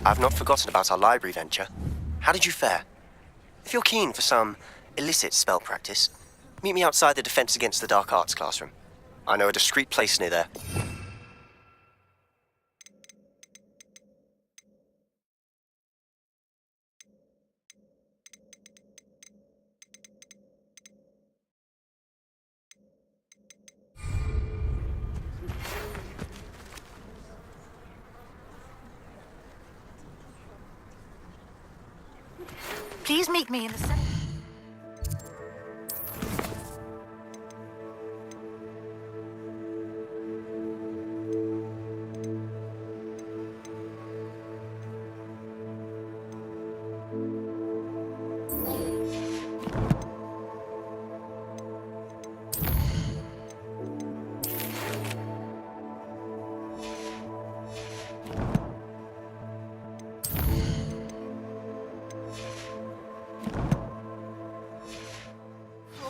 I've not forgotten about our library venture. How did you fare? If you're keen for some illicit spell practice, meet me outside the Defense Against the Dark Arts classroom. I know a discreet place near there. Please meet me in the center.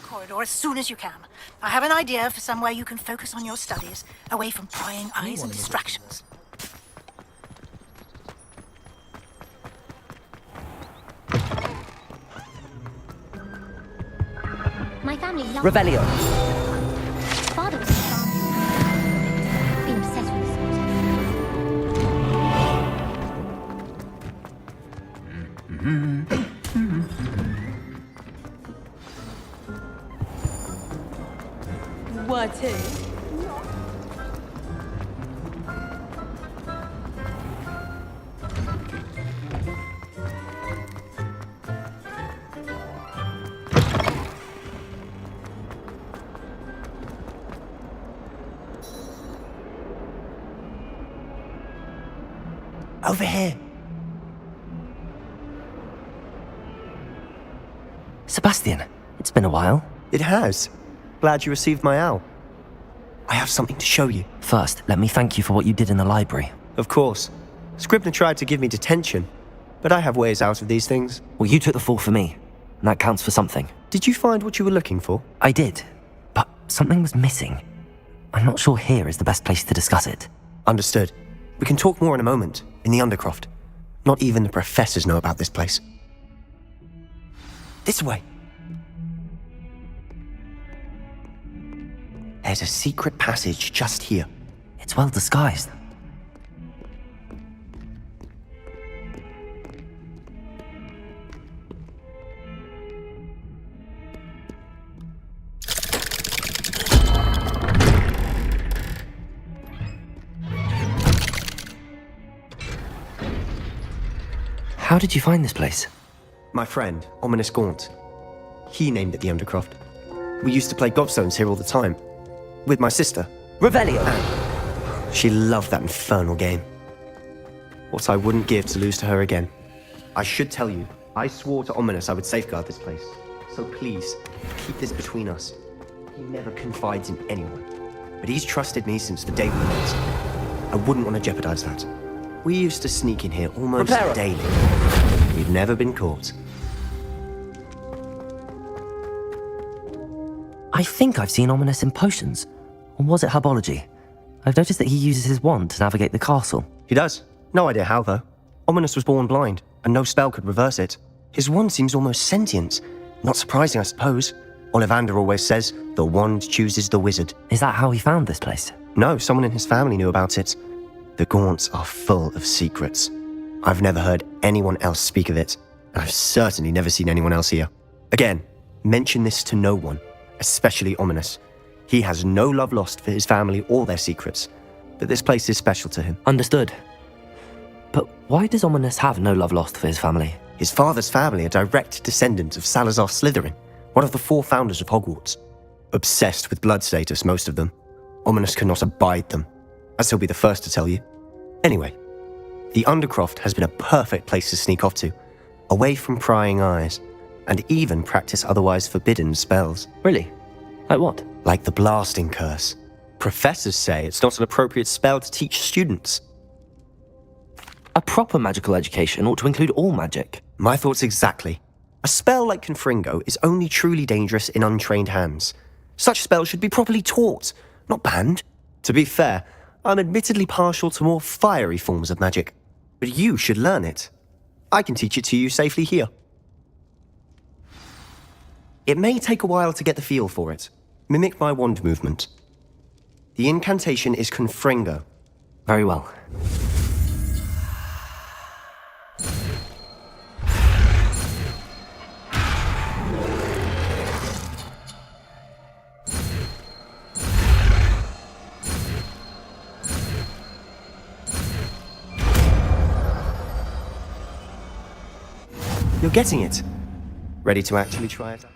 Corridor as soon as you can. I have an idea for somewhere you can focus on your studies, away from prying eyes and distractions. My family loves Revelio. Father was a farmer. Been obsessed with What is? Over here. Sebastian, it's been a while. It has. Glad you received my owl. I have something to show you. First, let me thank you for what you did in the library. Of course. Scribner tried to give me detention, but I have ways out of these things. Well, you took the fall for me, and that counts for something. Did you find what you were looking for? I did, but something was missing. I'm not sure here is the best place to discuss it. Understood. We can talk more in a moment, in the Undercroft. Not even the professors know about this place. This way. There's a secret passage just here. It's well disguised. How did you find this place? My friend, Ominous Gaunt. He named it the Undercroft. We used to play gobstones here all the time. With my sister. Revelio! She loved that infernal game. What I wouldn't give to lose to her again. I should tell you, I swore to Ominous I would safeguard this place. So please, keep this between us. He never confides in anyone. But he's trusted me since the day we met. I wouldn't want to jeopardize that. We used to sneak in here almost daily. We've never been caught. I think I've seen Ominous in potions. Or was it herbology? I've noticed that he uses his wand to navigate the castle. He does. No idea how, though. Ominous was born blind, and no spell could reverse it. His wand seems almost sentient. Not surprising, I suppose. Ollivander always says, the wand chooses the wizard. Is that how he found this place? No, someone in his family knew about it. The Gaunts are full of secrets. I've never heard anyone else speak of it, and I've certainly never seen anyone else here. Again, mention this to no one, especially Ominous. He has no love lost for his family or their secrets, but this place is special to him. Understood. But why does Ominous have no love lost for his family? His father's family are direct descendants of Salazar Slytherin, one of the 4 founders of Hogwarts. Obsessed with blood status, most of them. Ominous cannot abide them, as he'll be the first to tell you. Anyway, the Undercroft has been a perfect place to sneak off to, away from prying eyes, and even practice otherwise forbidden spells. Really? Like what? Like the blasting curse. Professors say it's not an appropriate spell to teach students. A proper magical education ought to include all magic. My thoughts exactly. A spell like Confringo is only truly dangerous in untrained hands. Such spells should be properly taught, not banned. To be fair, I'm admittedly partial to more fiery forms of magic. But you should learn it. I can teach it to you safely here. It may take a while to get the feel for it. Mimic my wand movement. The incantation is Confringo. Very well. You're getting it. Ready to actually try it out?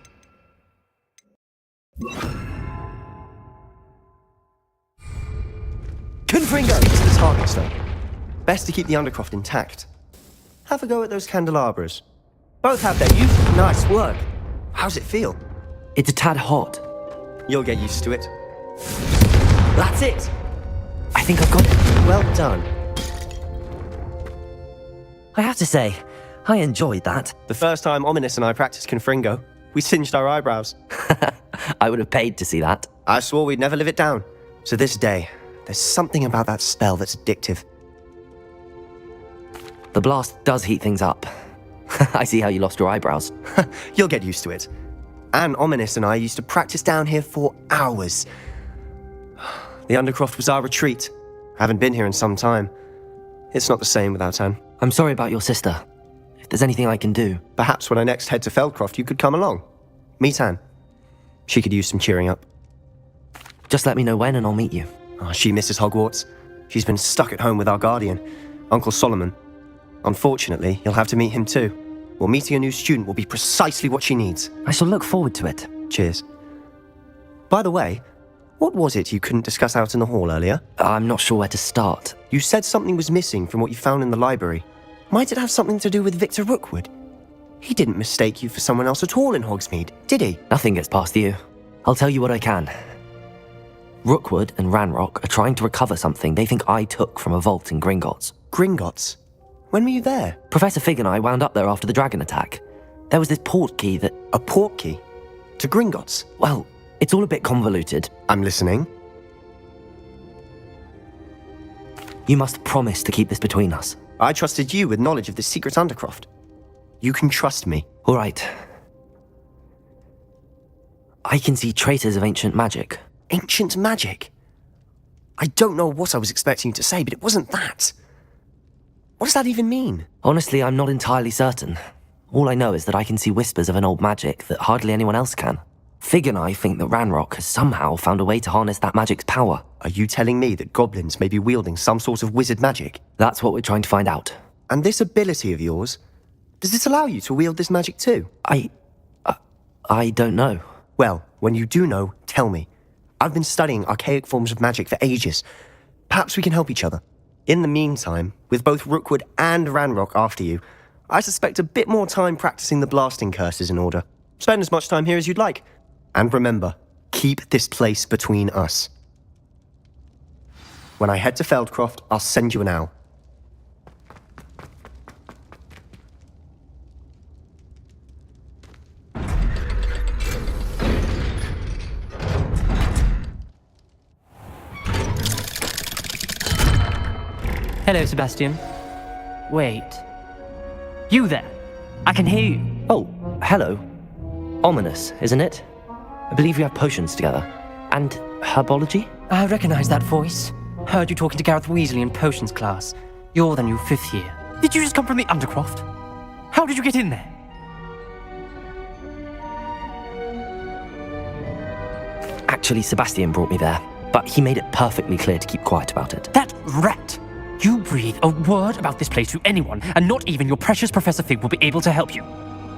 Confringo! It's the target stone. Best to keep the Undercroft intact. Have a go at those candelabras. Both have their use. Nice work. How's it feel? It's a tad hot. You'll get used to it. That's it! I think I've got it. Well done. I have to say, I enjoyed that. The first time Ominous and I practiced Confringo, we singed our eyebrows. I would have paid to see that. I swore we'd never live it down. So this day, there's something about that spell that's addictive. The blast does heat things up. I see how you lost your eyebrows. You'll get used to it. And Ominous and I used to practice down here for hours. The Undercroft was our retreat. Haven't been here in some time. It's not the same without Anne. I'm sorry about your sister. If there's anything I can do... Perhaps when I next head to Feldcroft, you could come along. Meet Anne. She could use some cheering up. Just let me know when and I'll meet you. Oh, she misses Hogwarts. She's been stuck at home with our guardian, Uncle Solomon. Unfortunately, you'll have to meet him too. Well, meeting a new student will be precisely what she needs. I shall look forward to it. Cheers. By the way, what was it you couldn't discuss out in the hall earlier? I'm not sure where to start. You said something was missing from what you found in the library. Might it have something to do with Victor Rookwood? He didn't mistake you for someone else at all in Hogsmeade, did he? Nothing gets past you. I'll tell you what I can. Rookwood and Ranrock are trying to recover something they think I took from a vault in Gringotts. Gringotts? When were you there? Professor Fig and I wound up there after the dragon attack. There was this port key that... A port key? To Gringotts? Well, it's all a bit convoluted. I'm listening. You must promise to keep this between us. I trusted you with knowledge of the secret Undercroft. You can trust me. All right. I can see traces of ancient magic. Ancient magic? I don't know what I was expecting you to say, but it wasn't that. What does that even mean? Honestly, I'm not entirely certain. All I know is that I can see whispers of an old magic that hardly anyone else can. Fig and I think that Ranrock has somehow found a way to harness that magic's power. Are you telling me that goblins may be wielding some sort of wizard magic? That's what we're trying to find out. And this ability of yours, does it allow you to wield this magic too? I don't know. Well, when you do know, tell me. I've been studying archaic forms of magic for ages. Perhaps we can help each other. In the meantime, with both Rookwood and Ranrock after you, I suspect a bit more time practicing the blasting curse is in order. Spend as much time here as you'd like. And remember, keep this place between us. When I head to Feldcroft, I'll send you an owl. Hello, Sebastian. Wait. You there? I can hear you. Oh, hello. Ominous, isn't it? I believe we have potions together. And herbology? I recognize that voice. Heard you talking to Gareth Weasley in potions class. You're the new 5th year. Did you just come from the Undercroft? How did you get in there? Actually, Sebastian brought me there, but he made it perfectly clear to keep quiet about it. That rat! You breathe a word about this place to anyone, and not even your precious Professor Fig will be able to help you.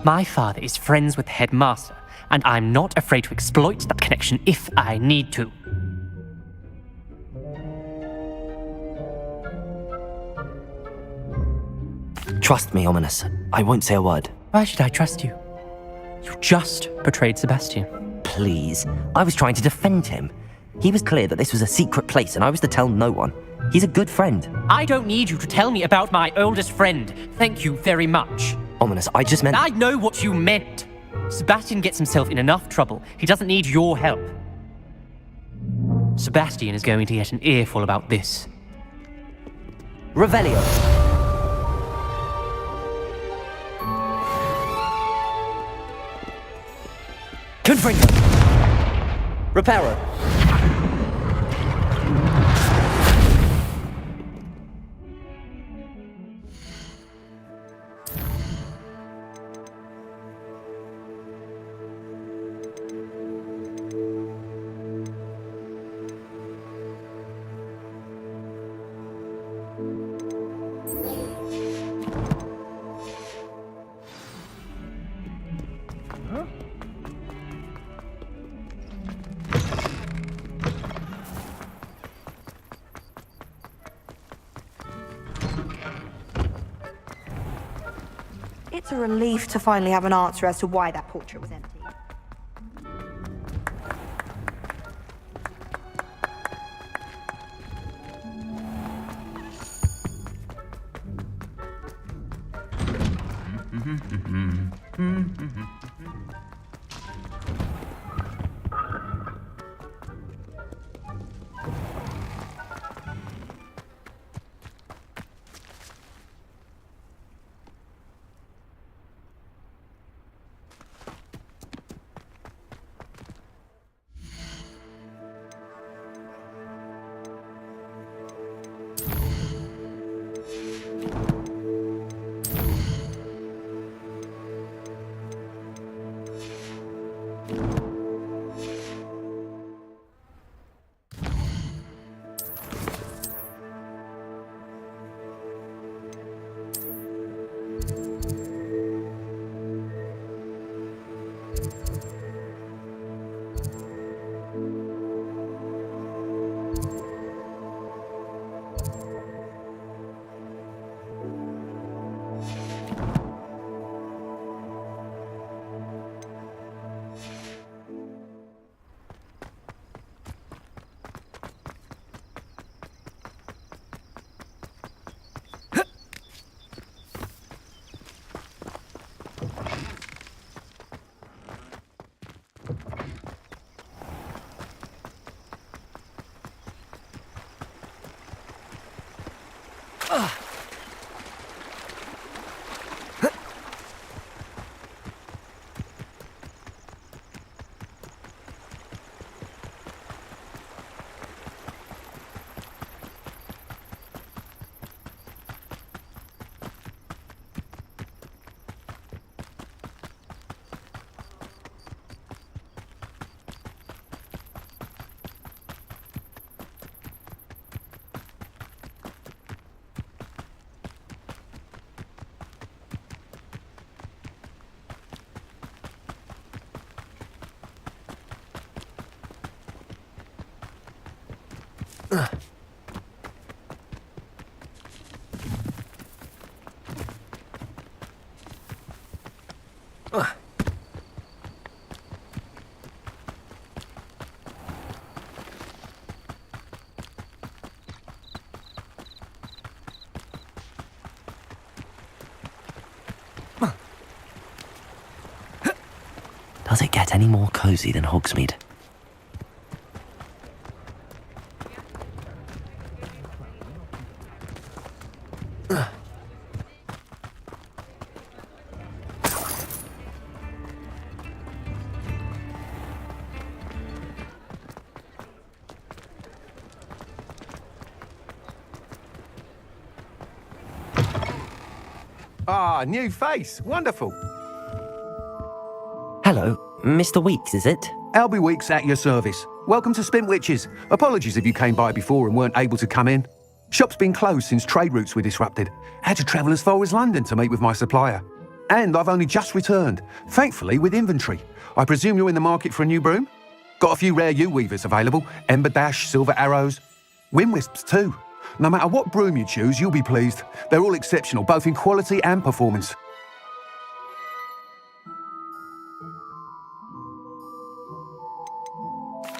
My father is friends with the headmaster, and I'm not afraid to exploit that connection if I need to. Trust me, Ominous. I won't say a word. Why should I trust you? You just betrayed Sebastian. Please. I was trying to defend him. He was clear that this was a secret place, and I was to tell no one. He's a good friend. I don't need you to tell me about my oldest friend. Thank you very much. Ominous, I just meant... I know what you meant. Sebastian gets himself in enough trouble. He doesn't need your help. Sebastian is going to get an earful about this. Revelio. Confringo! Reparo! It's a relief to finally have an answer as to why that portrait was empty. Does it get any more cozy than Hogsmeade? Ah, new face. Wonderful. Hello, Mr. Weeks, is it? Albie Weeks at your service. Welcome to Spintwitches. Apologies if you came by before and weren't able to come in. Shop's been closed since trade routes were disrupted. Had to travel as far as London to meet with my supplier. And I've only just returned, thankfully with inventory. I presume you're in the market for a new broom? Got a few rare yew-weavers available. Ember Dash, Silver Arrows. Wind Wisps too. No matter what broom you choose, you'll be pleased. They're all exceptional, both in quality and performance.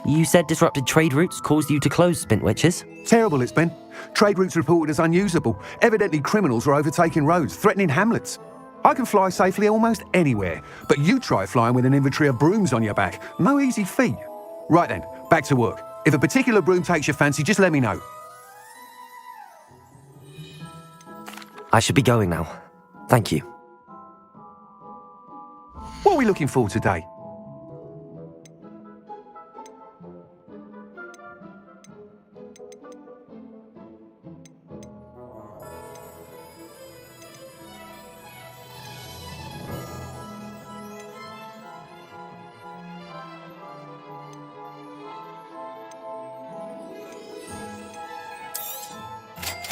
You said disrupted trade routes caused you to close Spintwitches? Terrible it's been. Trade routes reported as unusable. Evidently criminals were overtaking roads, threatening hamlets. I can fly safely almost anywhere, but you try flying with an inventory of brooms on your back. No easy feat. Right then, back to work. If a particular broom takes your fancy, just let me know. I should be going now. Thank you. What are we looking for today?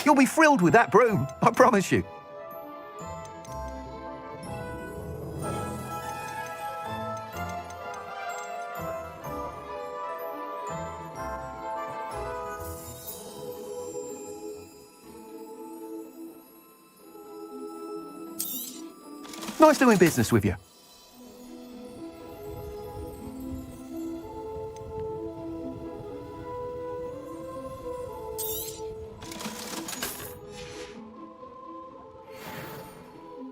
You'll be thrilled with that broom, I promise you. Nice doing business with you.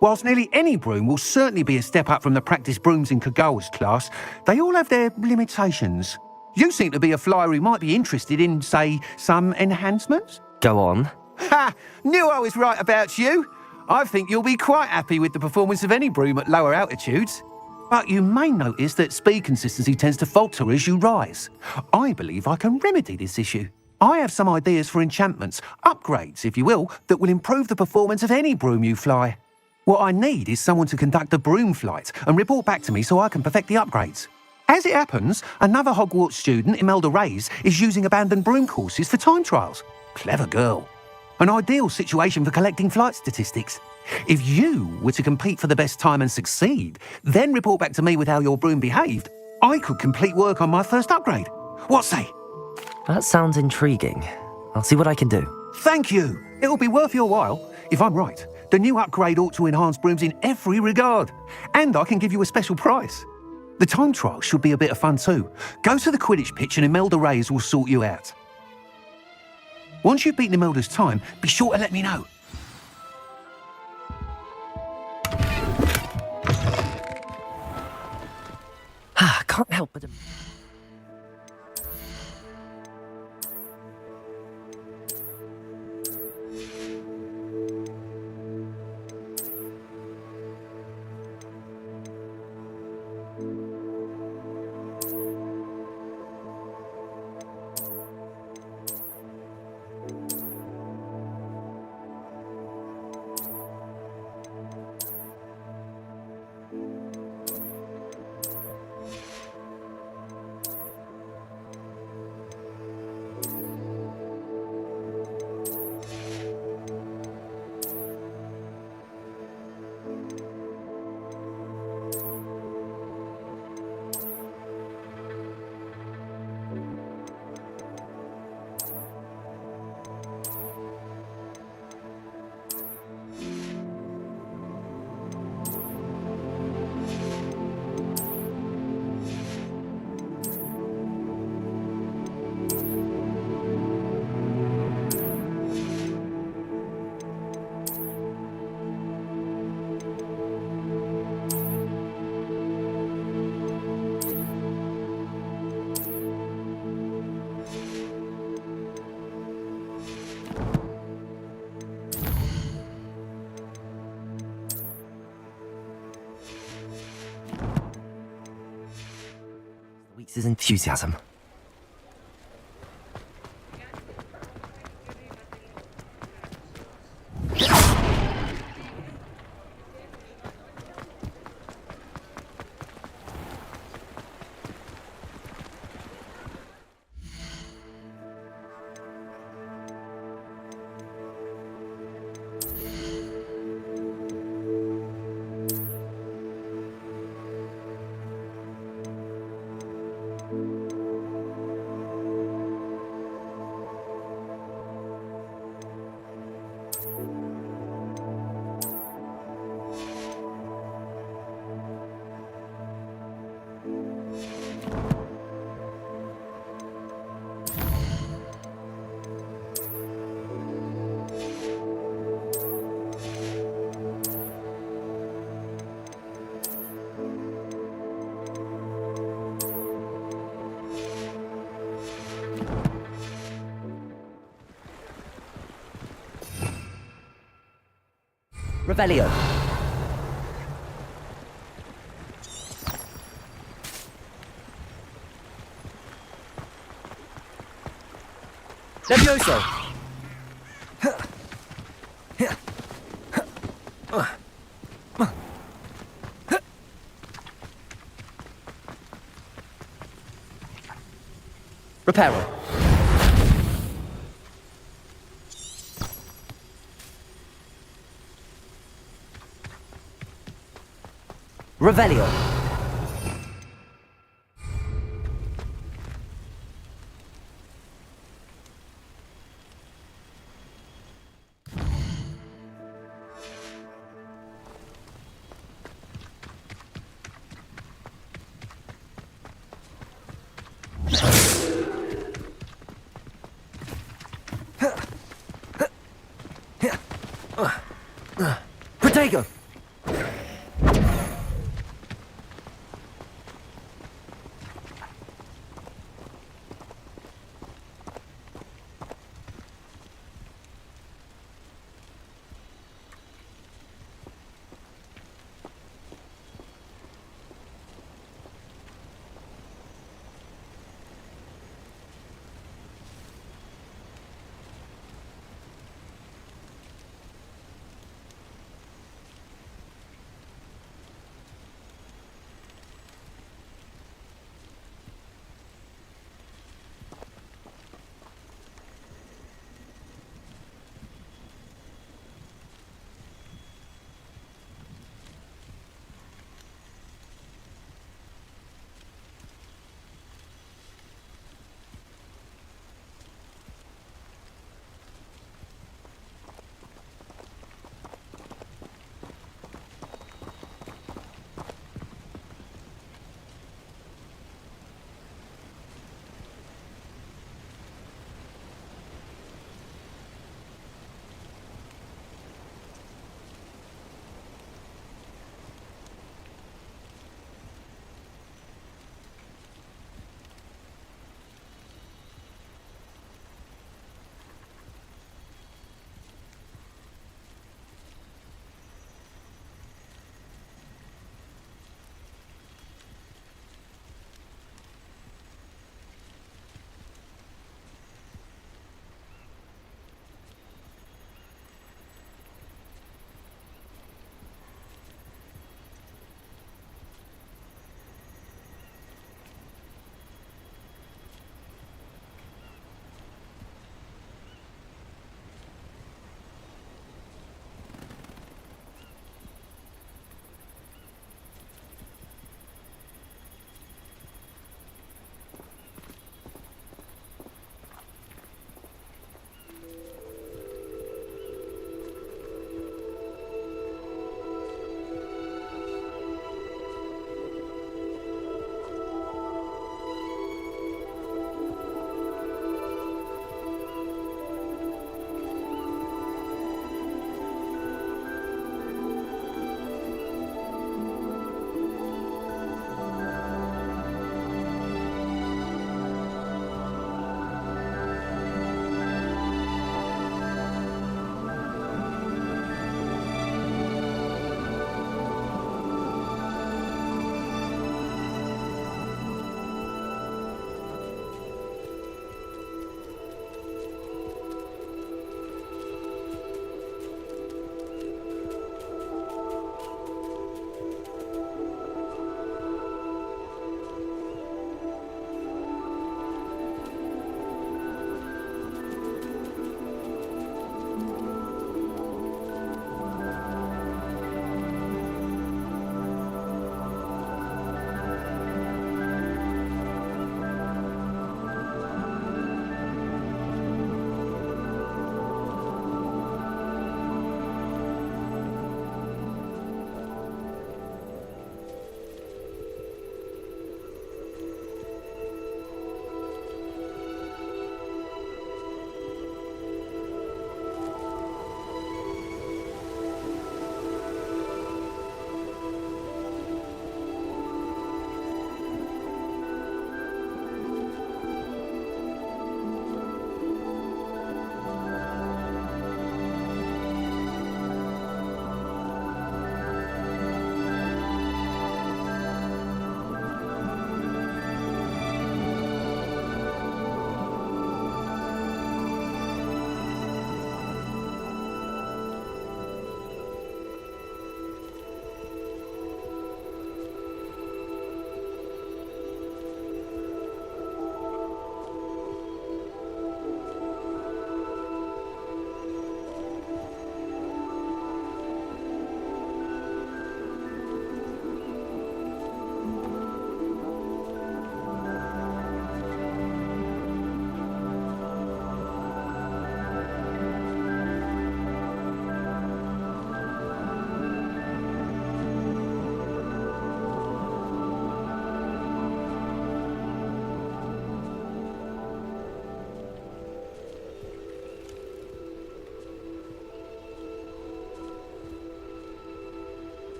Whilst nearly any broom will certainly be a step up from the practice brooms in Kagawa's class, they all have their limitations. You seem to be a flyer who might be interested in, say, some enhancements? Go on. Ha! Knew I was right about you. I think you'll be quite happy with the performance of any broom at lower altitudes. But you may notice that speed consistency tends to falter as you rise. I believe I can remedy this issue. I have some ideas for enchantments, upgrades, if you will, that will improve the performance of any broom you fly. What I need is someone to conduct a broom flight and report back to me so I can perfect the upgrades. As it happens, another Hogwarts student, Imelda Reyes, is using abandoned broom courses for time trials. Clever girl. An ideal situation for collecting flight statistics. If you were to compete for the best time and succeed, then report back to me with how your broom behaved, I could complete work on my first upgrade. What say? That sounds intriguing. I'll see what I can do. Thank you. It'll be worth your while. If I'm right, the new upgrade ought to enhance brooms in every regard. And I can give you a special price. The time trial should be a bit of fun too. Go to the Quidditch pitch and Imelda Reyes will sort you out. Once you've beaten Imelda's time, be sure to let me know. Can't help but... Weeks' enthusiasm. Revelio. Levioso. Reparo. Revelio. Protego!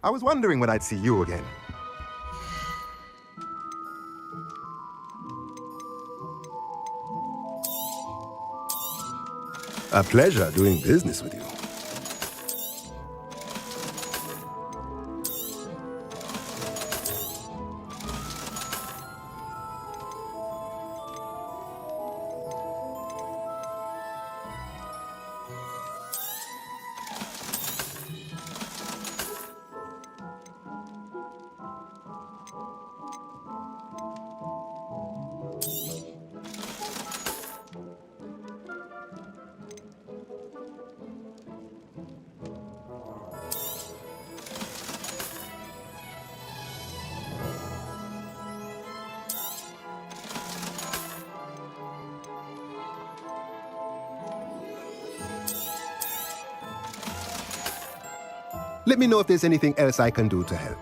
I was wondering when I'd see you again. A pleasure doing business with you. Let me know if there's anything else I can do to help.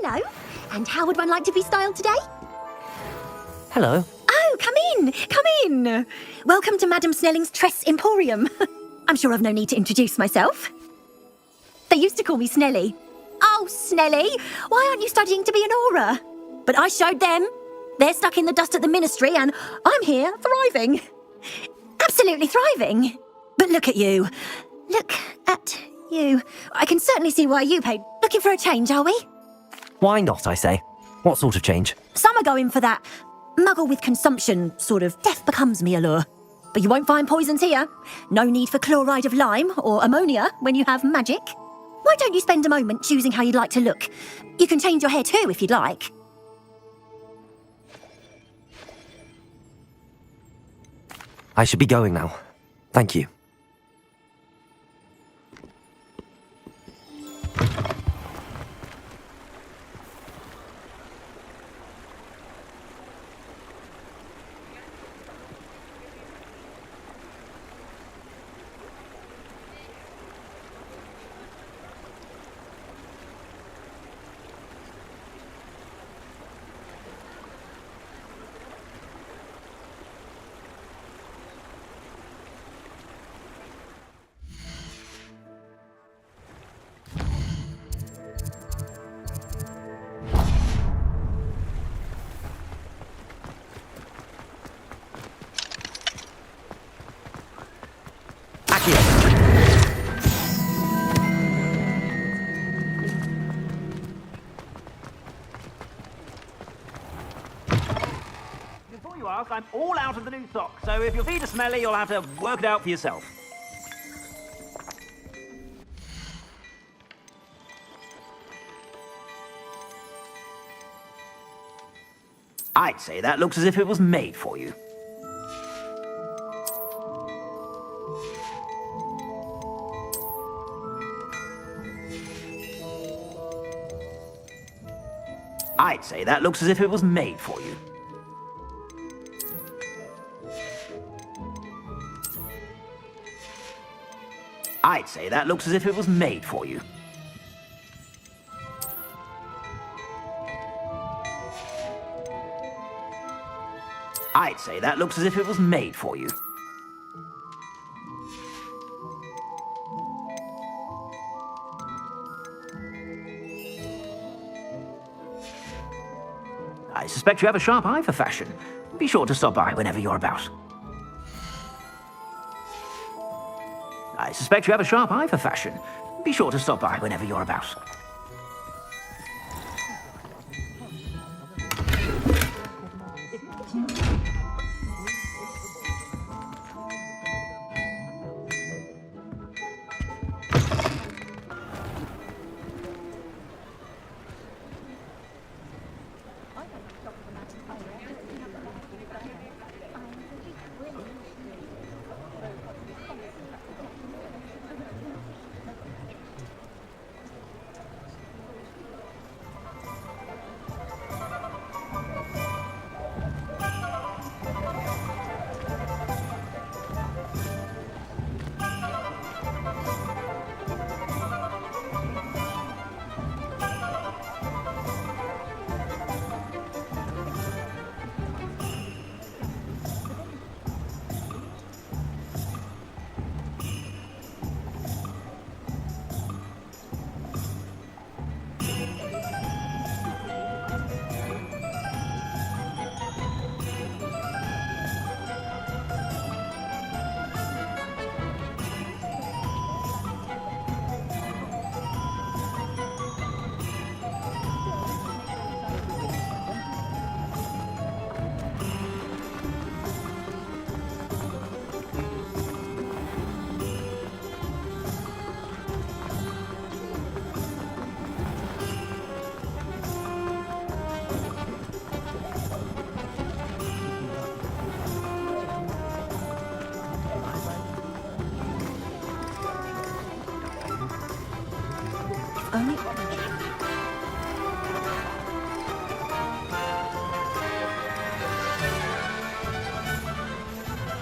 Hello. And how would one like to be styled today? Hello. Oh, come in. Come in. Welcome to Madame Snelling's Tress Emporium. I'm sure I've no need to introduce myself. They used to call me Snelly. Oh, Snelly, why aren't you studying to be an aura? But I showed them. They're stuck in the dust at the ministry and I'm here thriving. Absolutely thriving. But look at you. Look at you. I can certainly see why you paid. Looking for a change, are we? Why not, I say? What sort of change? Some are going for that muggle with consumption, sort of death becomes me allure. But you won't find poisons here. No need for chloride of lime or ammonia when you have magic. Why don't you spend a moment choosing how you'd like to look? You can change your hair too if you'd like. I should be going now. Thank you. Before you ask, I'm all out of the new socks, so if your feet are smelly, you'll have to work it out for yourself. I'd say that looks as if it was made for you. I'd say that looks as if it was made for you. I'd say that looks as if it was made for you. I'd say that looks as if it was made for you. I suspect you have a sharp eye for fashion. Be sure to stop by whenever you're about. I suspect you have a sharp eye for fashion. Be sure to stop by whenever you're about.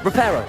Reparo.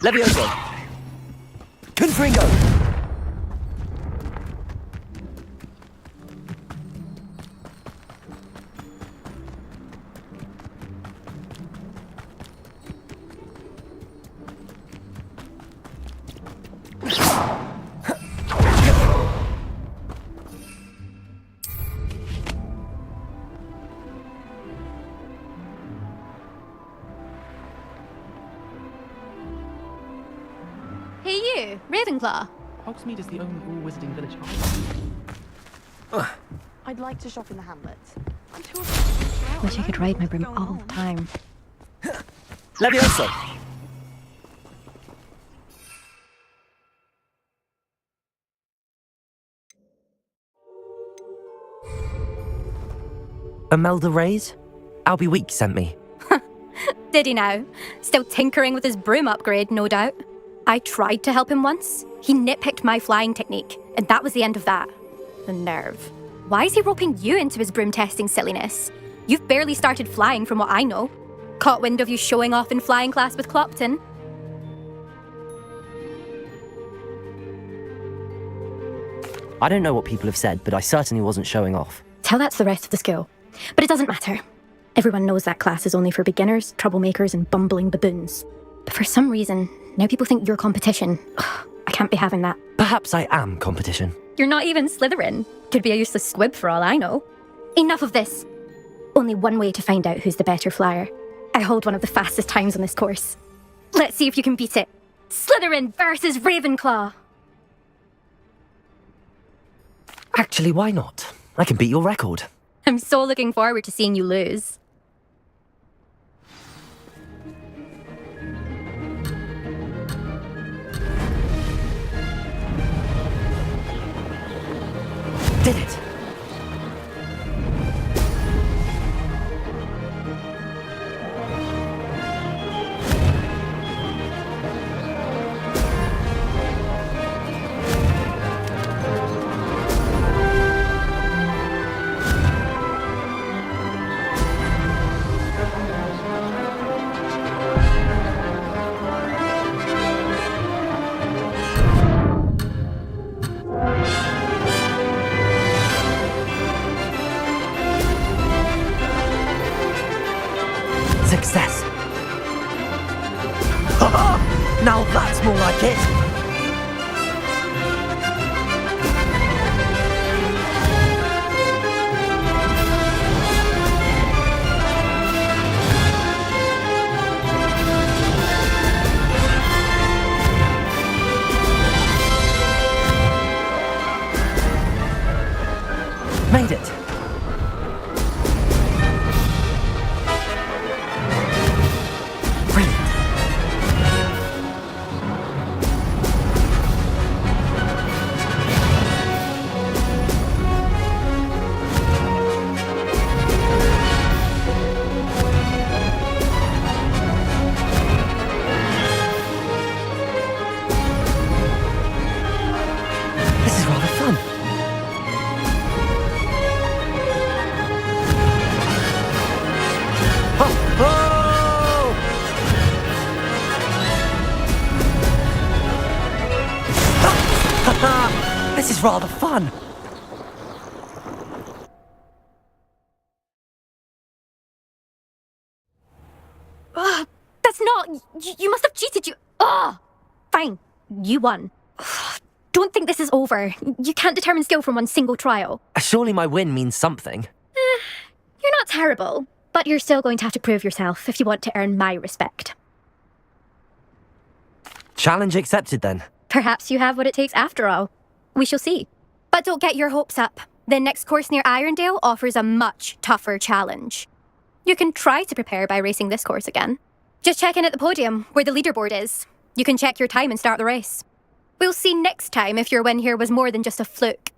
Levioso! Confringo! Hey you, Ravenclaw. Hogsmeade is the only all-wizarding village I'd like to shop in the hamlet. I'm too Wish I could ride my broom all the time. Levioso! Imelda Reyes? Albie Weeks sent me. Did he now? Still tinkering with his broom upgrade, no doubt. I tried to help him once. He nitpicked my flying technique, and that was the end of that. The nerve. Why is he roping you into his broom testing silliness? You've barely started flying from what I know. Caught wind of you showing off in flying class with Clopton. I don't know what people have said, but I certainly wasn't showing off. Tell that to the rest of the school. But it doesn't matter. Everyone knows that class is only for beginners, troublemakers, and bumbling baboons. But for some reason, now people think you're competition. Ugh, I can't be having that. Perhaps I am competition. You're not even Slytherin. Could be a useless squib for all I know. Enough of this. Only one way to find out who's the better flyer. I hold one of the fastest times on this course. Let's see if you can beat it. Slytherin versus Ravenclaw. Actually, why not? I can beat your record. I'm so looking forward to seeing you lose. Did it! Success! Now that's more like it! Made it! Brilliant! This is rather fun. This is rather fun. That's not... You must have cheated, you... Ugh! Fine. You won. Don't think this is over. You can't determine skill from one single trial. Surely my win means something. You're not terrible, but you're still going to have to prove yourself if you want to earn my respect. Challenge accepted then. Perhaps you have what it takes after all. We shall see. But don't get your hopes up. The next course near Irondale offers a much tougher challenge. You can try to prepare by racing this course again. Just check in at the podium, where the leaderboard is. You can check your time and start the race. We'll see next time if your win here was more than just a fluke,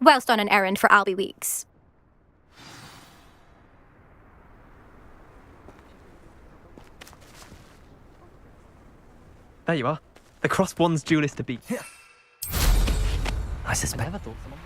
whilst on an errand for Albie Weeks. There you are. The crossed one's duelist to beat. I suspect. Never thought someone...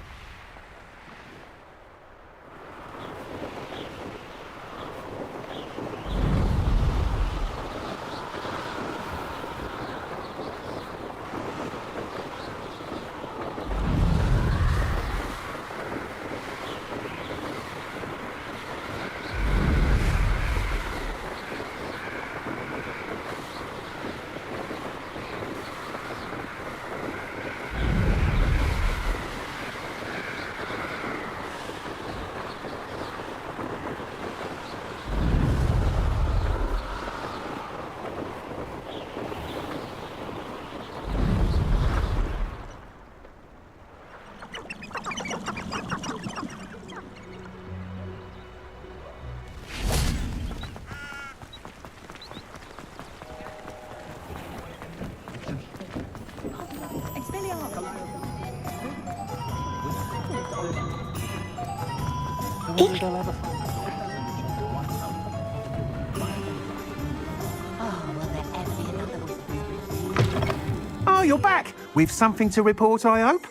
Oh, you're back! With something to report, I hope?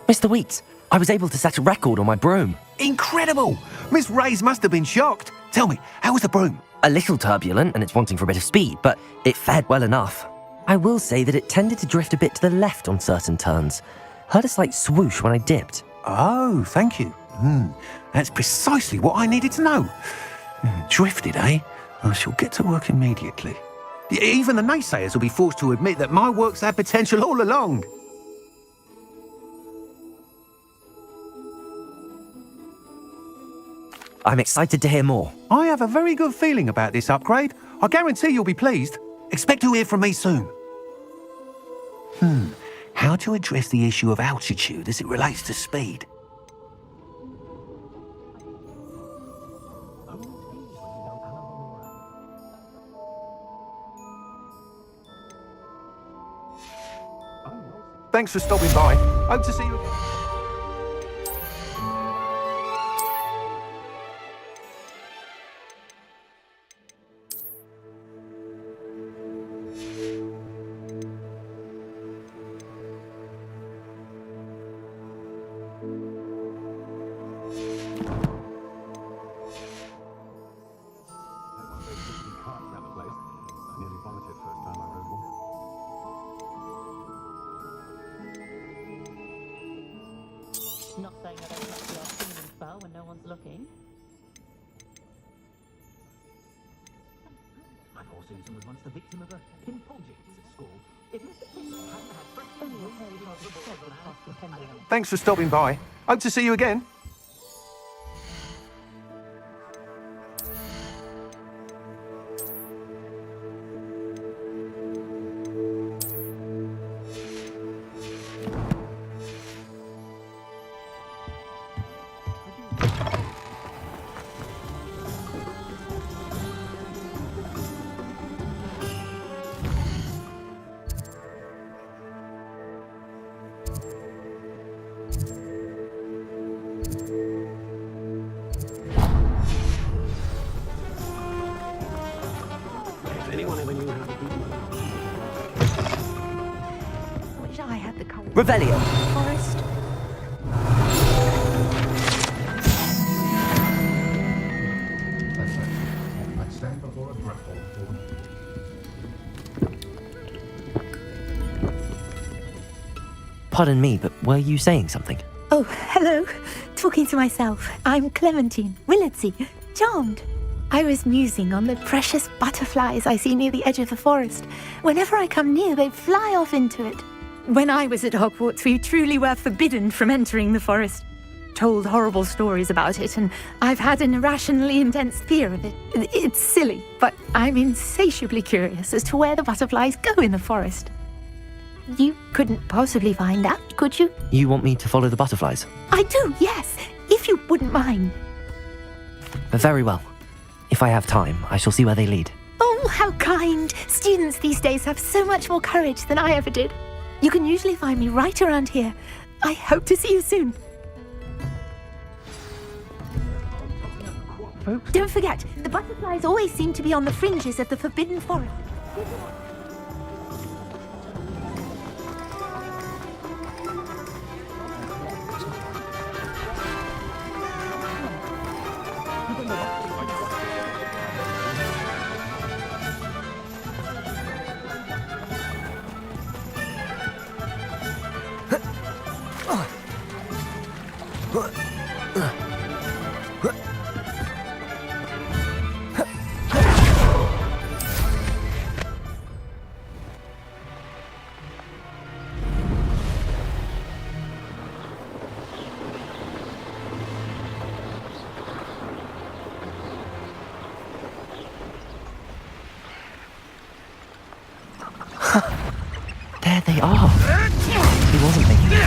Mr. Weeks, I was able to set a record on my broom. Incredible! Miss Reyes must have been shocked. Tell me, how was the broom? A little turbulent and it's wanting for a bit of speed, but it fared well enough. I will say that it tended to drift a bit to the left on certain turns. Heard a slight swoosh when I dipped. Oh, thank you. That's precisely what I needed to know. Drifted, eh? I shall get to work immediately. Even the naysayers will be forced to admit that my work's had potential all along. I'm excited to hear more. I have a very good feeling about this upgrade. I guarantee you'll be pleased. Expect to hear from me soon. How to address the issue of altitude as it relates to speed? Thanks for stopping by. Hope to see you again. Not saying I don't like the afternoon spell when no one's looking. I've also seen someone once the victim of a impulgence at school. If Mr. Pitts hadn't had Thanks for stopping by. Hope to see you again. Revelio. Forest. Pardon me, but were you saying something? Oh, hello. Talking to myself. I'm Clementine, Willardsey, charmed. I was musing on the precious butterflies I see near the edge of the forest. Whenever I come near, they fly off into it. When I was at Hogwarts, we truly were forbidden from entering the forest. Told horrible stories about it, and I've had an irrationally intense fear of it. It's silly, but I'm insatiably curious as to where the butterflies go in the forest. You couldn't possibly find out, could you? You want me to follow the butterflies? I do, yes, if you wouldn't mind. Very well. If I have time, I shall see where they lead. Oh, how kind. Students these days have so much more courage than I ever did. You can usually find me right around here. I hope to see you soon. Don't forget, the butterflies always seem to be on the fringes of the Forbidden Forest. There they are. He wasn't making it.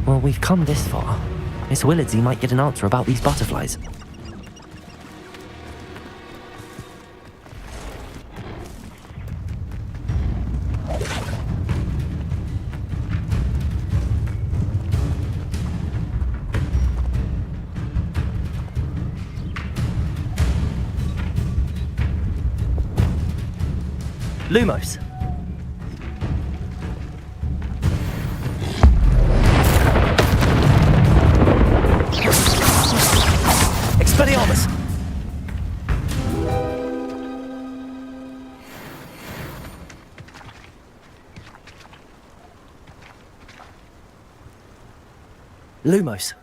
Well, we've come this far. Miss Willardsey might get an answer about these butterflies. Lumos. Expelliarmus. Lumos.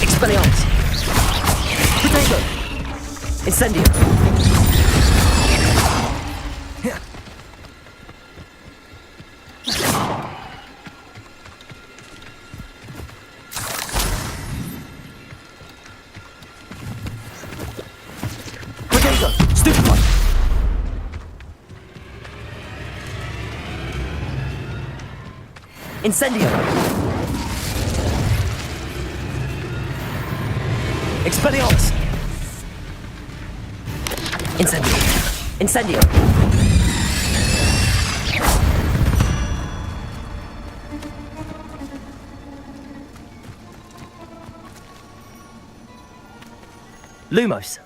Expelliarmus. Potato. Incendio. Potato. Stupefy. Incendio. Expelliarmus! Incendio! Incendio! Lumos!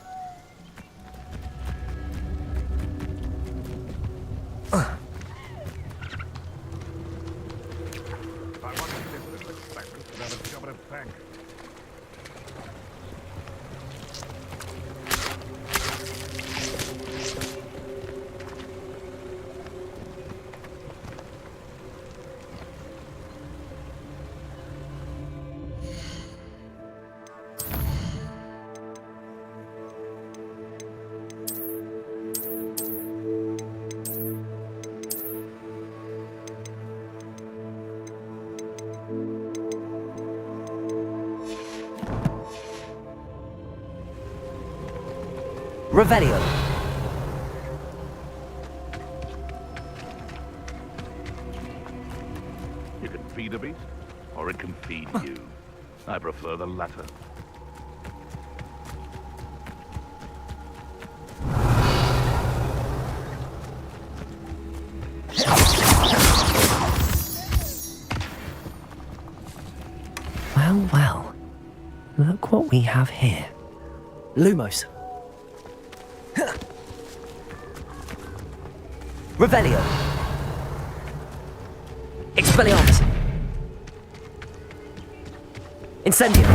Revelio. You can feed a beast, or it can feed you. I prefer the latter. Well, well. Look what we have here. Lumos. Revelio. Expelliarmus. Incendio.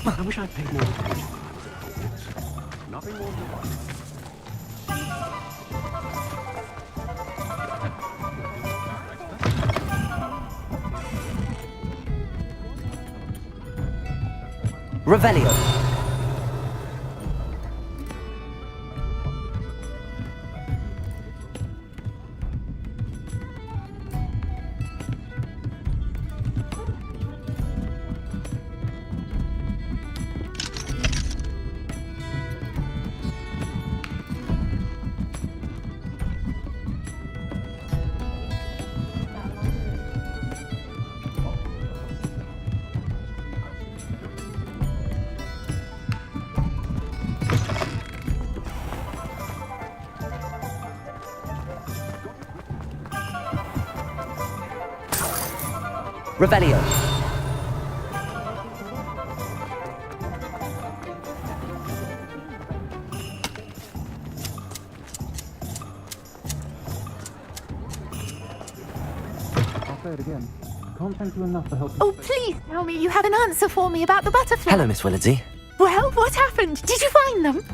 I wish I'd paid more attention. Nothing more than one. Revelio. Revelio. say it again. Can't thank you enough for helping. Oh, please tell me you have an answer for me about the butterfly. Hello, Miss Willardsey. Well, what happened? Did you find them?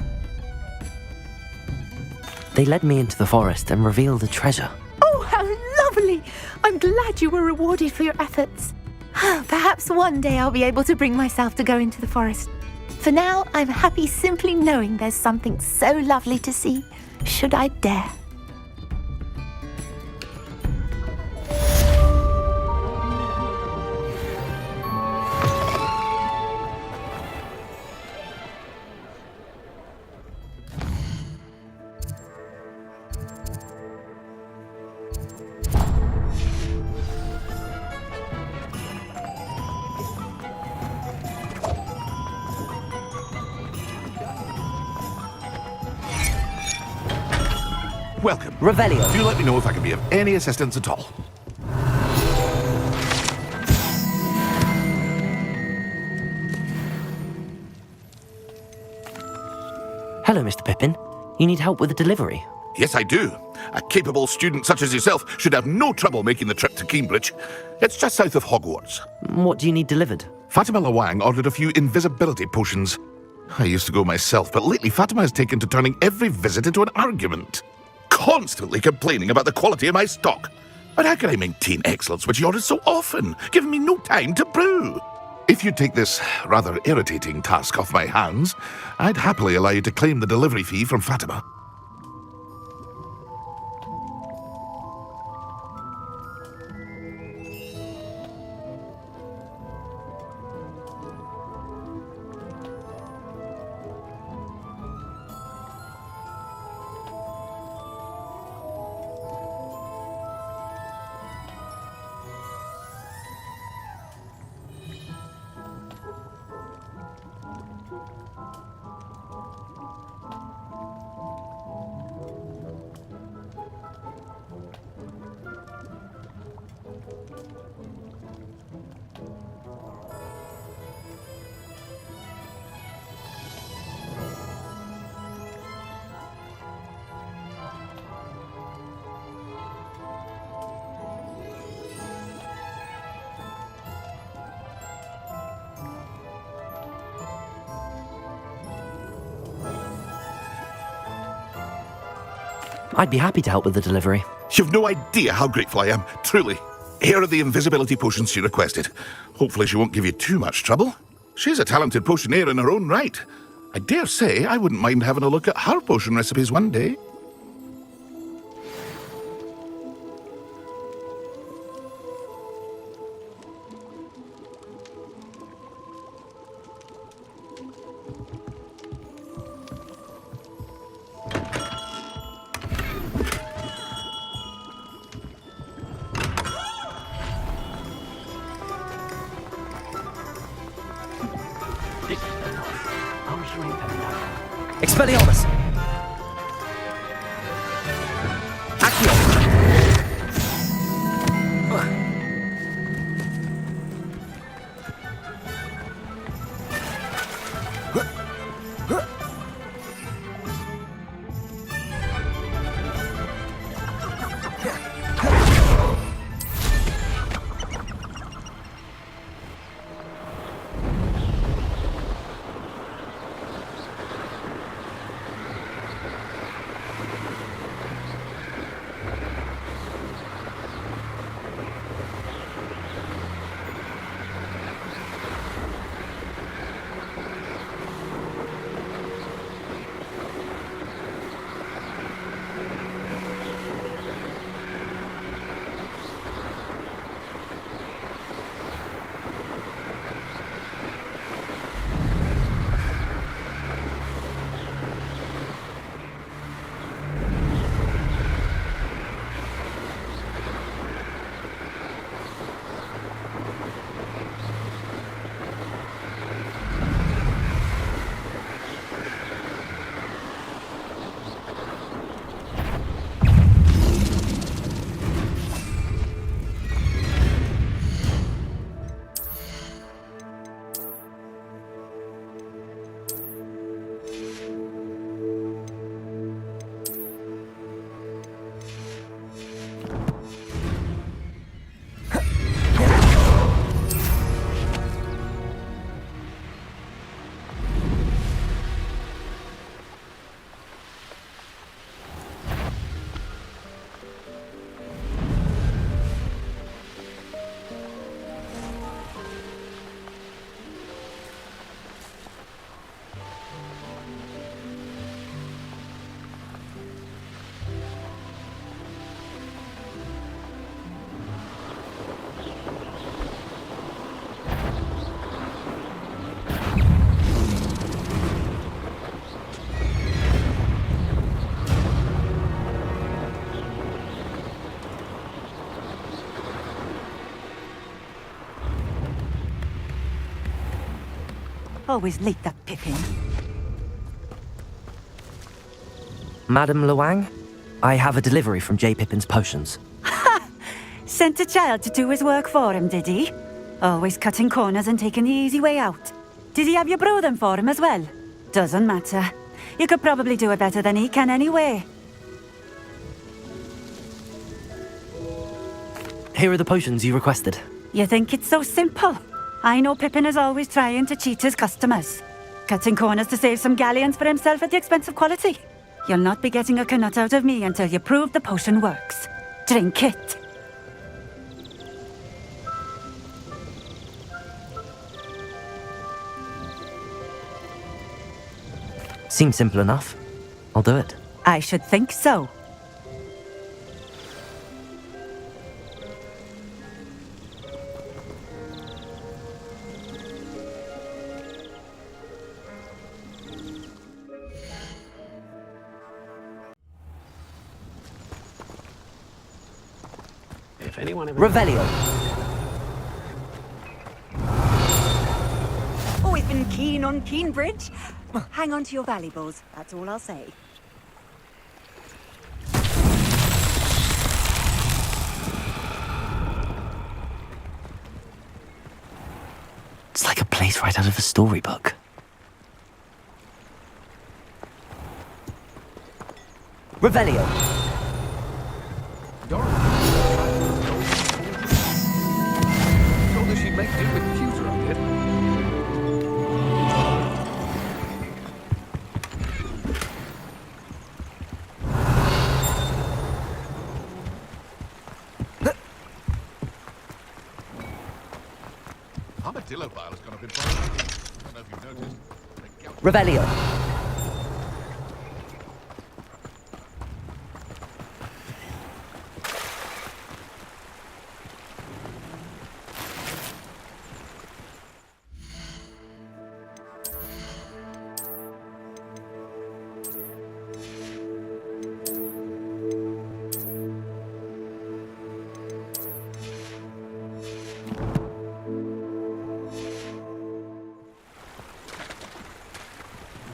They led me into the forest and revealed a treasure. Oh, how lovely! I'm glad you were rewarded for your efforts. Perhaps one day I'll be able to bring myself to go into the forest. For now, I'm happy simply knowing there's something so lovely to see, should I dare. Welcome. Revelio. Do let me know if I can be of any assistance at all. Hello, Mr. Pippin. You need help with a delivery? Yes, I do. A capable student such as yourself should have no trouble making the trip to Cambridge. It's just south of Hogwarts. What do you need delivered? Fatima Lawang ordered a few invisibility potions. I used to go myself, but lately Fatima has taken to turning every visit into an argument. Constantly complaining about the quality of my stock. But how can I maintain excellence when she orders so often, giving me no time to brew? If you take this rather irritating task off my hands, I'd happily allow you to claim the delivery fee from Fatima. I'd be happy to help with the delivery. You've no idea how grateful I am, truly. Here are the invisibility potions she requested. Hopefully she won't give you too much trouble. She's a talented potioneer in her own right. I dare say I wouldn't mind having a look at her potion recipes one day. Expelliarmus! Accio! Always late, that Pippin. Madam Luang, I have a delivery from J. Pippin's Potions. Sent a child to do his work for him, did he? Always cutting corners and taking the easy way out. Did he have you brew them for him as well? Doesn't matter. You could probably do it better than he can anyway. Here are the potions you requested. You think it's so simple? I know Pippin is always trying to cheat his customers. Cutting corners to save some galleons for himself at the expense of quality. You'll not be getting a canut out of me until you prove the potion works. Drink it. Seems simple enough. I'll do it. I should think so. If anyone ever... Revelio. Always been keen on Keenbridge. Hang on to your valuables, that's all I'll say. It's like a place right out of a storybook. Revelio. Told her she'd make do with the cues around here. Armadillo pile has gone up in price. I don't know if you've noticed. Revelio.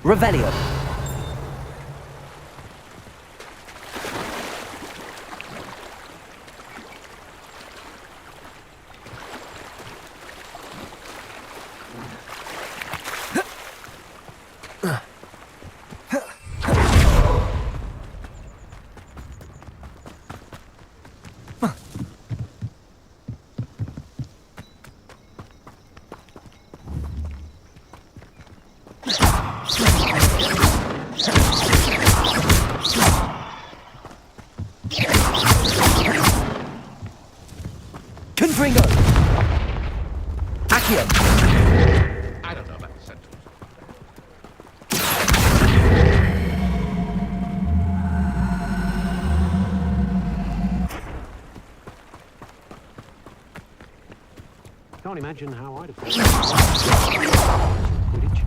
Revelio. Confringo. Accio. I don't know about the sentence. Can't imagine how I'd have thought. Quidditch.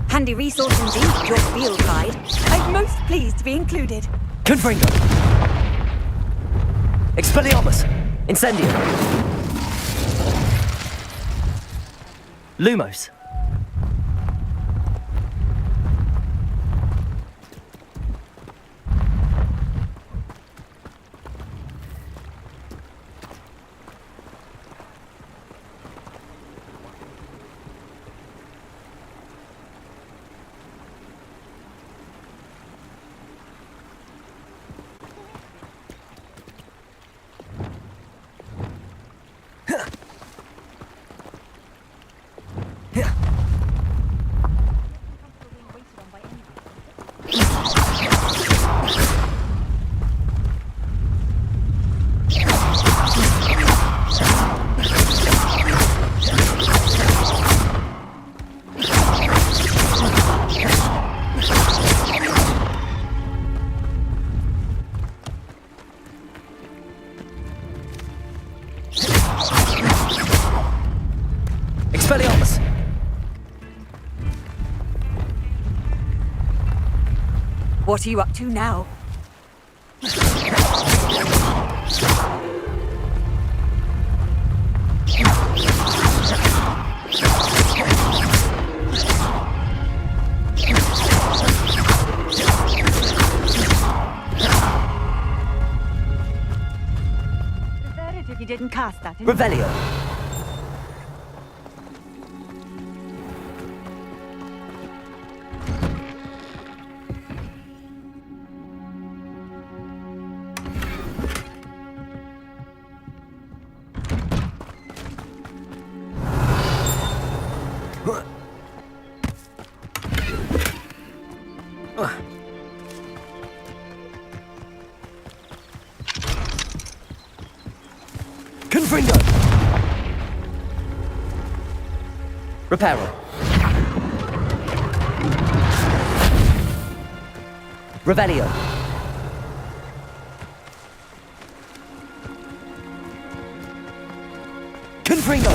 Handy resource indeed, your field guide. I'm most pleased to be included. Confringo. Expelliarmus. Incendio. Lumos. Yeah. What are you up to now? If you didn't cast that. Revelio. Confringo. Reparo. Revelio. Confringo.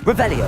Revelio.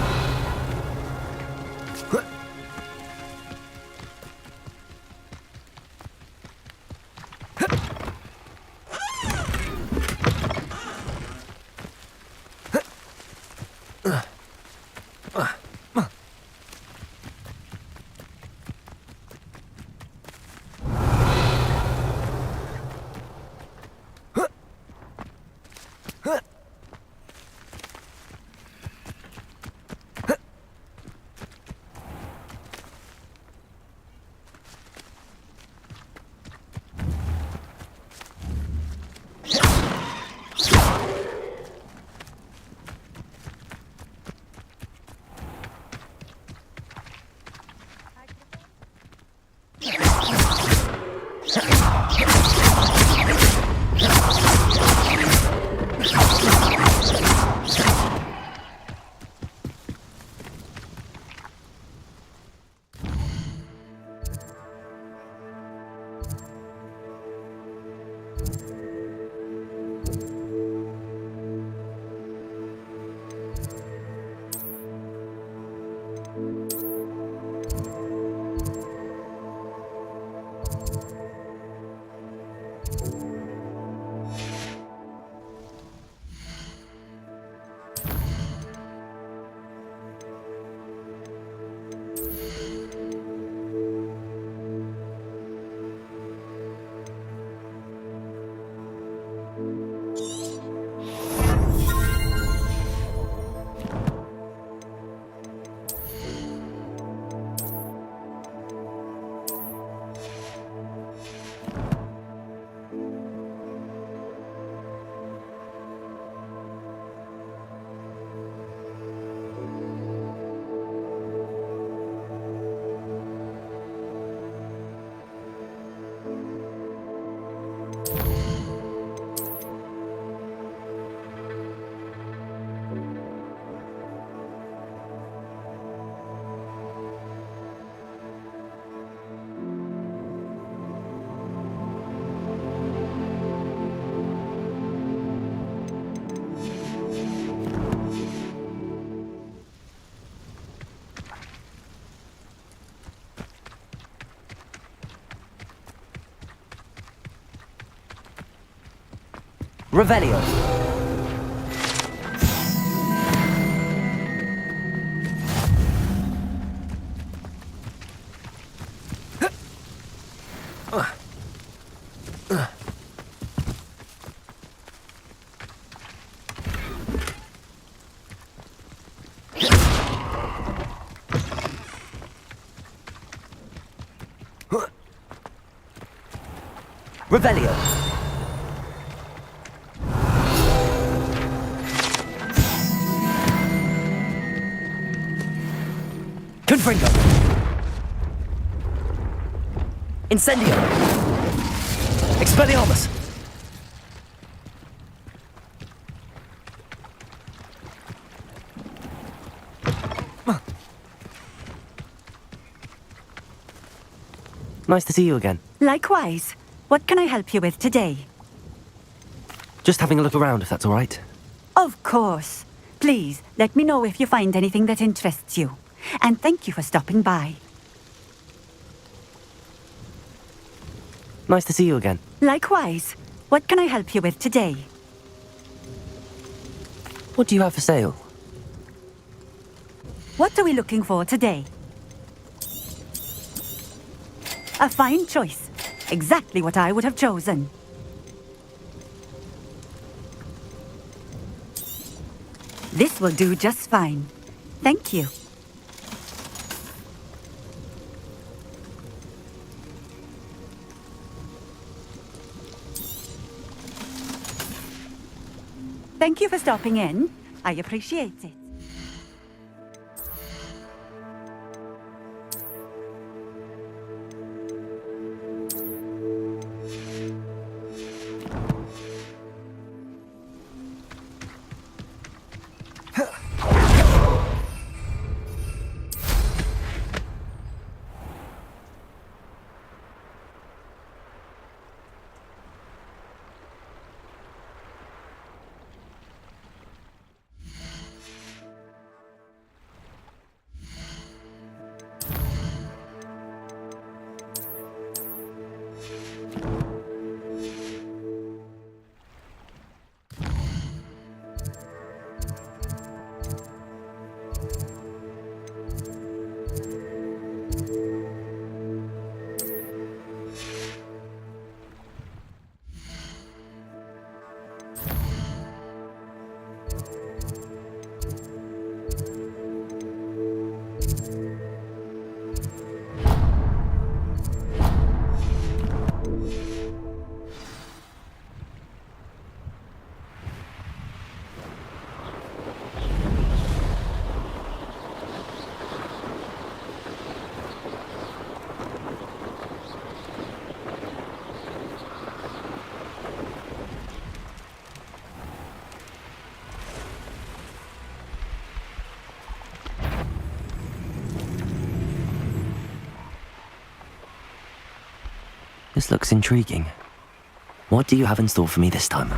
Revelio. Revelio. Confringo. Incendio. Expelliarmus. Nice to see you again. Likewise. What can I help you with today? Just having a look around, if that's all right. Of course. Please, let me know if you find anything that interests you. And thank you for stopping by. Nice to see you again. Likewise. What can I help you with today? What do you have for sale? What are we looking for today? A fine choice. Exactly what I would have chosen. This will do just fine. Thank you. Thank you for stopping in. I appreciate it. This looks intriguing. What do you have in store for me this time?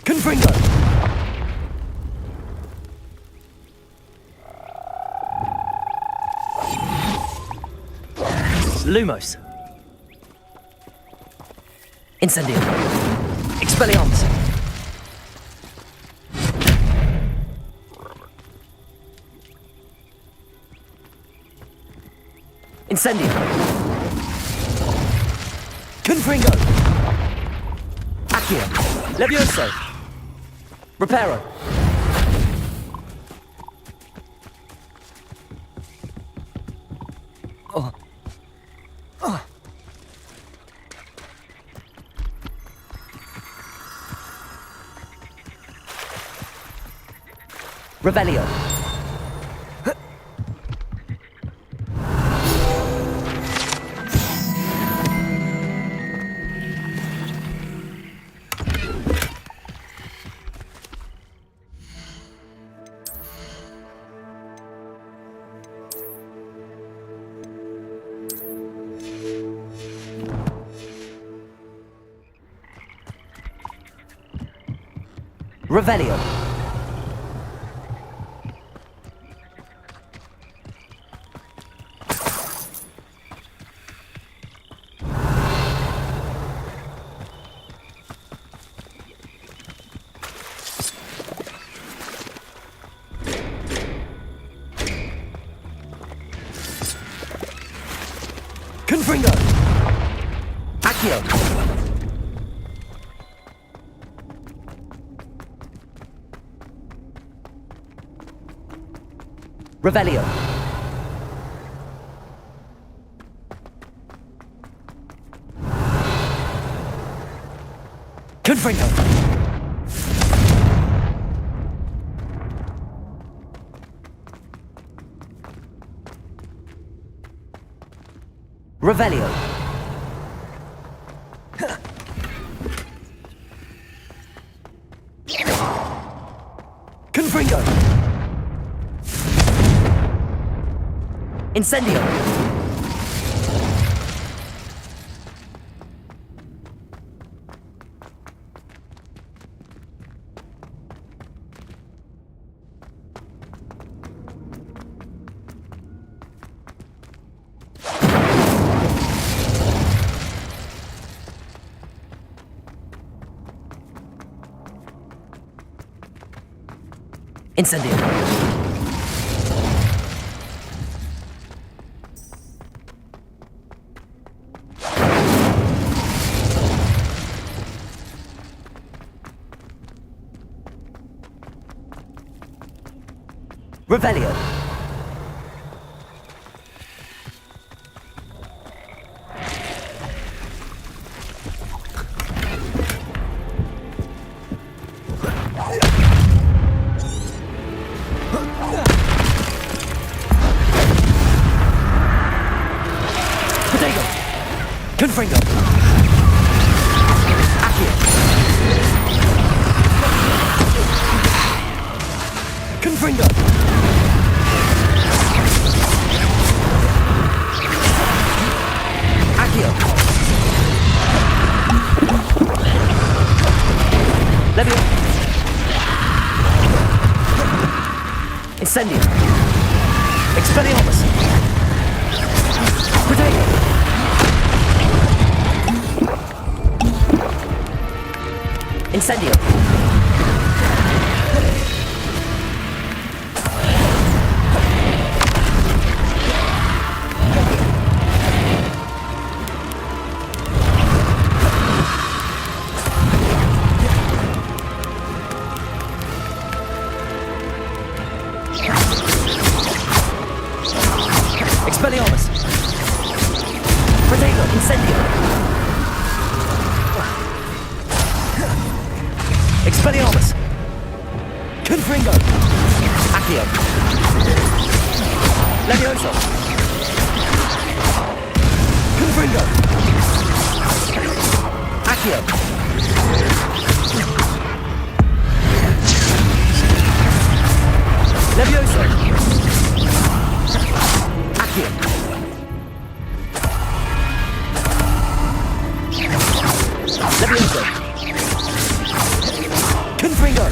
Confringo! Lumos. Incendium. Expelliarmus. Incendium. Confringo. Accio. Levioso. Reparo. Oh. Oh. Revelio. Revelio. Confringo! Accio. Revelio. Confringo! Revelio. Confringo. Incendio. Incendio. Revelio. Potato. Confringo. Accio. Confringo. Accio. Levio. Incendio. Expelliarmus. Potato. Incendio. Expelliarmus. Potato. Incendio. Expelliarmus. Confringo. Accio. Levioso. Confringo. Accio. Levioso. Accio. Levioso. Confringo.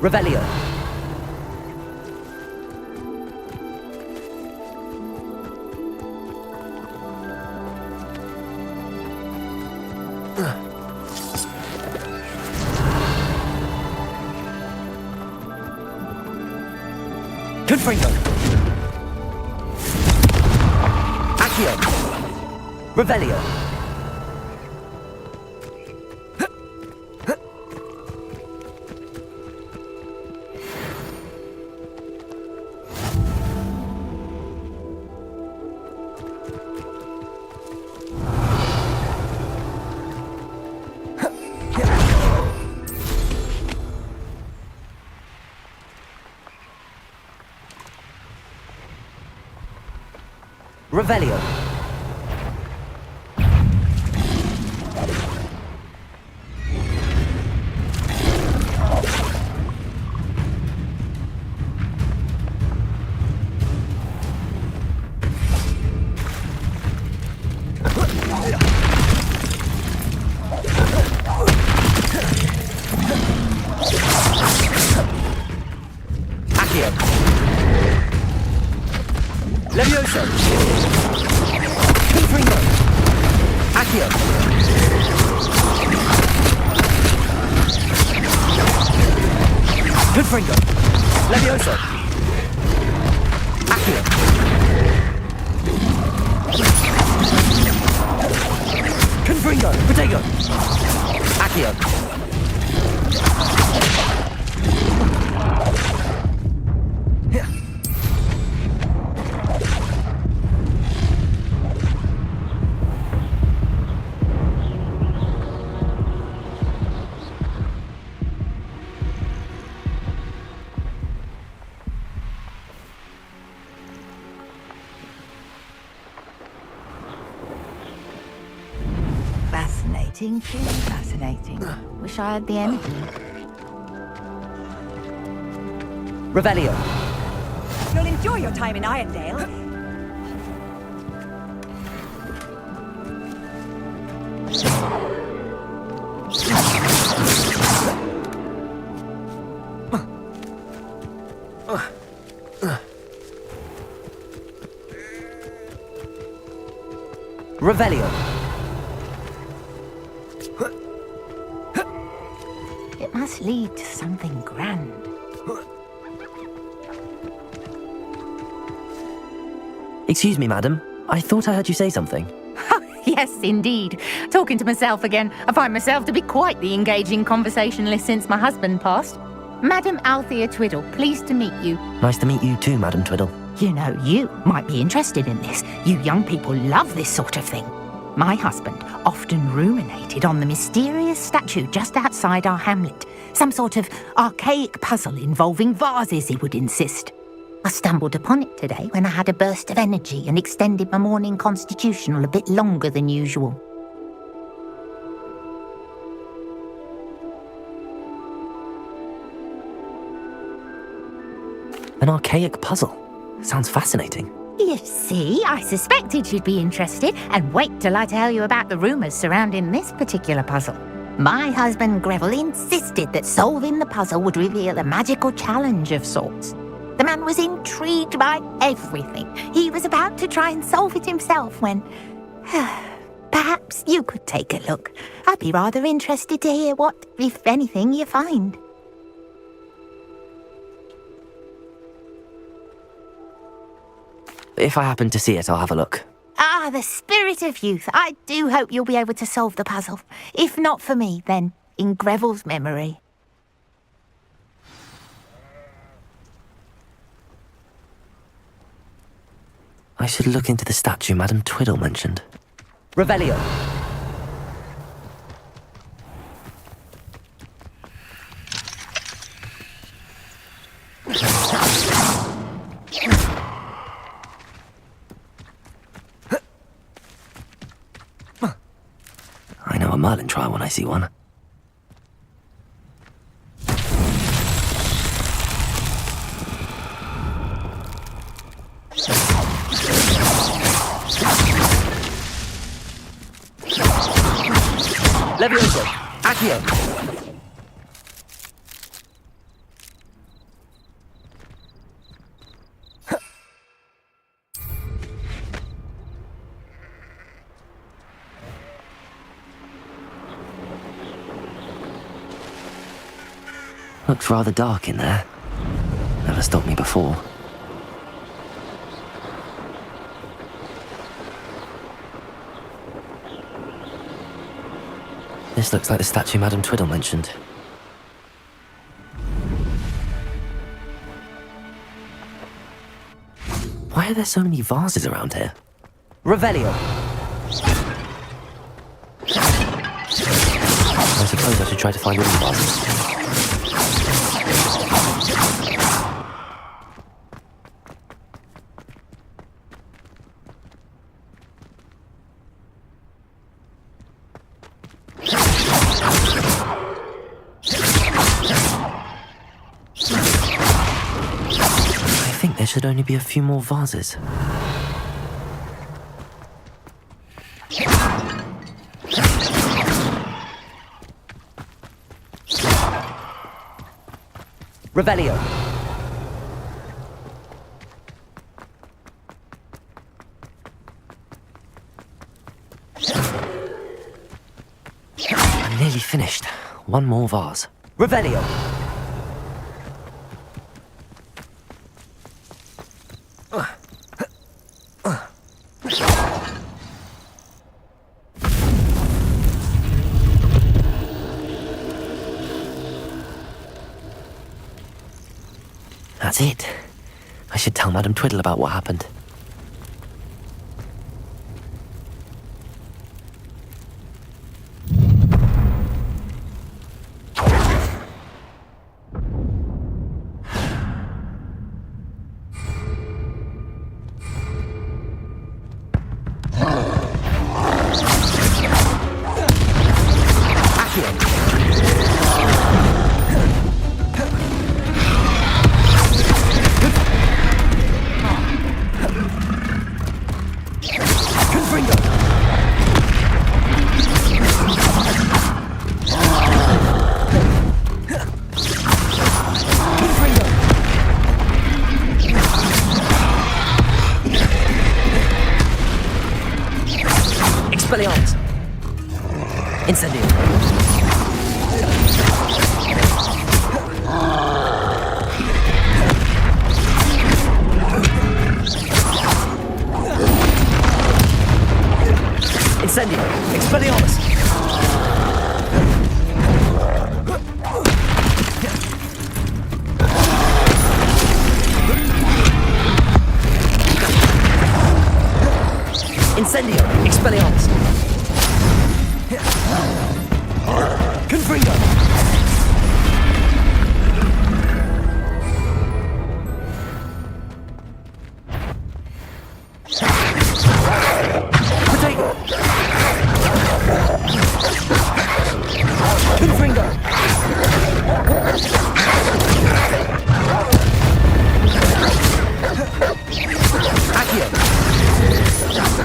Revelio. Confringo. Accio. Revelio. Revelio. Accio. Levioso. Confringo. Accio. Confringo. Levioso. Accio. Confringo. Potato. Accio. Fascinating, truly fascinating. Wish I had the energy. Revelio. You'll enjoy your time in Irondale. Revelio. It must lead to something grand. Excuse me, madam. I thought I heard you say something. Yes, indeed. Talking to myself again. I find myself to be quite the engaging conversationalist since my husband passed. Madam Althea Twiddle, pleased to meet you. Nice to meet you too, Madam Twiddle. You know, you might be interested in this. You young people love this sort of thing. My husband often ruminated on the mysterious statue just outside our hamlet. Some sort of archaic puzzle involving vases, he would insist. I stumbled upon it today when I had a burst of energy and extended my morning constitutional a bit longer than usual. An archaic puzzle. Sounds fascinating. You see, I suspected you'd be interested, and wait till I tell you about the rumours surrounding this particular puzzle. My husband Greville insisted that solving the puzzle would reveal a magical challenge of sorts. The man was intrigued by everything. He was about to try and solve it himself when... Perhaps you could take a look. I'd be rather interested to hear what, if anything, you find. If I happen to see it, I'll have a look. Ah, the spirit of youth. I do hope you'll be able to solve the puzzle. If not for me, then in Greville's memory. I should look into the statue Madam Twiddle mentioned. Revelio. I know a Merlin trial when I see one. Levioso! Accio! Looks rather dark in there. Never stopped me before. This looks like the statue Madam Twiddle mentioned. Why are there so many vases around here? Revelio! I suppose I should try to find wooden vases. I think there should only be a few more vases. Revelio. I'm nearly finished. One more vase. Revelio. That's it. I should tell Madam Twiddle about what happened. Expelliarmus! Incendio! Incendio! Expelliarmus! Incendio! Expelliarmus! Confringo! Protego! Confringo! Accio!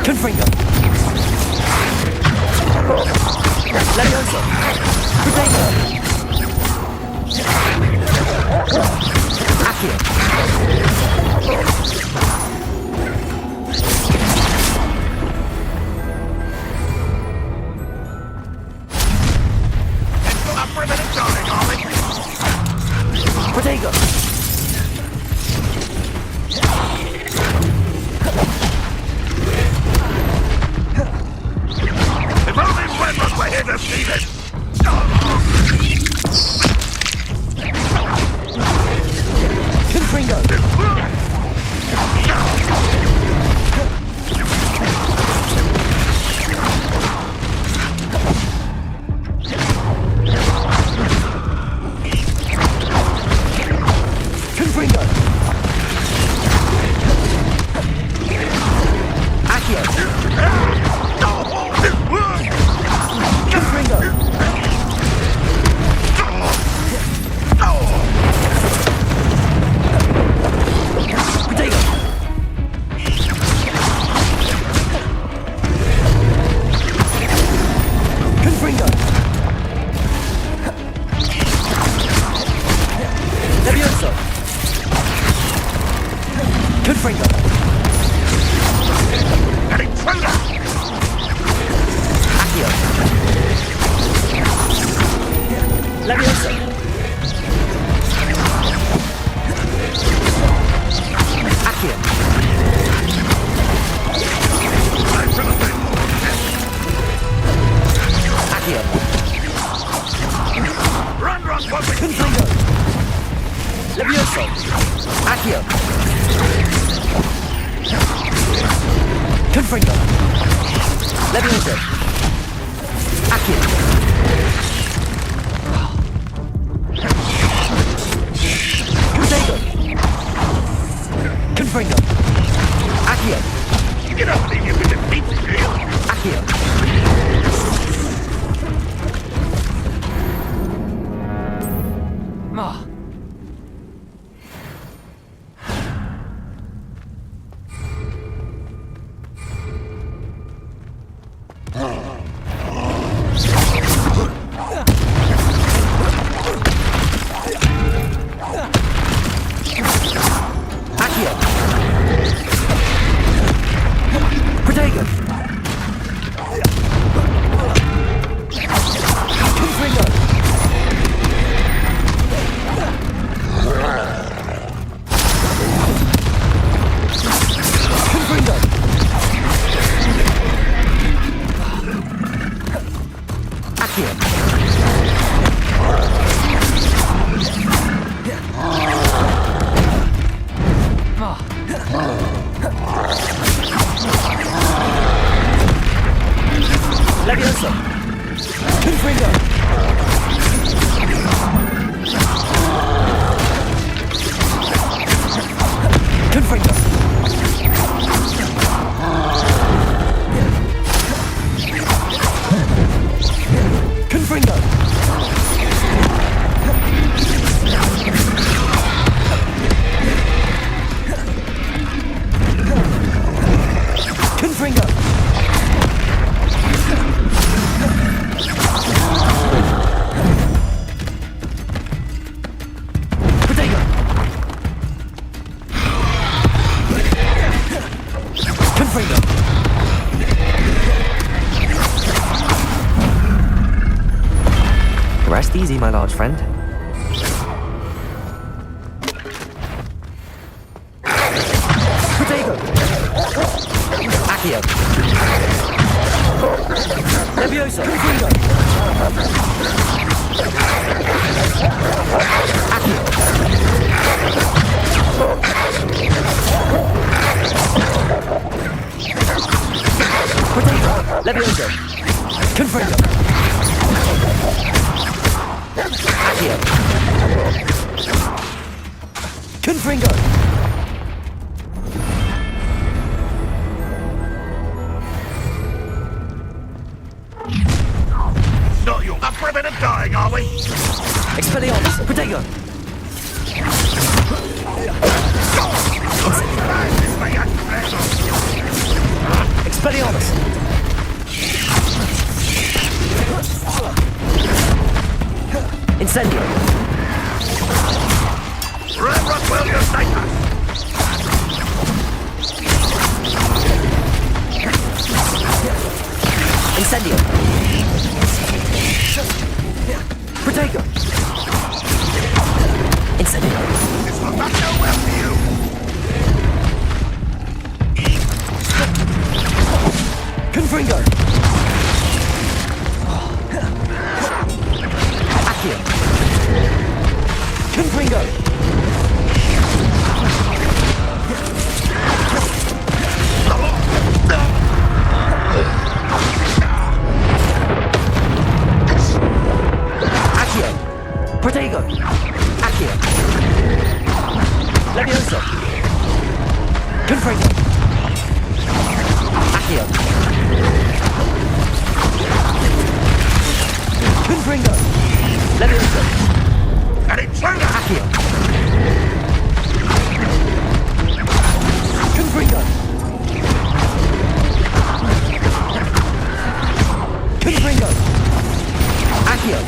Confringo! Levioso! Protego! Accio! Protego! If only Renrock were here to see this! Confringo! Confringo! Accio! Confringo! Protego! Confringo! Levioso! Confringo! An intruder! Accio! Levioso! Accio! Accio! Renrock was Confringo! Levioso! Accio! Confringo! Levioso! Accio! Protego! Confringo! Accio! You don't think you can defeat me, do you? Accio! Ah. Accio! Protego! Confringo! Confringo! Accio! Levioso! Confringo! Confringo! Confringo! Confringo! Protego! Rest easy, my large friend. Protego! Accio! Levioso! Confringo! Accio! Protego! Levioso! Confringo! Accio! Confringo! Not you up for a bit of dying, are we? Expelliarmus! Protego! Expelliarmus! Incendio! Reverend will you take us? Incendio! Protego! Incendio! This will not go well for you. Confringo! Accio! Confringo! Accio! Protego! Accio! Levioso! Confringo! Accio! Confringo! Levioso! An intruder! Accio! Confringo! Confringo! Accio!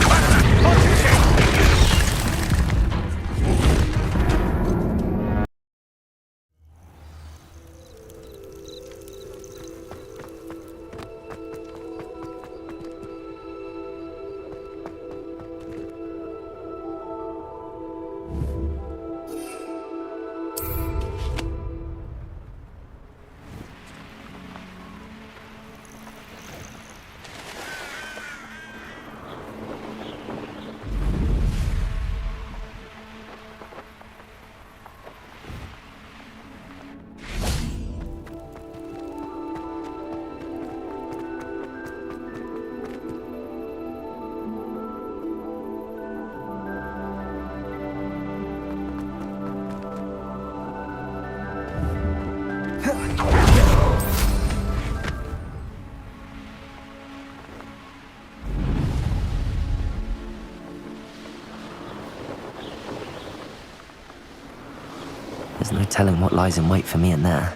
There's no telling what lies in wait for me in there.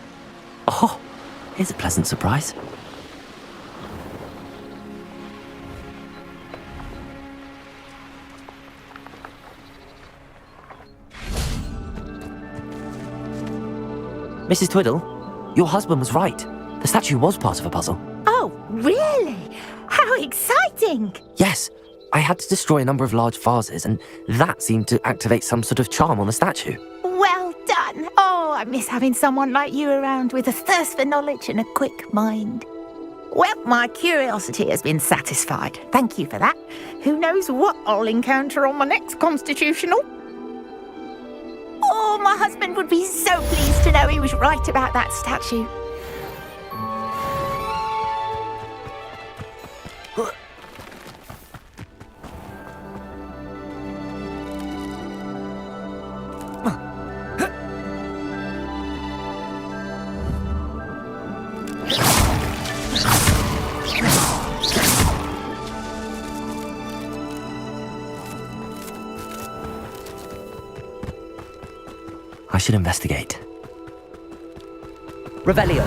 Oh, here's a pleasant surprise. Mrs. Twiddle, your husband was right. The statue was part of a puzzle. Oh, really? How exciting! Yes, I had to destroy a number of large vases, and that seemed to activate some sort of charm on the statue. Well done. Oh, I miss having someone like you around with a thirst for knowledge and a quick mind. Well, my curiosity has been satisfied. Thank you for that. Who knows what I'll encounter on my next constitutional? Oh, my husband would be so pleased to know he was right about that statue. I should investigate. Revelio.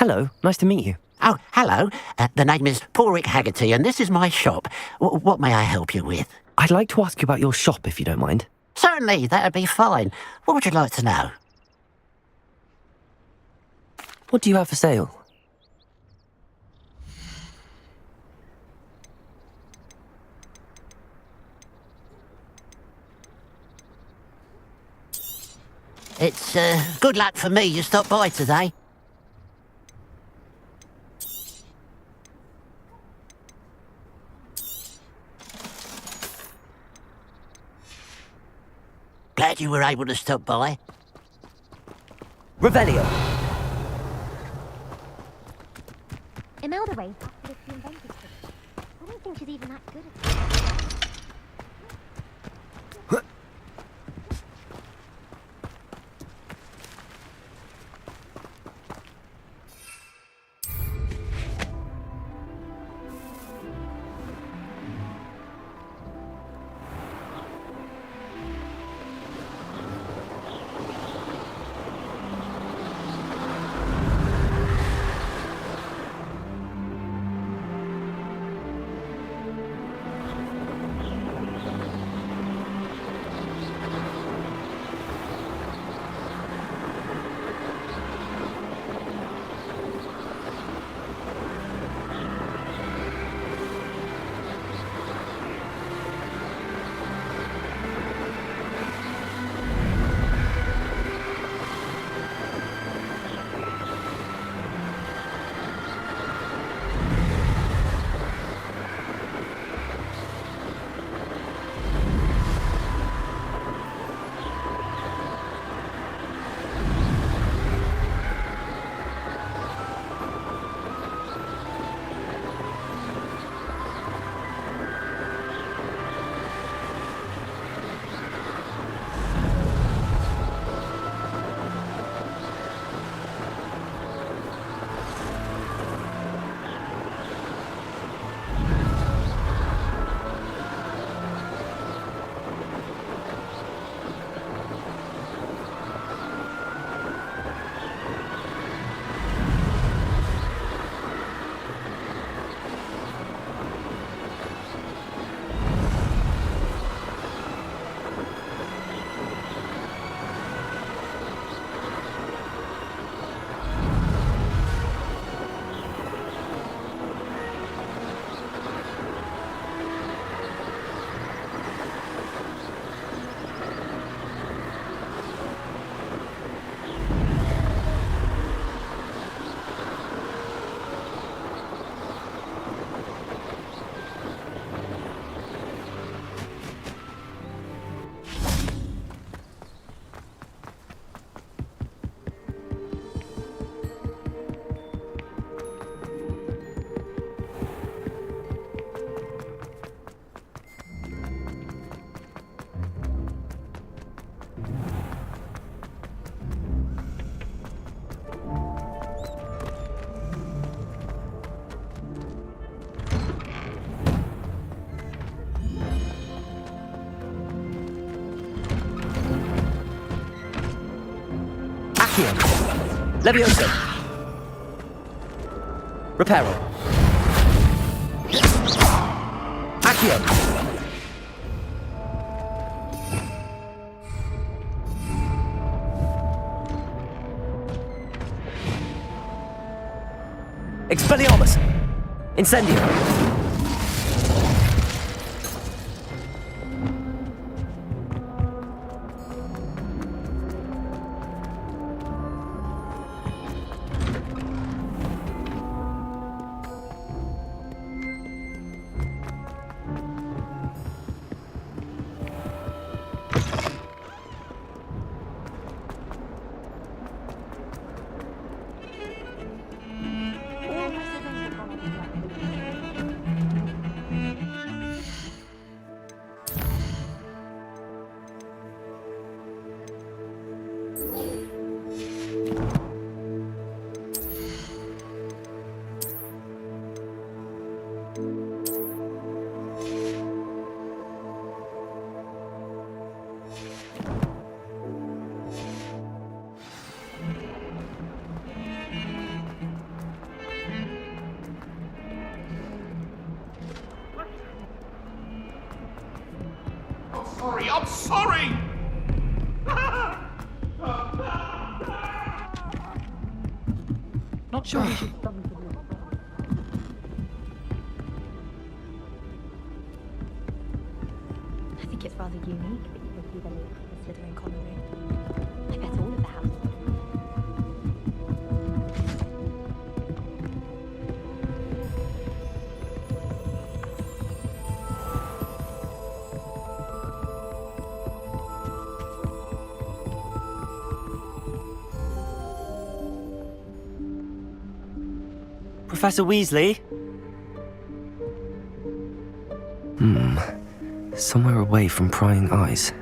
Hello, nice to meet you. Oh, hello. The name is Porrick Haggerty, and this is my shop. What may I help you with? I'd like to ask you about your shop, if you don't mind. Certainly, that'd be fine. What would you like to know? What do you have for sale? It's good luck for me you stopped by today. Glad you were able to stop by. Revelio. Imelda Ray thought that it's the inventor's trick. I don't think she's even that good at it. Levioso. Reparo. Accio. Expelliarmus. Incendio. sorry. I'm sorry. Not sure we should. I think it's rather unique that you would be the lead of the Slytherin common room. I bet all of the house. Professor Weasley? Somewhere away from prying eyes.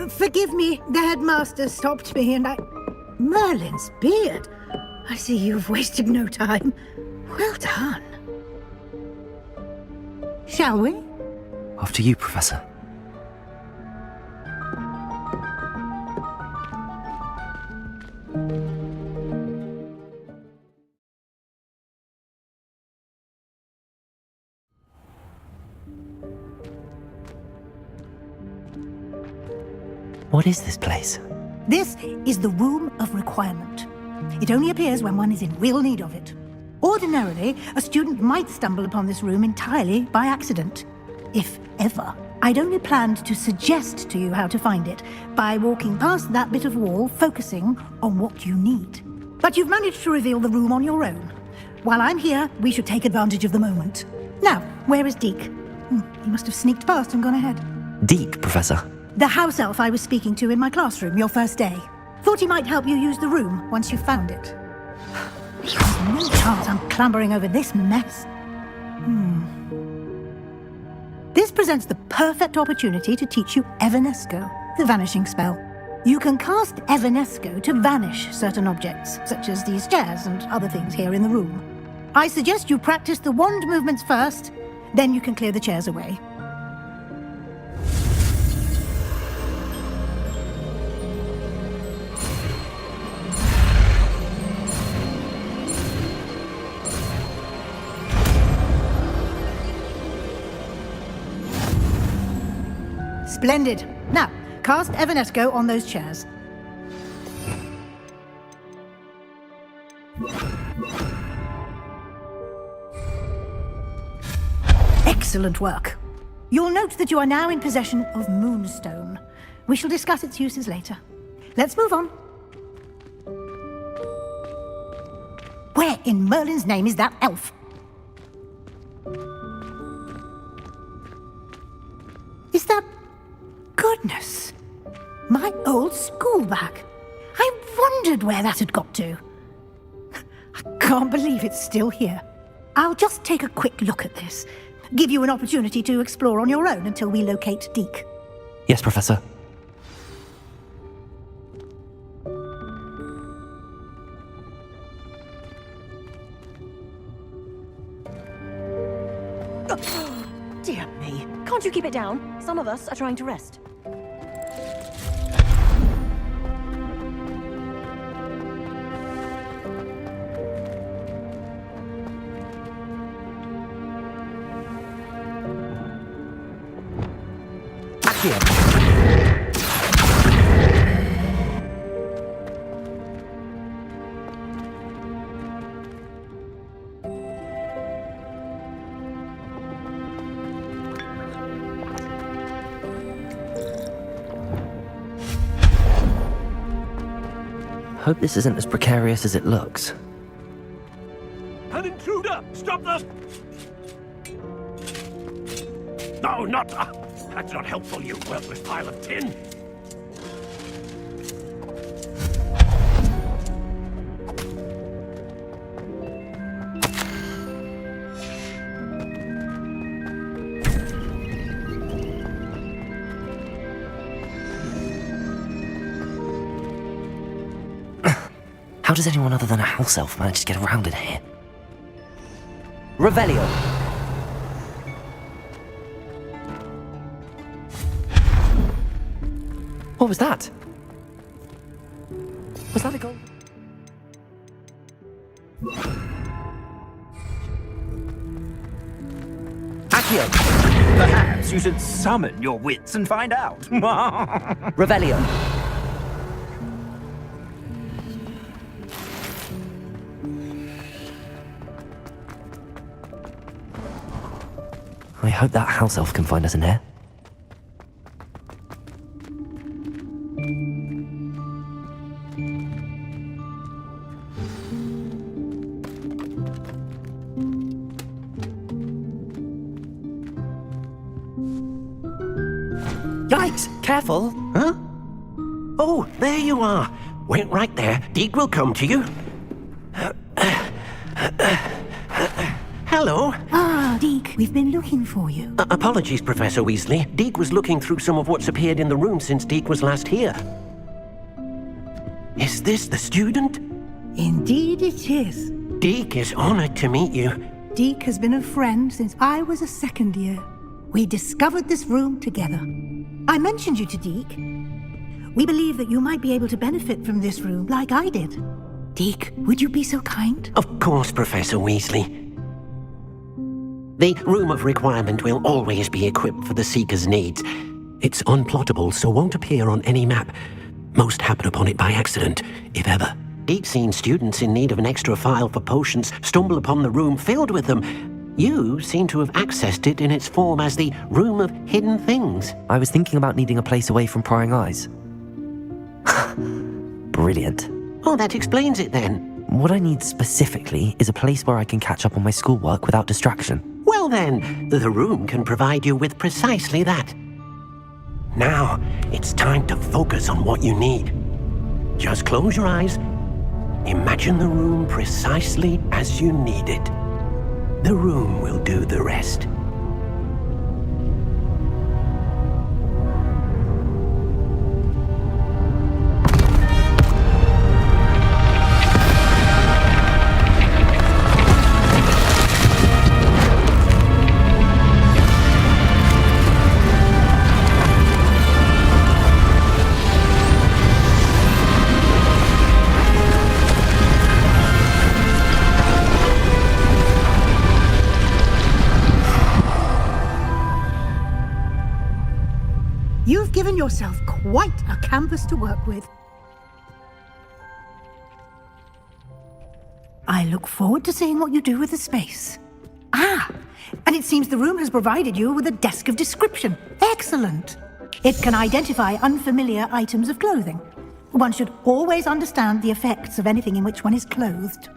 Forgive me, the headmaster stopped me and I... Merlin's beard! I see you've wasted no time. Well done. Shall we? After you, Professor. What is this place? This is the Room of Requirement. It only appears when one is in real need of it. Ordinarily, a student might stumble upon this room entirely by accident, if ever. I'd only planned to suggest to you how to find it by walking past that bit of wall, focusing on what you need. But you've managed to reveal the room on your own. While I'm here, we should take advantage of the moment. Now, where is Deke? He must have sneaked past and gone ahead. Deke, Professor. The house elf I was speaking to in my classroom your first day. Thought he might help you use the room once you found it. There's no chance I'm clambering over this mess. This presents the perfect opportunity to teach you Evanesco, the vanishing spell. You can cast Evanesco to vanish certain objects, such as these chairs and other things here in the room. I suggest you practice the wand movements first, then you can clear the chairs away. Splendid. Now, cast Evanesco on those chairs. Excellent work. You'll note that you are now in possession of Moonstone. We shall discuss its uses later. Let's move on. Where in Merlin's name is that elf? Is that... Goodness! My old school bag. I wondered where that had got to. I can't believe it's still here. I'll just take a quick look at this. Give you an opportunity to explore on your own until we locate Deke. Yes, Professor. Dear me. Can't you keep it down? Some of us are trying to rest. Hope this isn't as precarious as it looks. An intruder! Stop the... No, not... that's not helpful, you worthless pile of tin! How does anyone other than a house elf manage to get around in here? Revelio! What was that? Was that a goal? Accio! Perhaps you should summon your wits and find out. Revelio. I hope that house elf can find us in here. Yikes! Careful! Huh? Oh, there you are. Wait right there. Deke will come to you. Hello. Ah, Deke, we've been looking for you. Apologies, Professor Weasley. Deke was looking through some of what's appeared in the room since Deke was last here. Is this the student? Indeed it is. Deke is honored to meet you. Deke has been a friend since I was a second year. We discovered this room together. I mentioned you to Deke. We believe that you might be able to benefit from this room like I did. Deke, would you be so kind? Of course, Professor Weasley. The Room of Requirement will always be equipped for the Seeker's needs. It's unplottable, so won't appear on any map. Most happen upon it by accident, if ever. Deke's seen students in need of an extra file for potions stumble upon the room filled with them. You seem to have accessed it in its form as the Room of Hidden Things. I was thinking about needing a place away from prying eyes. Brilliant. Oh, that explains it then. What I need specifically is a place where I can catch up on my schoolwork without distraction. Well then, the room can provide you with precisely that. Now, it's time to focus on what you need. Just close your eyes. Imagine the room precisely as you need it. The room will do the rest. You've given yourself quite a canvas to work with. I look forward to seeing what you do with the space. Ah, and it seems the room has provided you with a desk of description. Excellent. It can identify unfamiliar items of clothing. One should always understand the effects of anything in which one is clothed.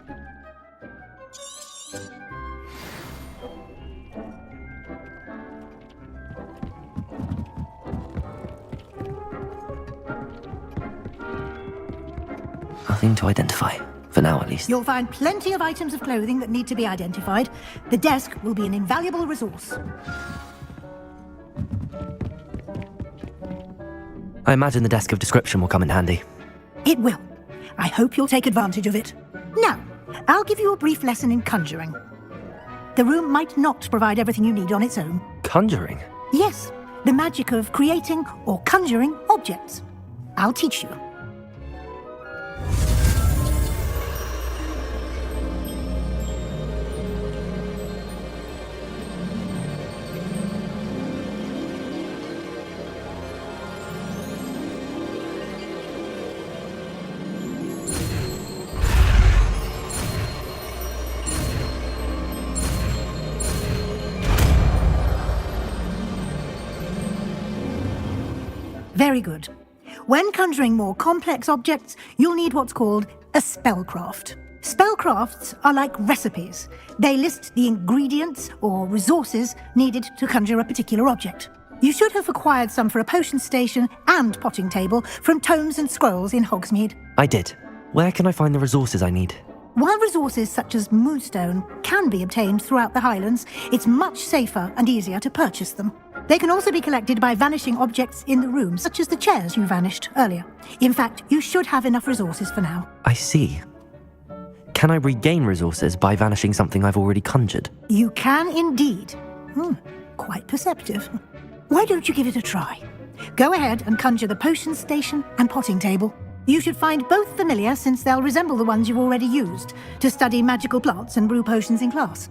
Nothing to identify, for now at least. You'll find plenty of items of clothing that need to be identified. The desk will be an invaluable resource. I imagine the desk of description will come in handy. It will. I hope you'll take advantage of it. Now, I'll give you a brief lesson in conjuring. The room might not provide everything you need on its own. Conjuring? Yes, the magic of creating or conjuring objects. I'll teach you. Very good. When conjuring more complex objects, you'll need what's called a spellcraft. Spellcrafts are like recipes. They list the ingredients or resources needed to conjure a particular object. You should have acquired some for a potion station and potting table from tomes and scrolls in Hogsmeade. I did. Where can I find the resources I need? While resources such as moonstone can be obtained throughout the Highlands, it's much safer and easier to purchase them. They can also be collected by vanishing objects in the room, such as the chairs you vanished earlier. In fact, you should have enough resources for now. I see. Can I regain resources by vanishing something I've already conjured? You can indeed. Quite perceptive. Why don't you give it a try? Go ahead and conjure the potion station and potting table. You should find both familiar since they'll resemble the ones you've already used to study magical plots and brew potions in class.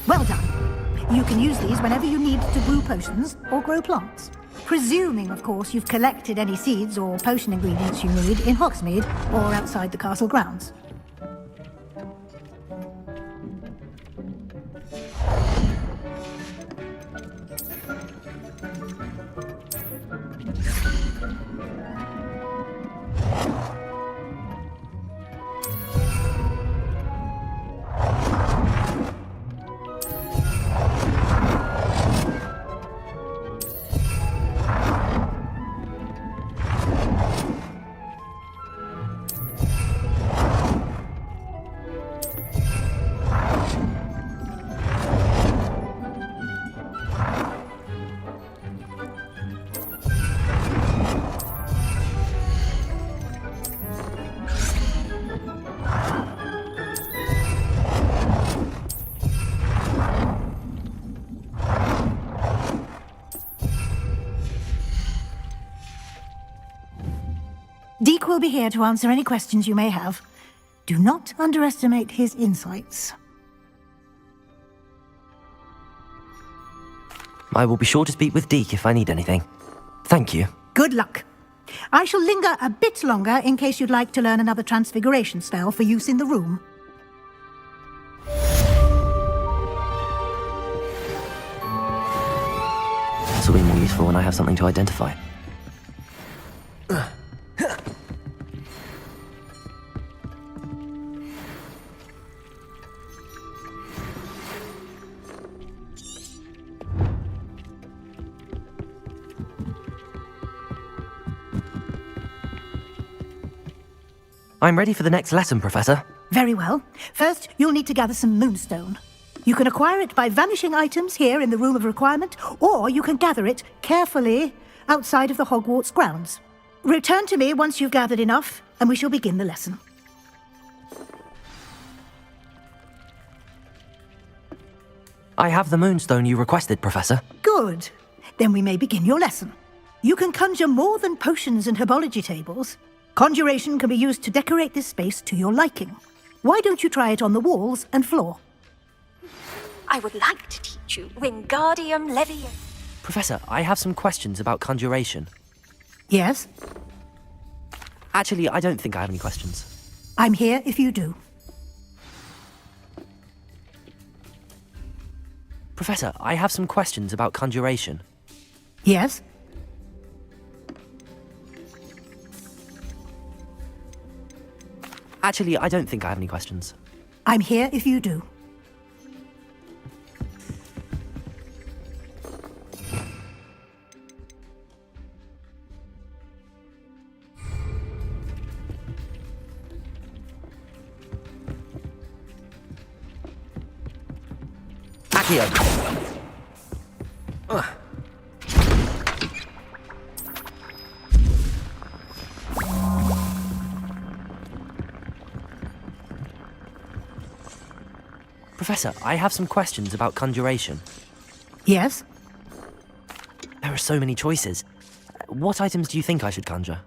Well done. You can use these whenever you need to brew potions or grow plants. Presuming, of course, you've collected any seeds or potion ingredients you need in Hogsmeade or outside the castle grounds. Deke will be here to answer any questions you may have. Do not underestimate his insights. I will be sure to speak with Deke if I need anything. Thank you. Good luck. I shall linger a bit longer in case you'd like to learn another transfiguration spell for use in the room. This will be more useful when I have something to identify. I'm ready for the next lesson, Professor. Very well. First, you'll need to gather some moonstone. You can acquire it by vanishing items here in the Room of Requirement, or you can gather it carefully outside of the Hogwarts grounds. Return to me once you've gathered enough, and we shall begin the lesson. I have the moonstone you requested, Professor. Good. Then we may begin your lesson. You can conjure more than potions and herbology tables. Conjuration can be used to decorate this space to your liking. Why don't you try it on the walls and floor? I would like to teach you Wingardium Leviosa. Professor, I have some questions about conjuration. Yes? Actually, I don't think I have any questions. I'm here if you do. Professor, I have some questions about conjuration. Yes? Actually, I don't think I have any questions. I'm here if you do. Accio! Professor, I have some questions about conjuration. Yes? There are so many choices. What items do you think I should conjure?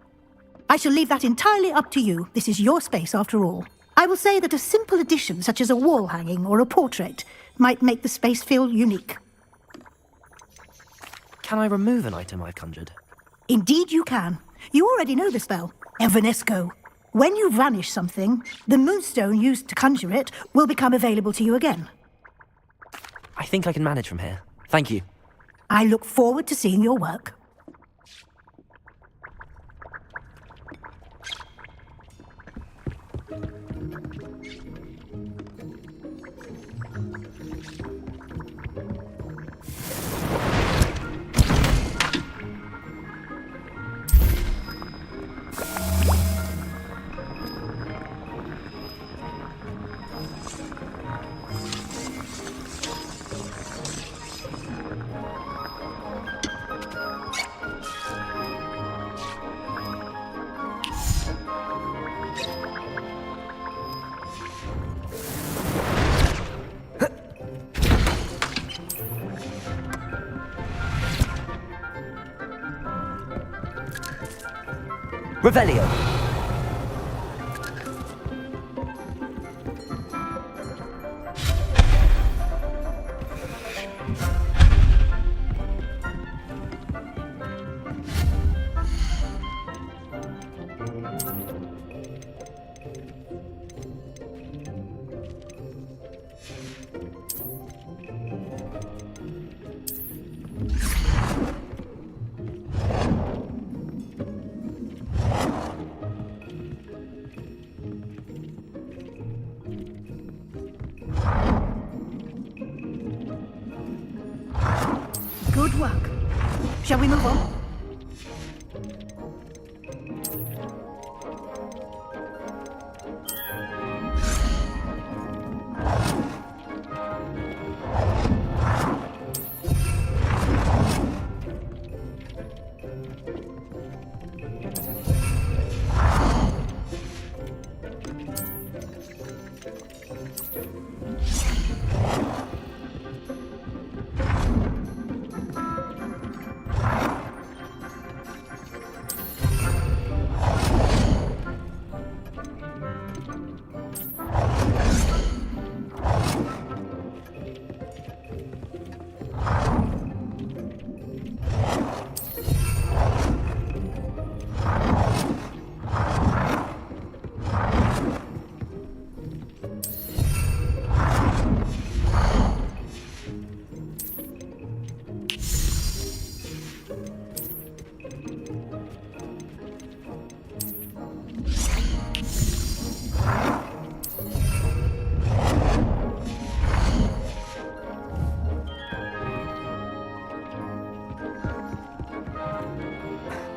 I shall leave that entirely up to you. This is your space after all. I will say that a simple addition such as a wall hanging or a portrait might make the space feel unique. Can I remove an item I've conjured? Indeed you can. You already know the spell, Evanesco. When you vanish something, the moonstone used to conjure it will become available to you again. I think I can manage from here. Thank you. I look forward to seeing your work. Revelio! Good work. Shall we move on?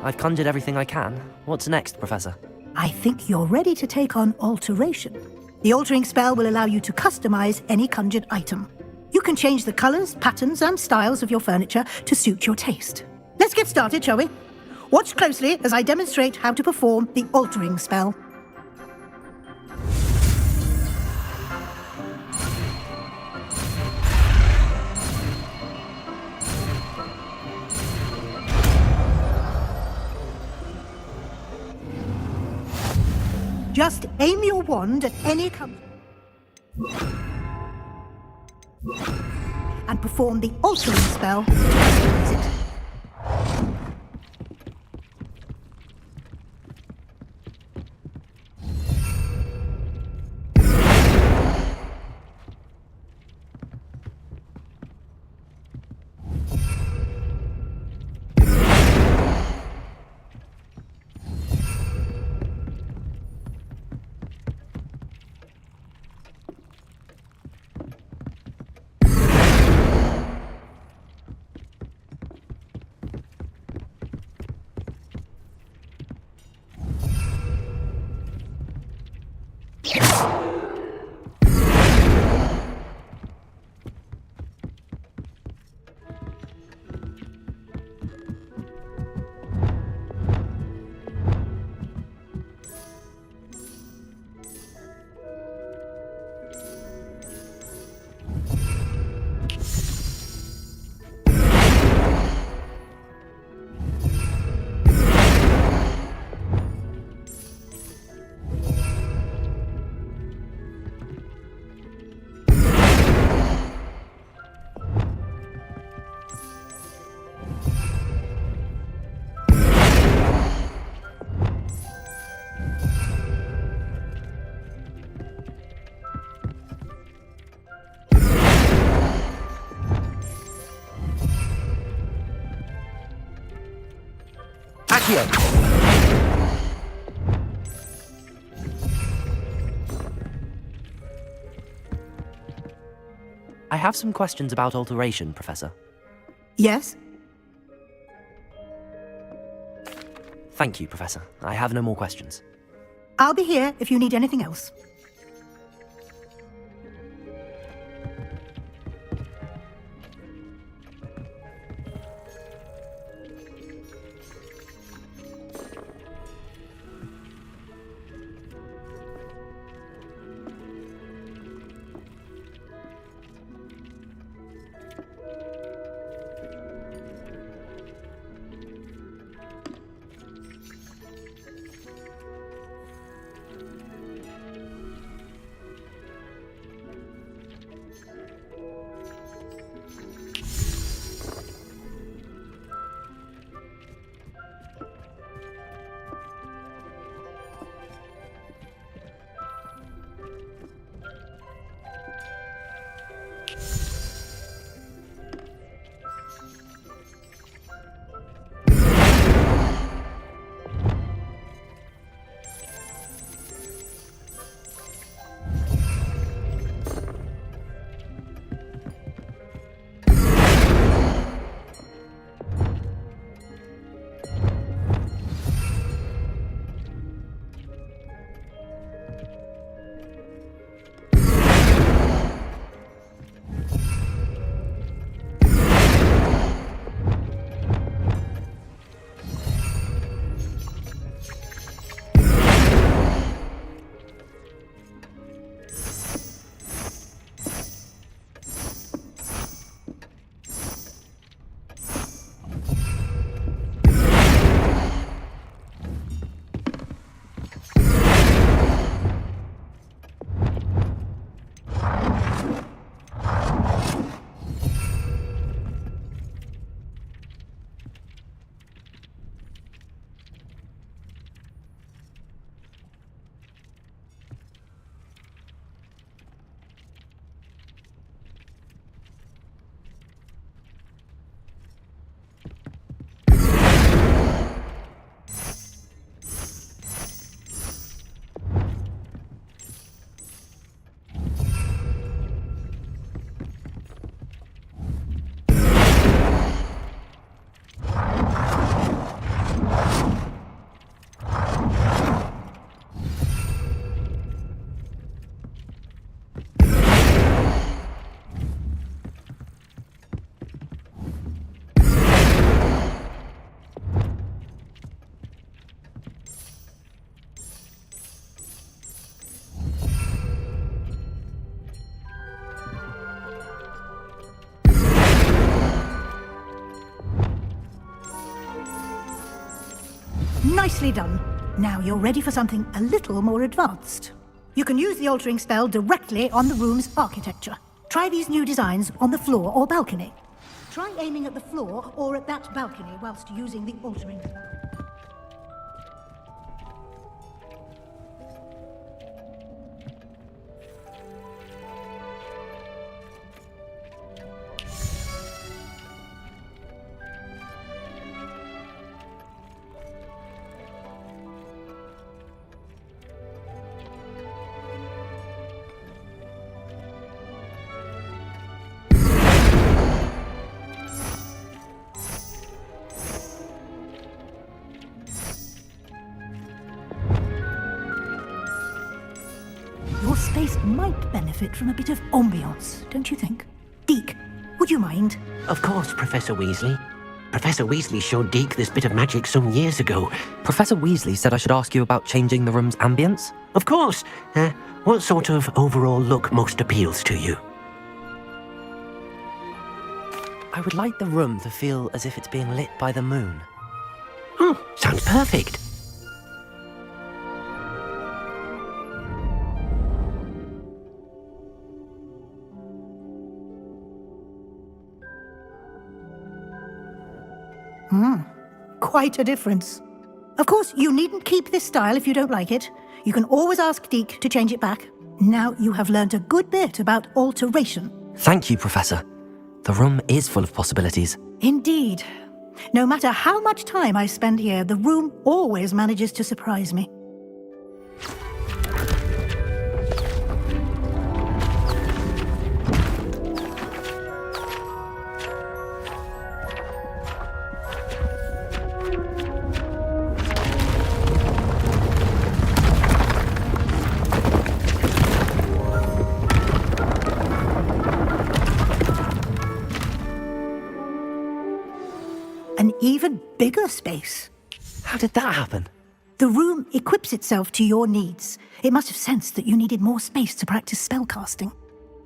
I've conjured everything I can. What's next, Professor? I think you're ready to take on alteration. The altering spell will allow you to customize any conjured item. You can change the colors, patterns, and styles of your furniture to suit your taste. Let's get started, shall we? Watch closely as I demonstrate how to perform the altering spell. Just aim your wand at any and perform the altering spell to customize it. I have some questions about alteration, Professor. Yes? Thank you, Professor. I have no more questions. I'll be here if you need anything else. Nicely done. Now you're ready for something a little more advanced. You can use the altering spell directly on the room's architecture. Try these new designs on the floor or balcony. Try aiming at the floor or at that balcony whilst using the altering spell. Your space might benefit from a bit of ambiance, don't you think? Deke, would you mind? Of course, Professor Weasley. Professor Weasley showed Deke this bit of magic some years ago. Professor Weasley said I should ask you about changing the room's ambience? Of course. What sort of overall look most appeals to you? I would like the room to feel as if it's being lit by the moon. Oh, sounds perfect. Quite a difference. Of course, you needn't keep this style if you don't like it. You can always ask Deke to change it back. Now you have learnt a good bit about alteration. Thank you, Professor. The room is full of possibilities. Indeed. No matter how much time I spend here, the room always manages to surprise me. An even bigger space. How did that happen? The room equips itself to your needs. It must have sensed that you needed more space to practice spellcasting.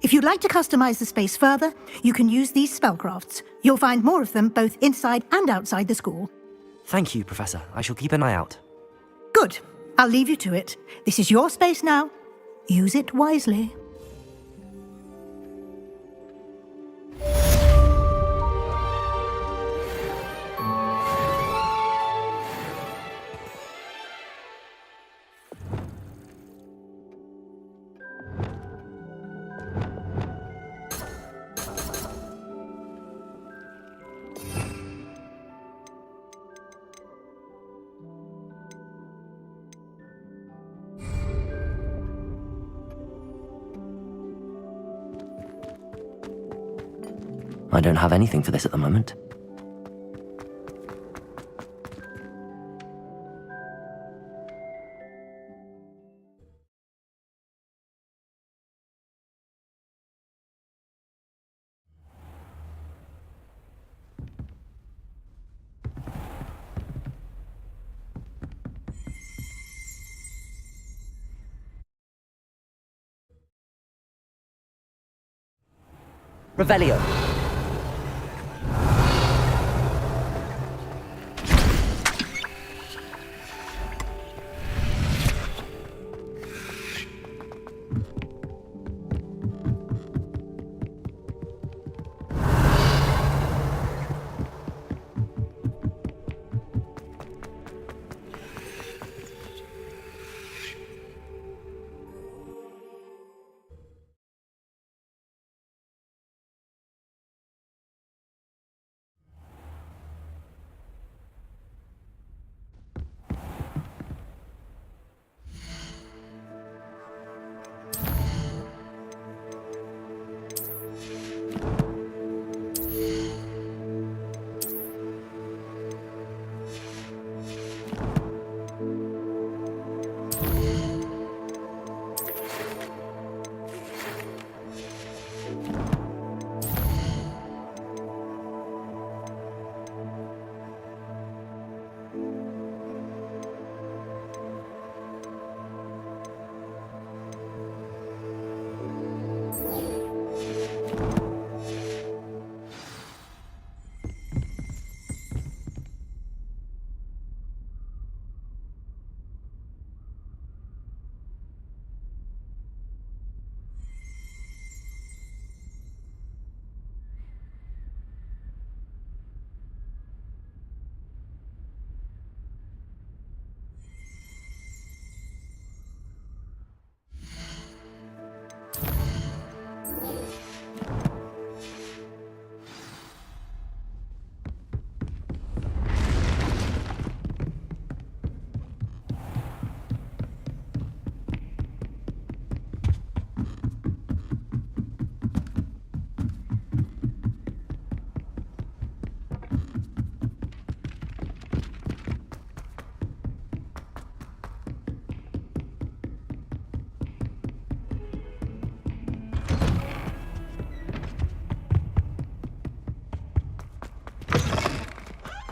If you'd like to customize the space further, you can use these spellcrafts. You'll find more of them both inside and outside the school. Thank you, Professor. I shall keep an eye out. Good. I'll leave you to it. This is your space now. Use it wisely. I don't have anything for this at the moment. Revelio.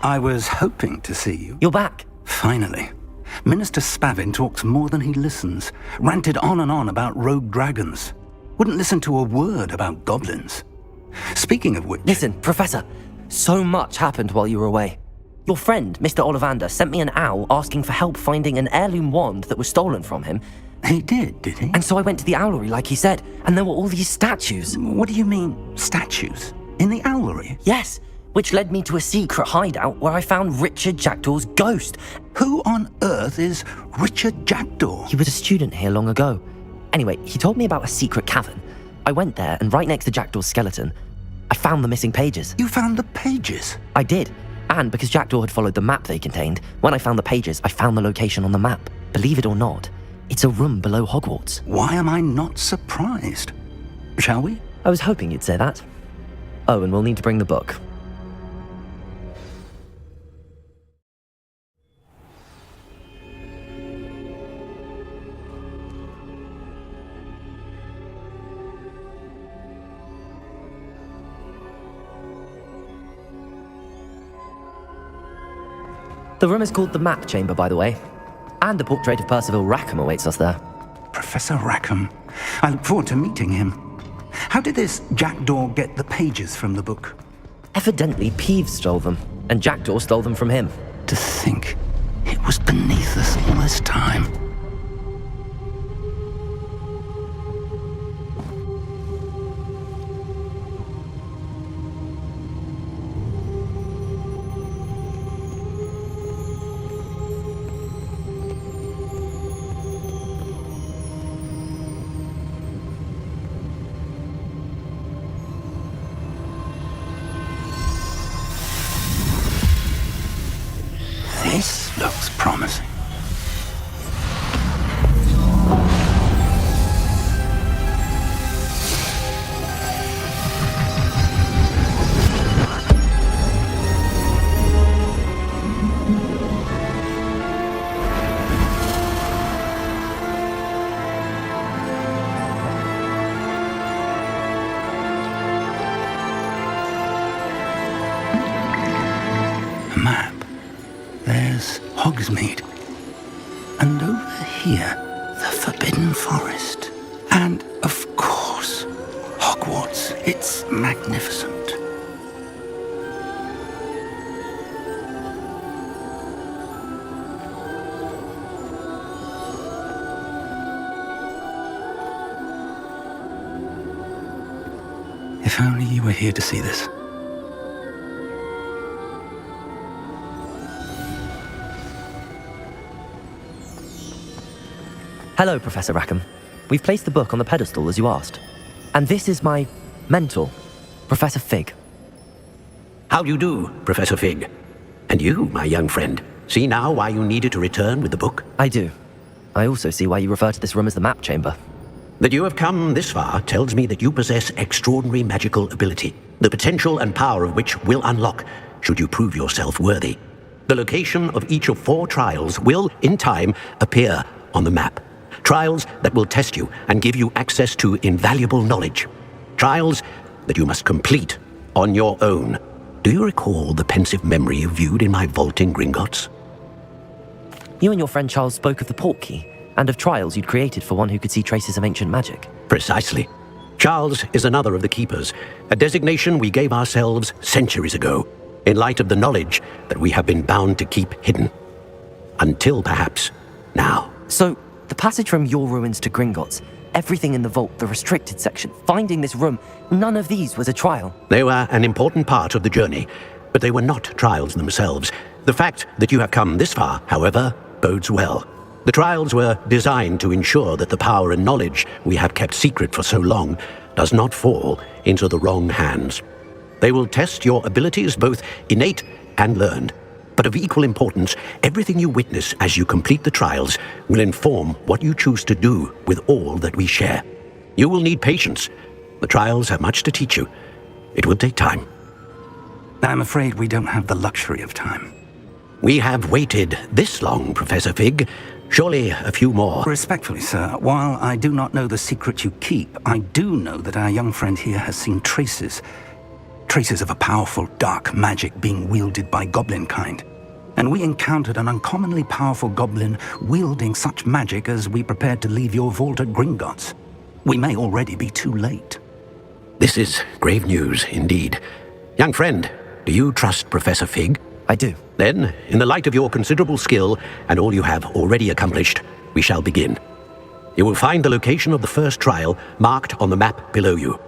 I was hoping to see you. You're back. Finally. Minister Spavin talks more than he listens. Ranted on and on about rogue dragons. Wouldn't listen to a word about goblins. Speaking of which... Listen, Professor. So much happened while you were away. Your friend, Mr. Ollivander, sent me an owl asking for help finding an heirloom wand that was stolen from him. He did he? And so I went to the owlery like he said, and there were all these statues. What do you mean, statues? In the owlery? Yes, which led me to a secret hideout where I found Richard Jackdaw's ghost. Who on earth is Richard Jackdaw? He was a student here long ago. Anyway, he told me about a secret cavern. I went there, and right next to Jackdaw's skeleton, I found the missing pages. You found the pages? I did. And because Jackdaw had followed the map they contained, when I found the pages, I found the location on the map. Believe it or not, it's a room below Hogwarts. Why am I not surprised? Shall we? I was hoping you'd say that. Oh, and we'll need to bring the book. The room is called the Map Chamber, by the way. And a portrait of Percival Rackham awaits us there. Professor Rackham. I look forward to meeting him. How did this Jackdaw get the pages from the book? Evidently, Peeves stole them, and Jackdaw stole them from him. To think it was beneath us all this time. This looks promising. Map. There's Hogsmeade. And over here, the Forbidden Forest. And, of course, Hogwarts. It's magnificent. If only you were here to see this. Hello, Professor Rackham. We've placed the book on the pedestal as you asked. And this is my mentor, Professor Fig. How do you do, Professor Fig? And you, my young friend, see now why you needed to return with the book? I do. I also see why you refer to this room as the Map Chamber. That you have come this far tells me that you possess extraordinary magical ability, the potential and power of which will unlock should you prove yourself worthy. The location of each of 4 trials will, in time, appear on the map. Trials that will test you and give you access to invaluable knowledge. Trials that you must complete on your own. Do you recall the pensive memory you viewed in my vault in Gringotts? You and your friend Charles spoke of the Portkey, and of trials you'd created for one who could see traces of ancient magic. Precisely. Charles is another of the keepers, a designation we gave ourselves centuries ago, in light of the knowledge that we have been bound to keep hidden. Until perhaps now. So, the passage from your ruins to Gringotts, everything in the vault, the restricted section, finding this room, none of these was a trial. They were an important part of the journey, but they were not trials themselves. The fact that you have come this far, however, bodes well. The trials were designed to ensure that the power and knowledge we have kept secret for so long does not fall into the wrong hands. They will test your abilities, both innate and learned. But of equal importance, everything you witness as you complete the trials will inform what you choose to do with all that we share. You will need patience. The trials have much to teach you. It will take time. I'm afraid we don't have the luxury of time. We have waited this long, Professor Fig. Surely a few more. Respectfully, sir, while I do not know the secret you keep, I do know that our young friend here has seen traces traces of a powerful dark magic being wielded by goblin kind. And we encountered an uncommonly powerful goblin wielding such magic as we prepared to leave your vault at Gringotts. We may already be too late. This is grave news indeed. Young friend, do you trust Professor Fig? I do. Then, in the light of your considerable skill and all you have already accomplished, we shall begin. You will find the location of the first trial marked on the map below you.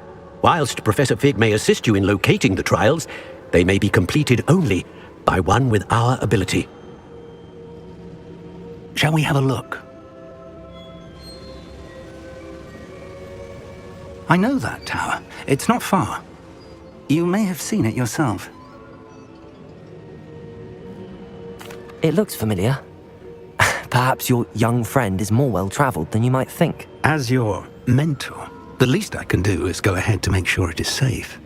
Whilst Professor Fig may assist you in locating the trials, they may be completed only by one with our ability. Shall we have a look? I know that tower. It's not far. You may have seen it yourself. It looks familiar. Perhaps your young friend is more well-traveled than you might think. As your mentor, the least I can do is go ahead to make sure it is safe.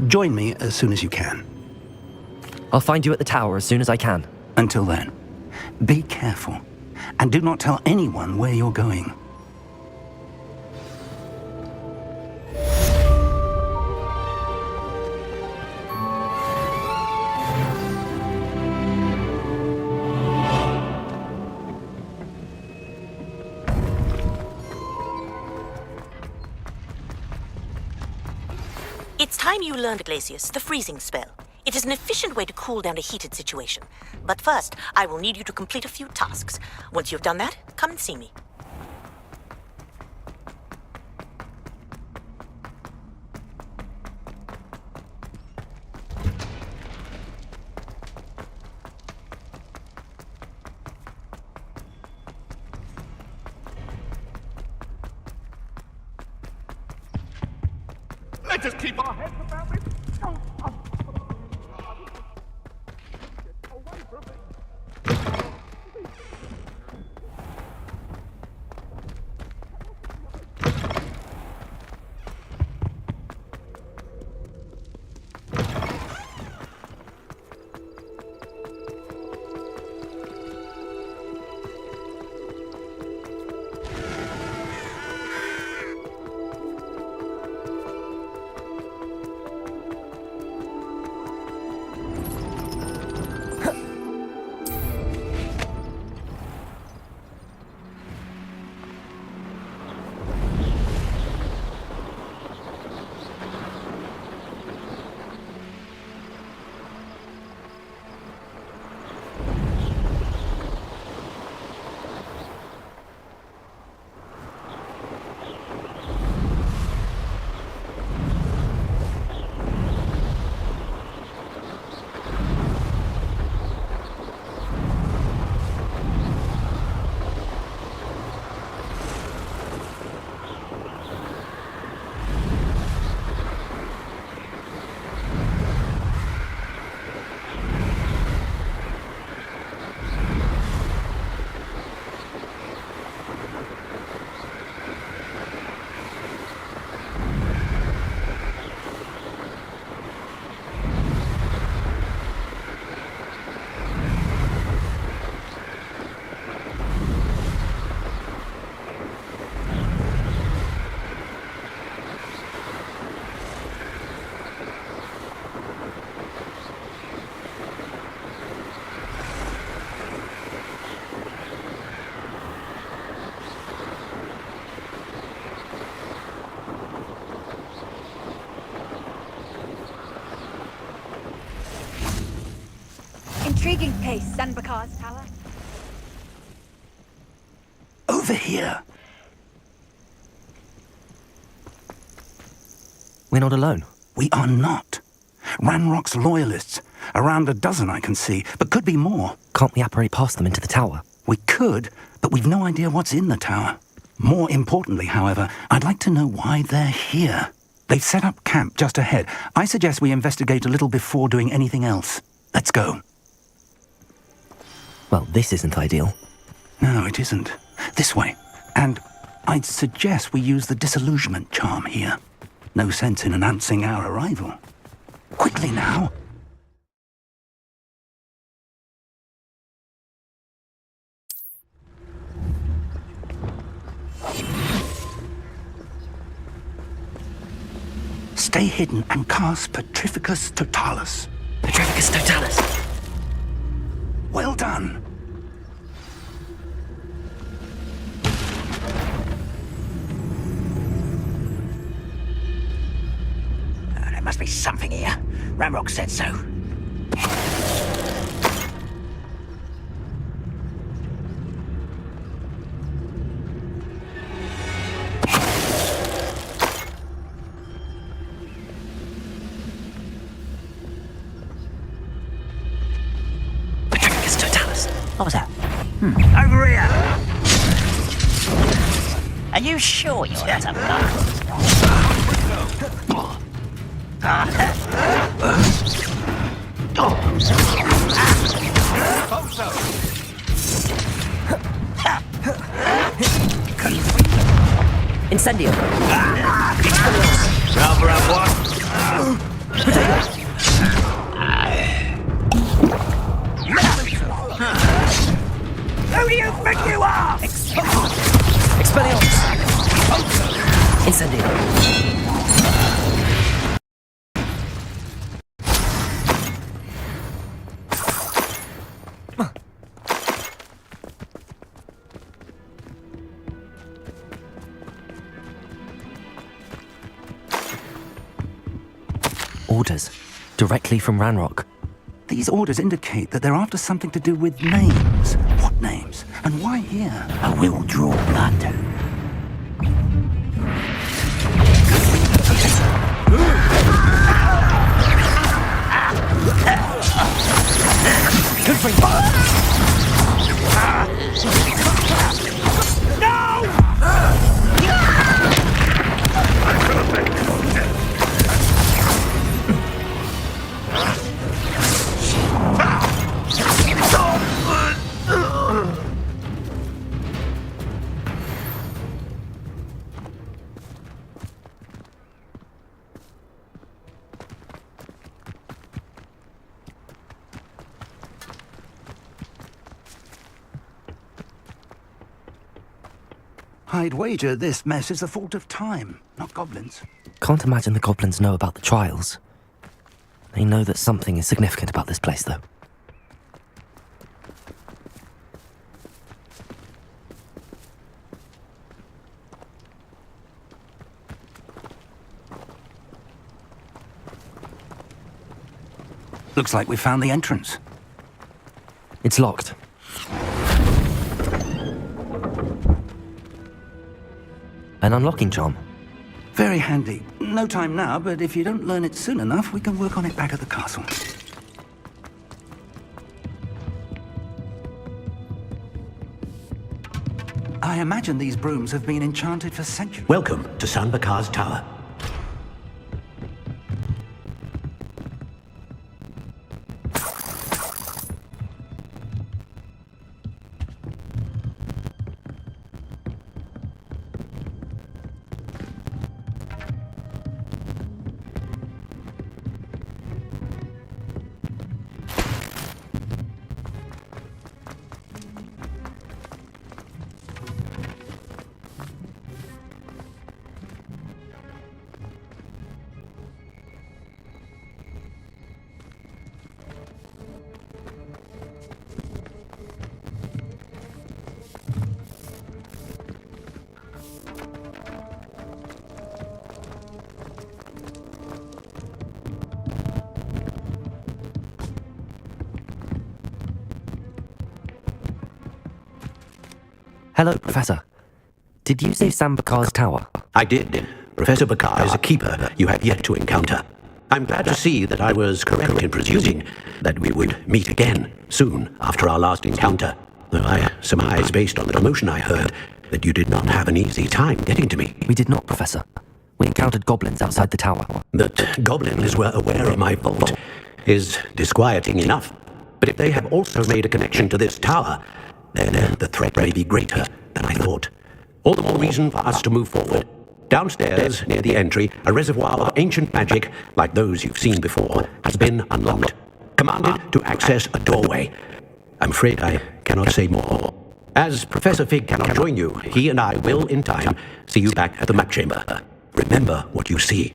Join me as soon as you can. I'll find you at the tower as soon as I can. Until then, be careful, and do not tell anyone where you're going. It's time you learned, Glacius, the freezing spell. It is an efficient way to cool down a heated situation. But first, I will need you to complete a few tasks. Once you've done that, come and see me. Let us keep our heads about this. Intriguing pace, Sanbakar's tower. Over here. We're not alone. We are not. Ranrock's loyalists. Around a dozen I can see, but could be more. Can't we apparate past them into the tower? We could, but we've no idea what's in the tower. More importantly, however, I'd like to know why they're here. They've set up camp just ahead. I suggest we investigate a little before doing anything else. Let's go. Well, this isn't ideal. No, it isn't. This way. And I'd suggest we use the disillusionment charm here. No sense in announcing our arrival. Quickly now. Stay hidden and cast Petrificus Totalis. Petrificus Totalis. Well done. There must be something here. Ramrock said so. Petrificus Totalis. What was that? Over here! Are you sure you're not a Incendio. Who do you think you are? Expelliarmus. Incendio. Orders. Directly from Ranrock. These orders indicate that they're after something to do with names. What names? And why here? I will draw blood. Good bring fire. I'd wager this mess is the fault of time, not goblins. Can't imagine the goblins know about the trials. They know that something is significant about this place, though. Looks like we found the entrance. It's locked. An unlocking charm. Very handy. No time now, but if you don't learn it soon enough, we can work on it back at the castle. I imagine these brooms have been enchanted for centuries. Welcome to San Bakar's Tower. Hello, Professor. Did you say San Bakar's tower? I did. Professor Bakar is a keeper you have yet to encounter. I'm glad to see that I was correct in presuming that we would meet again soon after our last encounter, though I surmise, based on the commotion I heard, that you did not have an easy time getting to me. We did not, Professor. We encountered goblins outside the tower. That goblins were aware of my vault is disquieting enough. But if they have also made a connection to this tower, then the threat may be greater than I thought. All the more reason for us to move forward. Downstairs, near the entry, a reservoir of ancient magic, like those you've seen before, has been unlocked. Commanded to access a doorway. I'm afraid I cannot say more. As Professor Fig cannot join you, he and I will, in time, see you back at the map chamber. Remember what you see.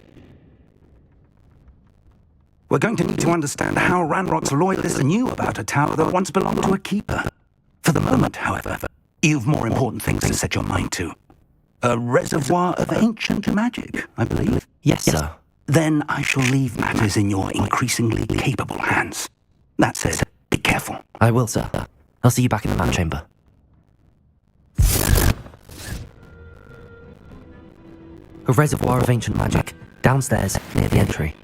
We're going to need to understand how Ranrock's loyalists knew about a tower that once belonged to a keeper. For the moment, however, you've more important things to set your mind to. A reservoir of ancient magic, I believe. Yes, sir. Then I shall leave matters in your increasingly capable hands. That said, be careful. I will, sir. I'll see you back in the map chamber. A reservoir of ancient magic, downstairs near the entry.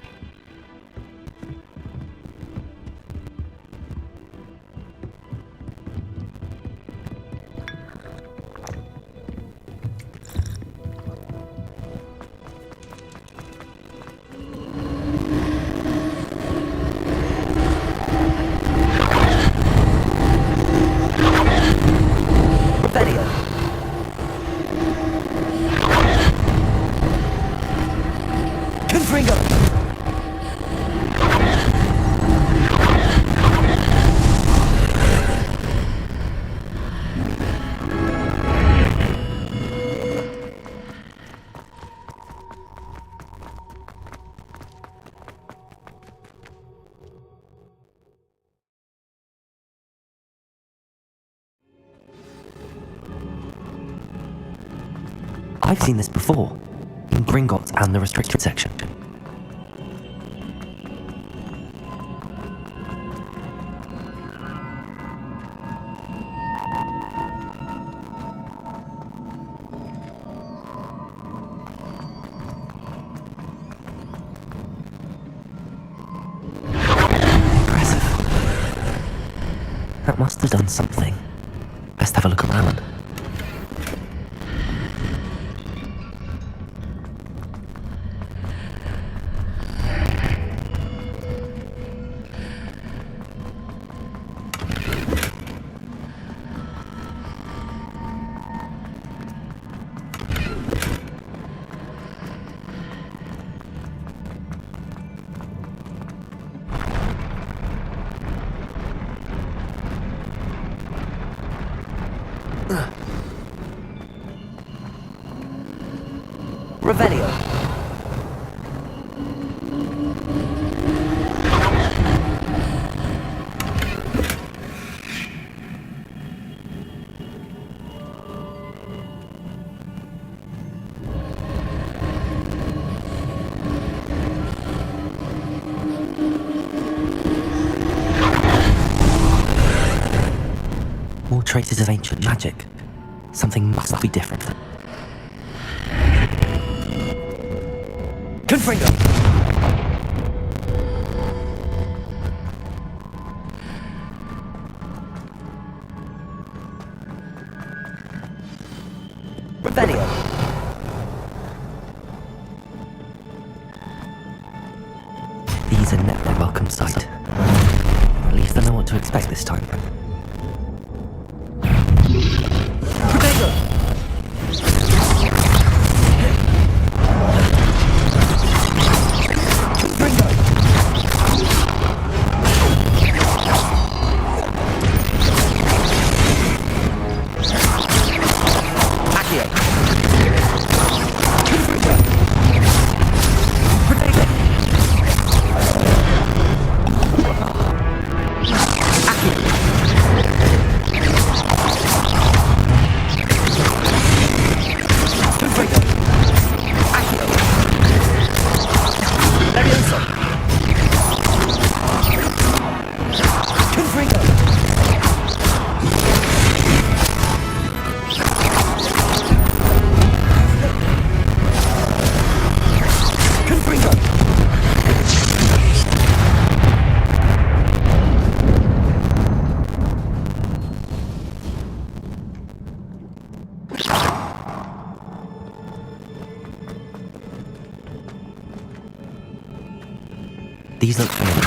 I've seen this before, in Gringotts and the restricted section. Impressive. That must have done something. Best have a look around. Revelio. More traces of ancient magic. Something must be different. Confringo! Revelio! These are never a welcome sight. At least I know what to expect this time. These look familiar.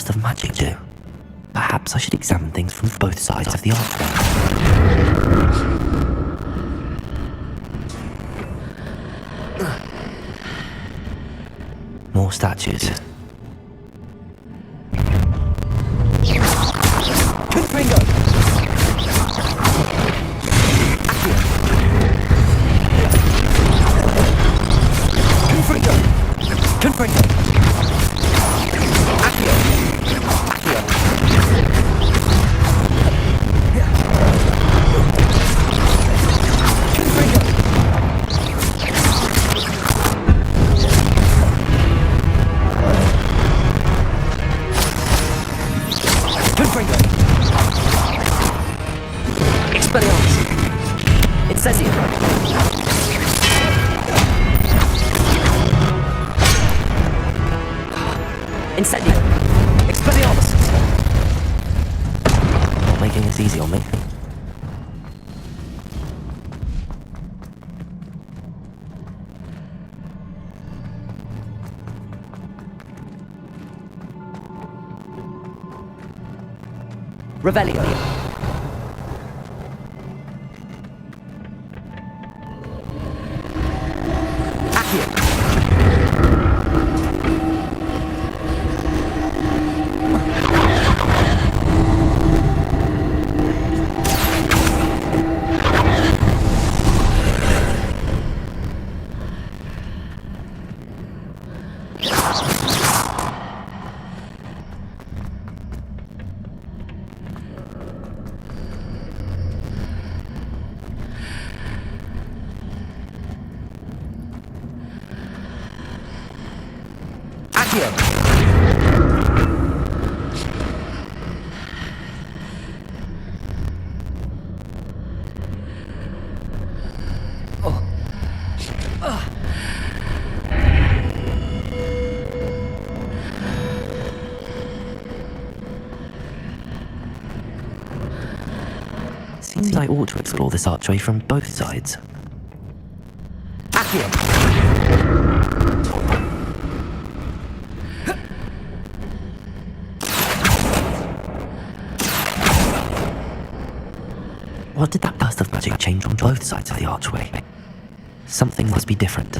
burst of magic do? Perhaps I should examine things from both sides of the archway. More statues. Confringo! Confringo! Confringo! Accio! Accio! Confringo! Confringo! Expelliarmus! It says here. Incendio! Expelliarmus! Not making this easy on me. Revelio. Accio. Seems I ought to explore this archway from both sides. Accio! What did that burst of magic change on both sides of the archway? Something must be different.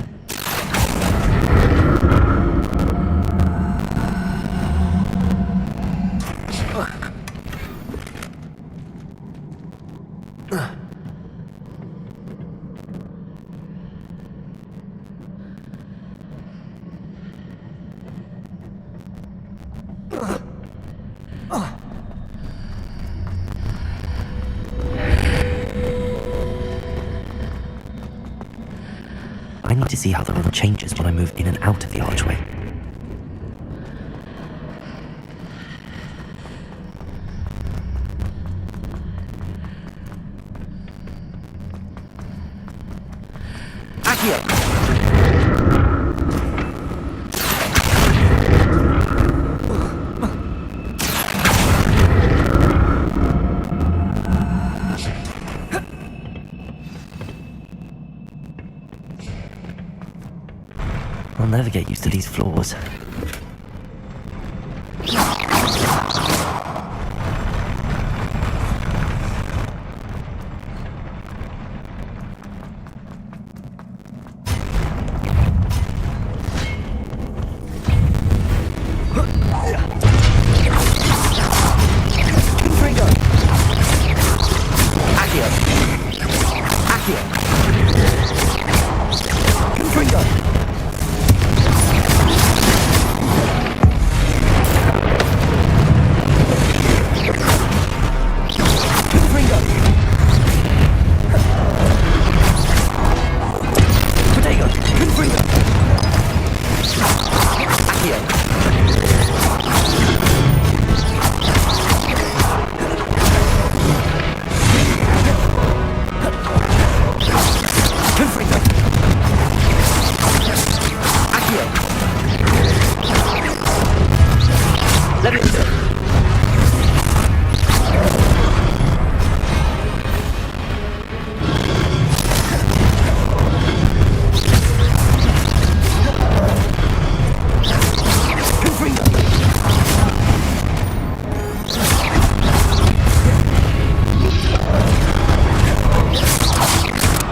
I need to see how the room changes when I move in and out of the archway. Accio! I'll never get used to these floors. Confringo!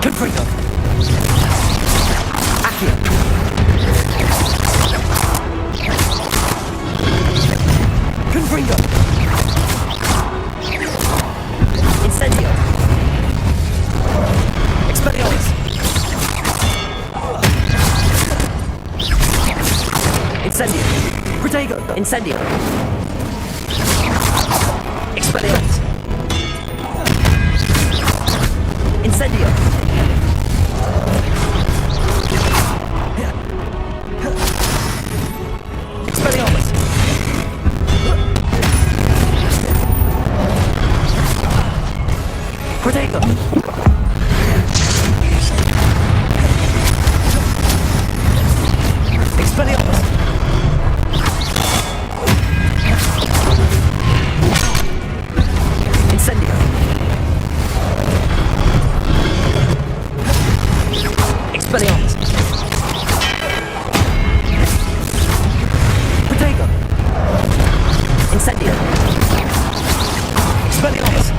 Confringo! Accio! Confringo! Incendio! Expelliarmus! Incendio! Protego! Incendio! Expelliarmus! Incendio! Expelliarmus! Protego! Expelliarmus! Incendio! Expelliarmus! Protego! Incendio! Expelliarmus!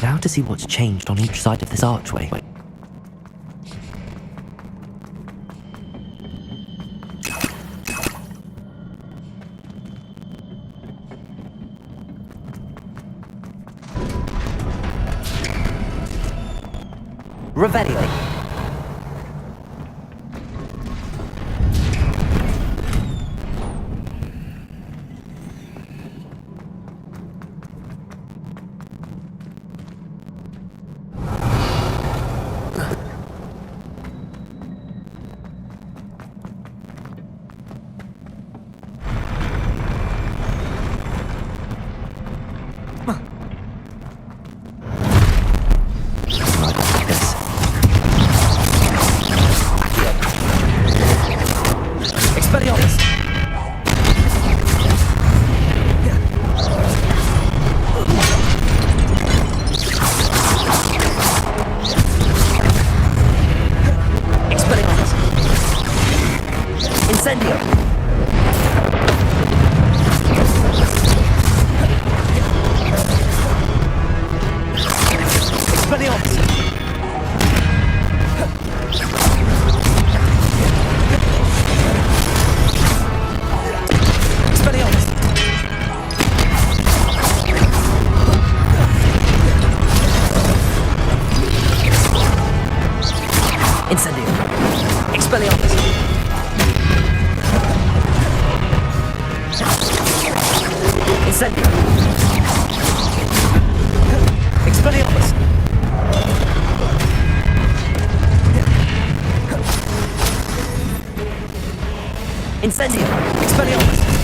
Now to see what's changed on each side of this archway. Revelio. Incendio! Expelliarmus! Expelliarmus! Incendio! Expelliarmus!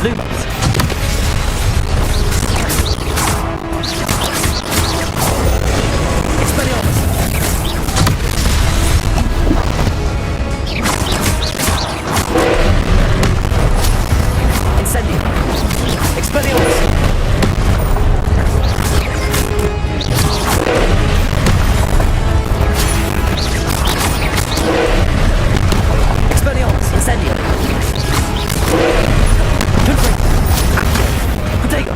Lumos. Expelliarmus. Incendio. Expelliarmus. Expelliarmus. Incendio. Confring. Protego.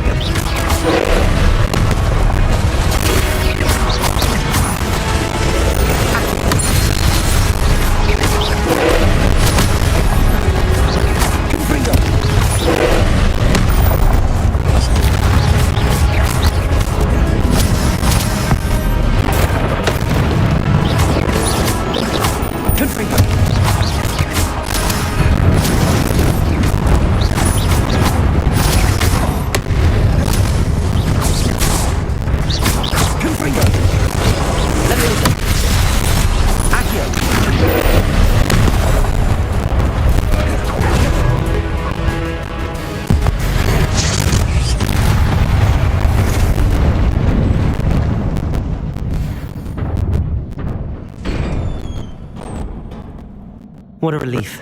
What a relief.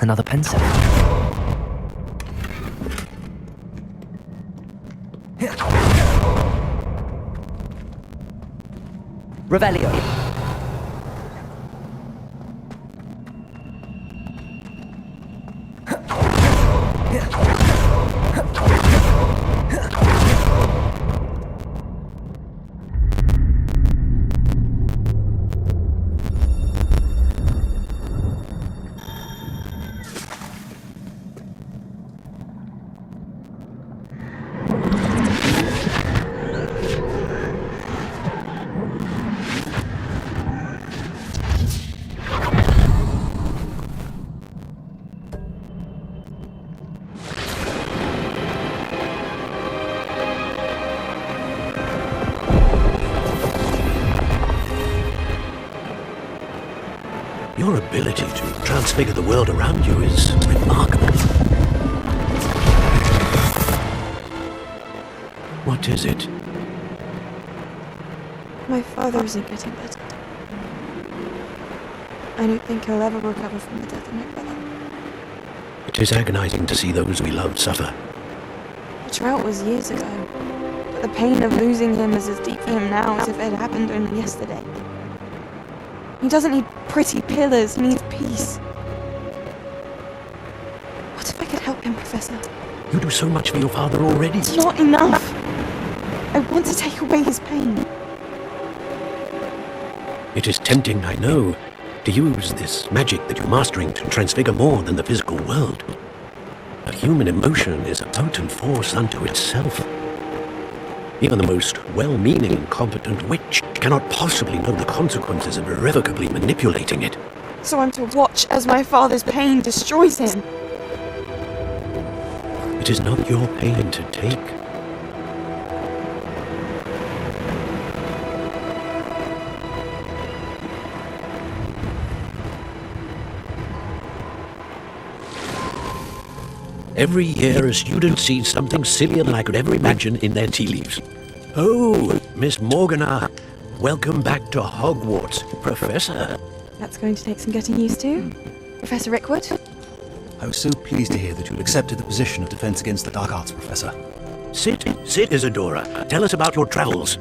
Another pencil. Revelio. Your ability to transfigure the world around you is remarkable. What is it? My father isn't getting better. I don't think he'll ever recover from the death of my brother. It is agonizing to see those we love suffer. The drought was years ago, but the pain of losing him is as deep for him now as if it had happened only yesterday. He doesn't need pretty pillars, he needs peace. What if I could help him, Professor? You do so much for your father already. It's not enough. I want to take away his pain. It is tempting, I know, to use this magic that you're mastering to transfigure more than the physical world. But human emotion is a potent force unto itself. Even the most well-meaning, competent witch cannot possibly know the consequences of irrevocably manipulating it. So I'm to watch as my father's pain destroys him. It is not your pain to take. Every year, a student sees something sillier than I could ever imagine in their tea leaves. Oh, Miss Morgana, welcome back to Hogwarts, Professor. That's going to take some getting used to. Professor Rickwood? I was so pleased to hear that you had accepted the position of Defense Against the Dark Arts, Professor. Sit, Isadora. Tell us about your travels.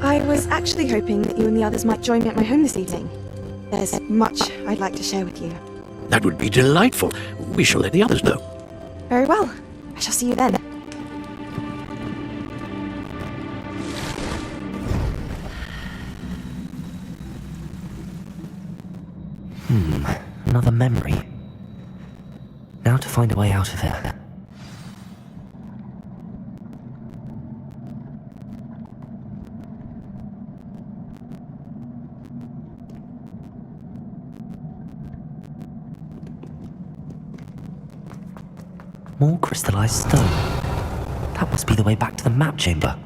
I was actually hoping that you and the others might join me at my home this evening. There's much I'd like to share with you. That would be delightful. We shall let the others know. Very well. I shall see you then. Another memory. Now to find a way out of it. More crystallized stone. That must be the way back to the map chamber.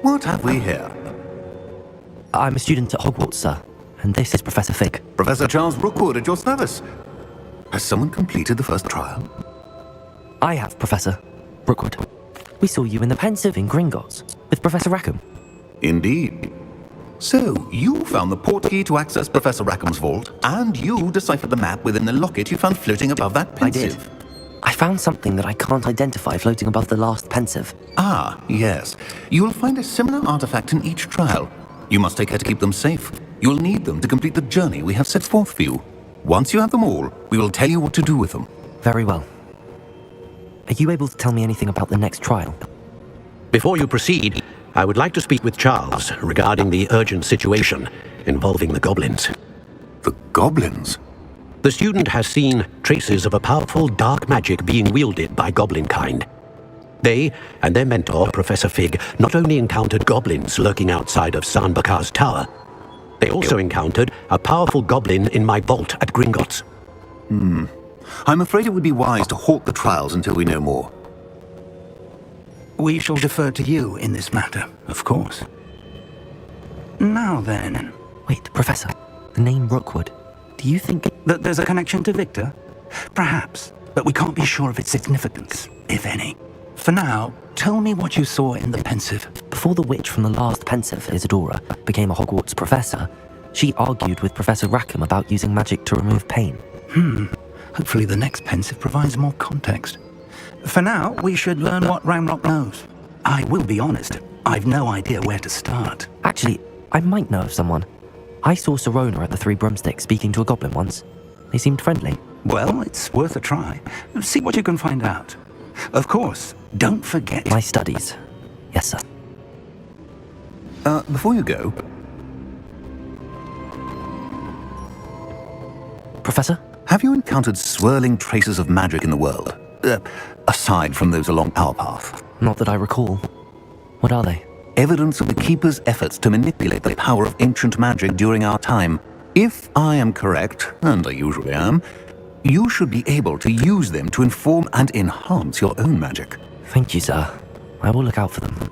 What have we here? I'm a student at Hogwarts, sir, and this is Professor Fig. Professor Charles Rookwood at your service. Has someone completed the first trial? I have, Professor Rookwood. We saw you in the Pensive in Gringotts with Professor Rackham. Indeed. So, you found the portkey to access Professor Rackham's vault, and you deciphered the map within the locket you found floating above that Pensive. I did. I found something that I can't identify floating above the last Pensive. Ah, yes. You will find a similar artifact in each trial. You must take care to keep them safe. You will need them to complete the journey we have set forth for you. Once you have them all, we will tell you what to do with them. Very well. Are you able to tell me anything about the next trial? Before you proceed, I would like to speak with Charles regarding the urgent situation involving the goblins. The goblins? The student has seen traces of a powerful dark magic being wielded by goblin kind. They and their mentor, Professor Fig, not only encountered goblins lurking outside of Sanbakar's tower, they also encountered a powerful goblin in my vault at Gringotts. I'm afraid it would be wise to halt the trials until we know more. We shall defer to you in this matter, of course. Now then... Wait, Professor. The name Rookwood. Do you think... that there's a connection to Victor? Perhaps, but we can't be sure of its significance, if any. For now, tell me what you saw in the Pensive. Before the witch from the last Pensive, Isadora, became a Hogwarts professor, she argued with Professor Rackham about using magic to remove pain. Hopefully the next Pensive provides more context. For now, we should learn what Ranrock knows. I will be honest, I've no idea where to start. Actually, I might know of someone. I saw Serona at the Three Broomsticks speaking to a goblin once. They seemed friendly. Well, it's worth a try. See what you can find out. Of course, don't forget... My studies. Yes, sir. Before you go... Professor? Have you encountered swirling traces of magic in the world? Aside from those along our path? Not that I recall. What are they? Evidence of the Keeper's efforts to manipulate the power of ancient magic during our time. If I am correct, and I usually am, you should be able to use them to inform and enhance your own magic. Thank you, sir. I will look out for them.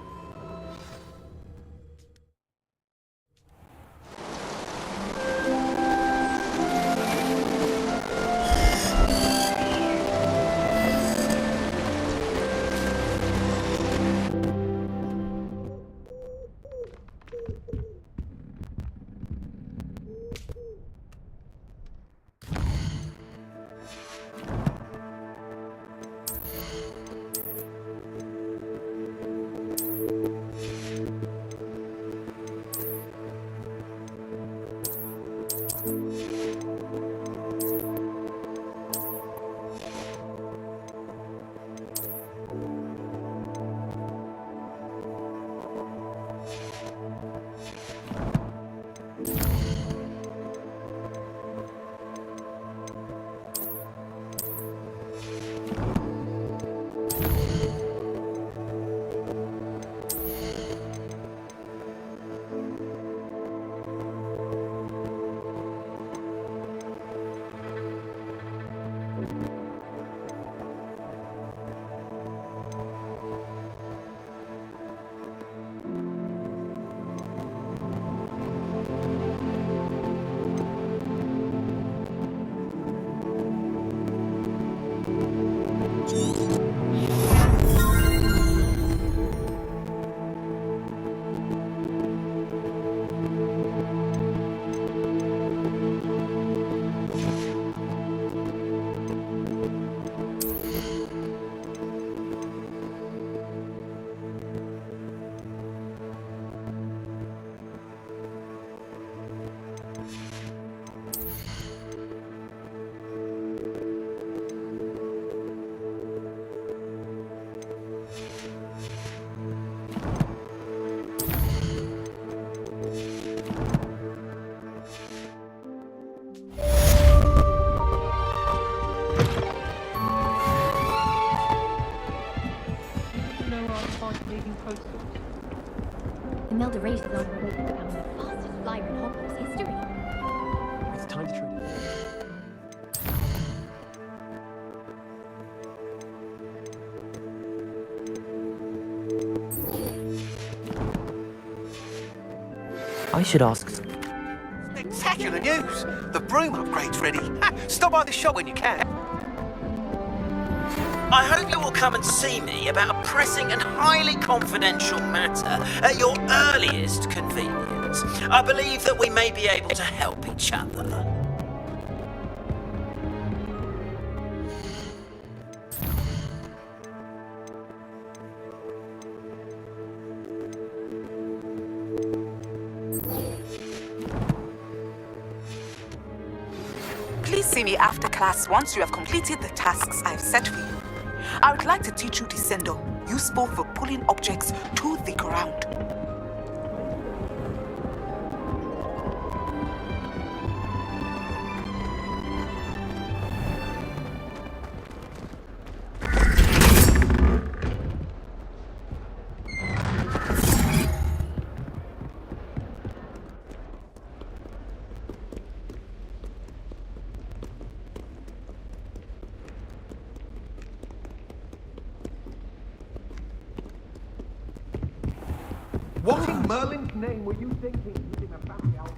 Imelda Reyes is on her way to becoming the fastest flyer in Hogwarts history. It's time to try. I should ask. Spectacular news! The broom upgrade's ready. Stop by the shop when you can. I hope you will come and see me about a pressing and highly confidential matter at your earliest convenience. I believe that we may be able to help each other. Please see me after class once you have completed the tasks I've set for you. I would like to teach you Descendo, useful for pulling objects to the ground. What in Merlin's name were you thinking using a family album?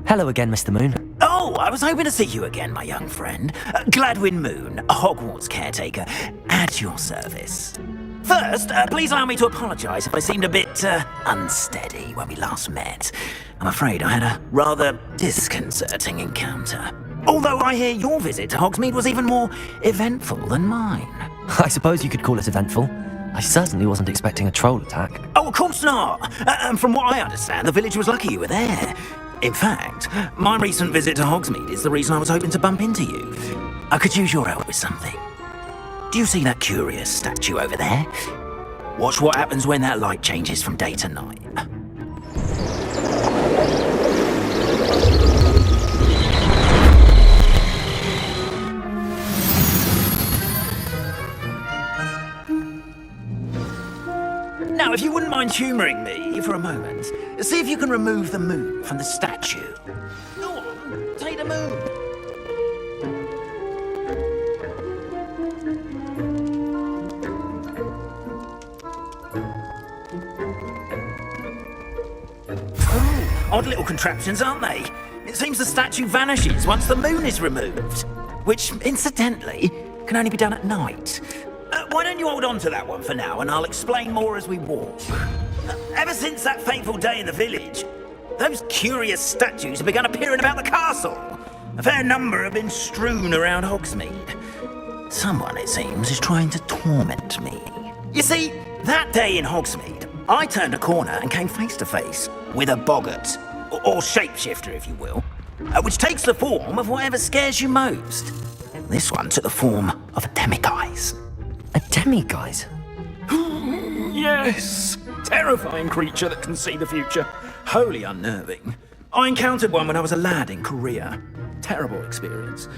Hello again, Mr. Moon. Oh, I was hoping to see you again, my young friend. Gladwin Moon, Hogwarts caretaker, at your service. First, please allow me to apologise if I seemed a bit unsteady when we last met. I'm afraid I had a rather disconcerting encounter. Although I hear your visit to Hogsmeade was even more eventful than mine. I suppose you could call it eventful. I certainly wasn't expecting a troll attack. Oh, of course not! And from what I understand, the village was lucky you were there. In fact, my recent visit to Hogsmeade is the reason I was hoping to bump into you. I could use your help with something. Do you see that curious statue over there? Watch what happens when that light changes from day to night. Now, if you wouldn't mind humouring me for a moment, see if you can remove the moon from the statue. Go on, take the moon. Oh, odd little contraptions, aren't they? It seems the statue vanishes once the moon is removed, which, incidentally, can only be done at night. Why don't you hold on to that one for now, and I'll explain more as we walk. Ever since that fateful day in the village, those curious statues have begun appearing about the castle. A fair number have been strewn around Hogsmeade. Someone, it seems, is trying to torment me. You see, that day in Hogsmeade, I turned a corner and came face to face with a boggart, or shapeshifter, if you will, which takes the form of whatever scares you most. This one took the form of a demiguise. A demiguise? Yes! Terrifying creature that can see the future. Wholly unnerving. I encountered one when I was a lad in Korea. Terrible experience.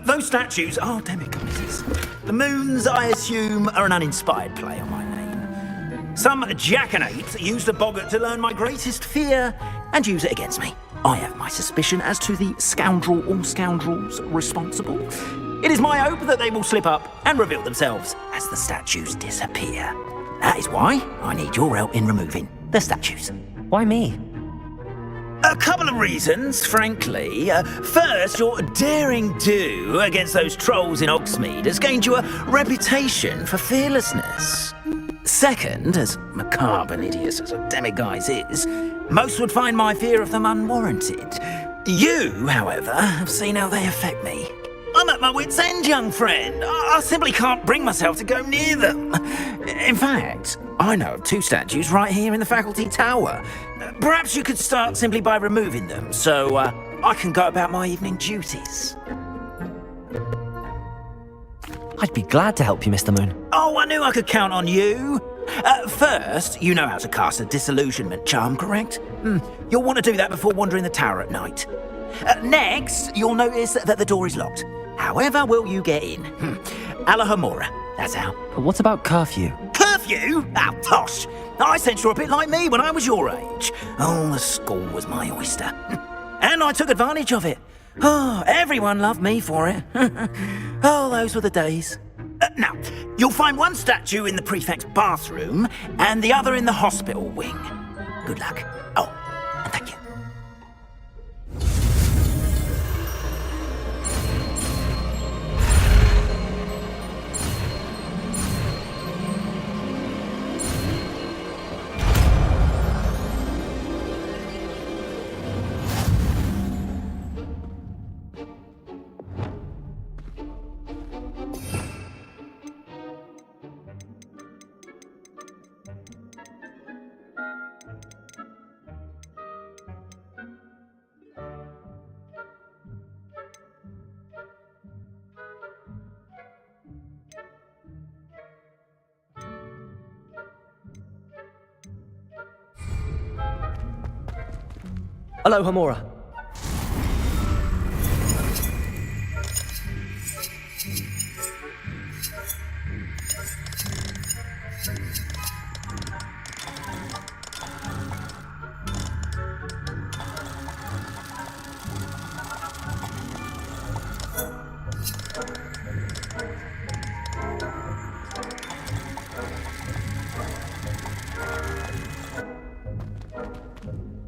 Those statues are demiguises. The moons, I assume, are an uninspired play on my name. Some jackanapes used the boggart to learn my greatest fear and use it against me. I have my suspicion as to the scoundrel or scoundrels responsible. It is my hope that they will slip up and reveal themselves as the statues disappear. That is why I need your help in removing the statues. Why me? A couple of reasons, frankly. First, your daring do against those trolls in Hogsmeade has gained you a reputation for fearlessness. Second, as macabre and hideous as a demiguise is, most would find my fear of them unwarranted. You, however, have seen how they affect me. I'm at my wit's end, young friend. I simply can't bring myself to go near them. In fact, I know of two statues right here in the faculty tower. Perhaps you could start simply by removing them, so I can go about my evening duties. I'd be glad to help you, Mr. Moon. Oh, I knew I could count on you. First, you know how to cast a disillusionment charm, correct? You'll want to do that before wandering the tower at night. Next, you'll notice that the door is locked. However will you get in? Alahomora, That's out. But what about curfew? Curfew? Oh, tosh! I sense you're a bit like me when I was your age. Oh, the school was my oyster. And I took advantage of it. Oh, everyone loved me for it. Oh, those were the days. Now, you'll find one statue in the prefect's bathroom and the other in the hospital wing. Good luck. Oh, and thank you. Hello, Hamura.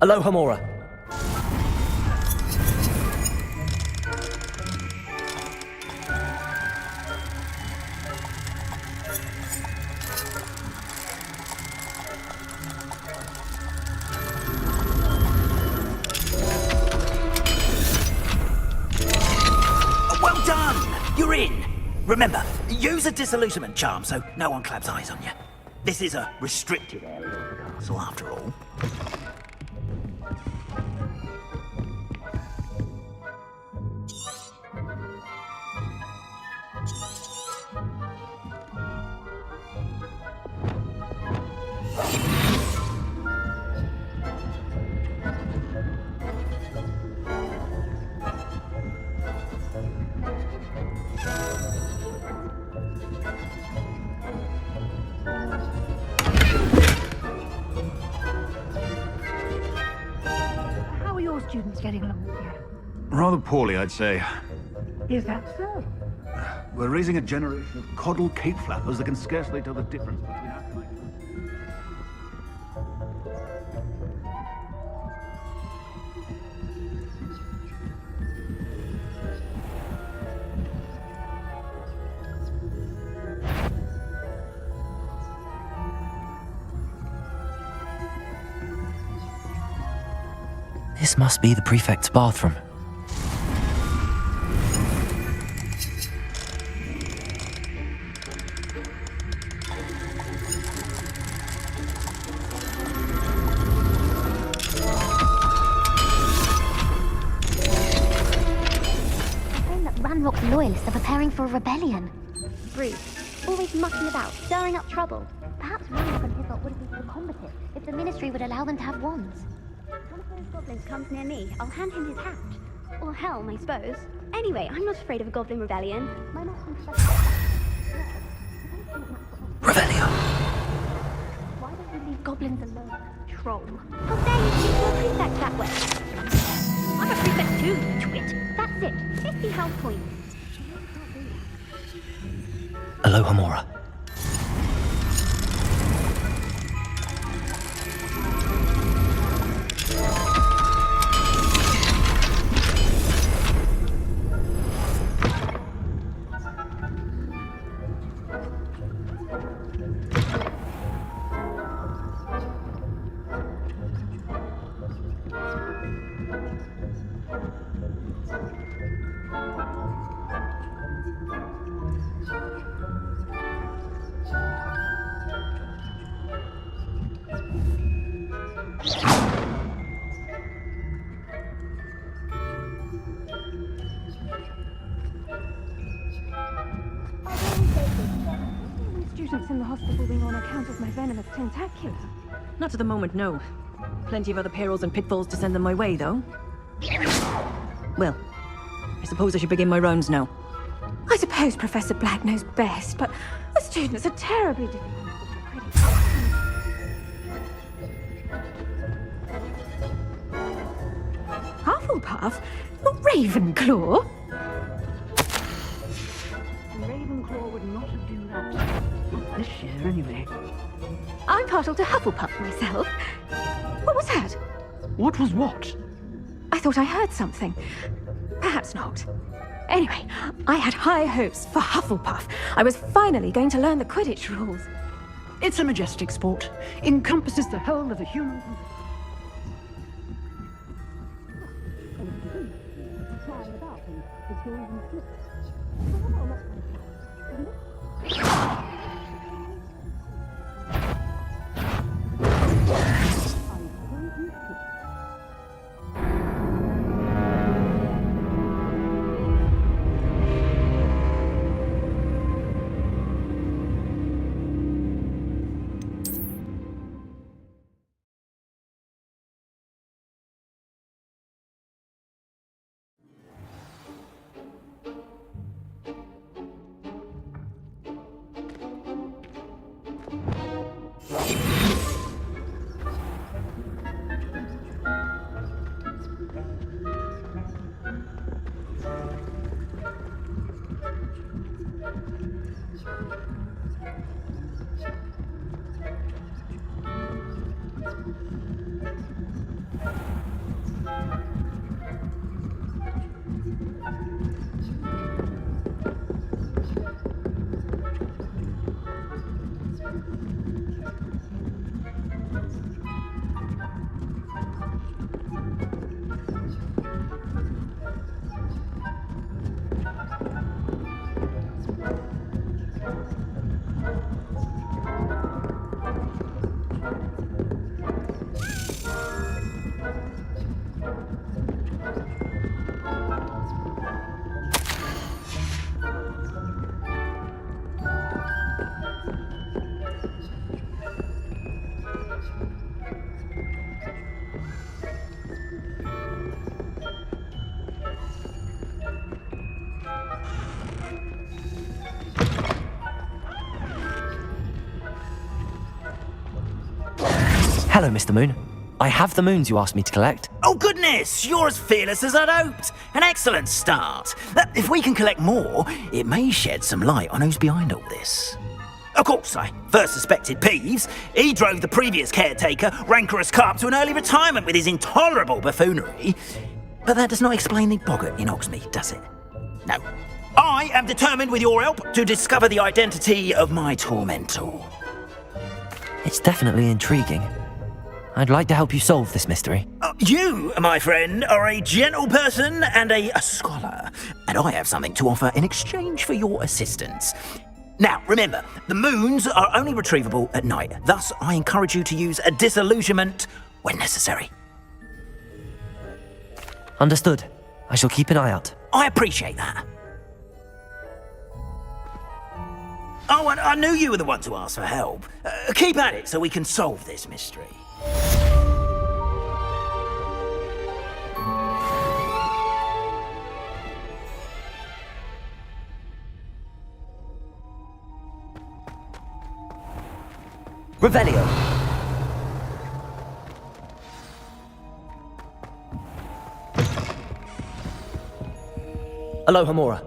Hello, Hamura. Well done! You're in! Remember, use a disillusionment charm so no one claps eyes on you. This is a restricted area of the castle, after all. How are your students getting along with you? Rather poorly, I'd say. Is that so? We're raising a generation of coddle cape flappers that can scarcely tell the difference between our kind. This must be the prefect's bathroom. Ranrock's loyalists are preparing for a rebellion. Rude. Always mucking about, stirring up trouble. Perhaps Ranrock and his lot wouldn't be so combative if the Ministry would allow them to have wands. If one of those goblins comes near me, I'll hand him his hat. Or helm, I suppose. Anyway, I'm not afraid of a goblin rebellion. My master Revelio. Why don't you leave goblins alone, troll? How dare you keep your prefect that way? I'm a prefect too, you twit. That's it. 50 health points. Hello, Hamura. Students in the hospital wing on account of my venomous tentacular. Not at the moment, no. Plenty of other perils and pitfalls to send them my way, though. Well, I suppose I should begin my rounds now. I suppose Professor Black knows best, but the students are terribly difficult. Hufflepuff? Ravenclaw? Ravenclaw would not have done that. Not this year, anyway. I'm partial to Hufflepuff myself. What was that? What was what? I thought I heard something. Perhaps not. Anyway, I had high hopes for Hufflepuff. I was finally going to learn the Quidditch rules. It's a majestic sport. Encompasses the whole of the human... Hello, Mr. Moon. I have the moons you asked me to collect. Oh goodness, you're as fearless as I'd hoped. An excellent start. If we can collect more, it may shed some light on who's behind all this. Of course, I first suspected Peeves. He drove the previous caretaker, Rancorous Carp, to an early retirement with his intolerable buffoonery. But that does not explain the boggart in Hogsmeade, does it? No. I am determined, with your help, to discover the identity of my tormentor. It's definitely intriguing. I'd like to help you solve this mystery. You, my friend, are a gentle person and a scholar, and I have something to offer in exchange for your assistance. Now, remember, the moons are only retrievable at night. Thus, I encourage you to use a disillusionment when necessary. Understood. I shall keep an eye out. I appreciate that. Oh, and I knew you were the one to ask for help. Keep at it so we can solve this mystery. Revelio. Aloha Mora.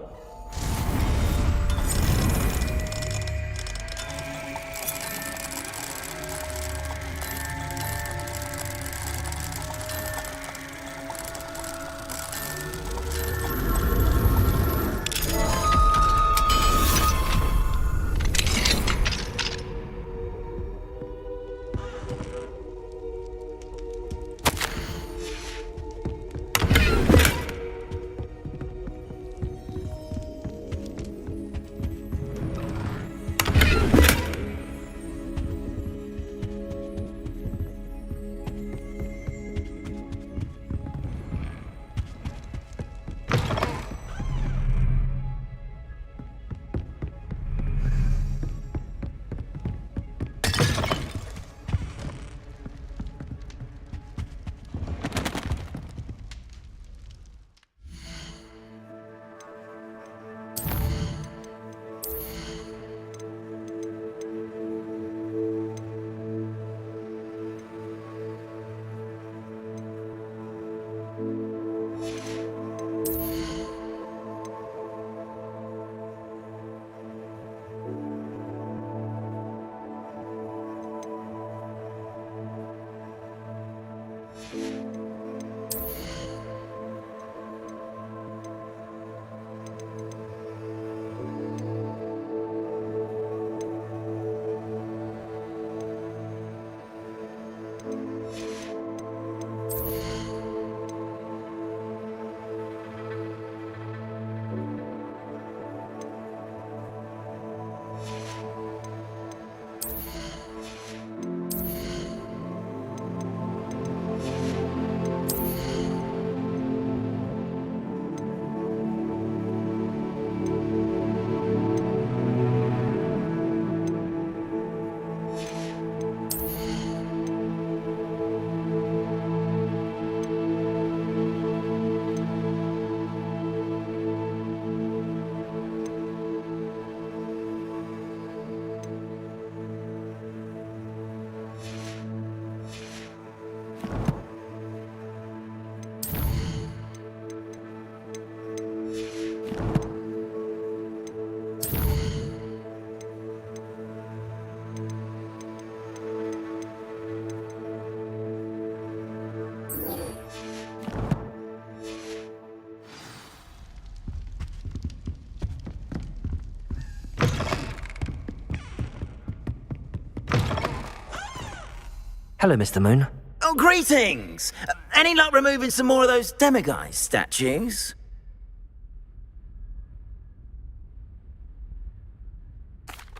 Hello, Mr. Moon. Oh, greetings! Any luck removing some more of those demiguise statues?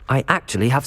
I actually have some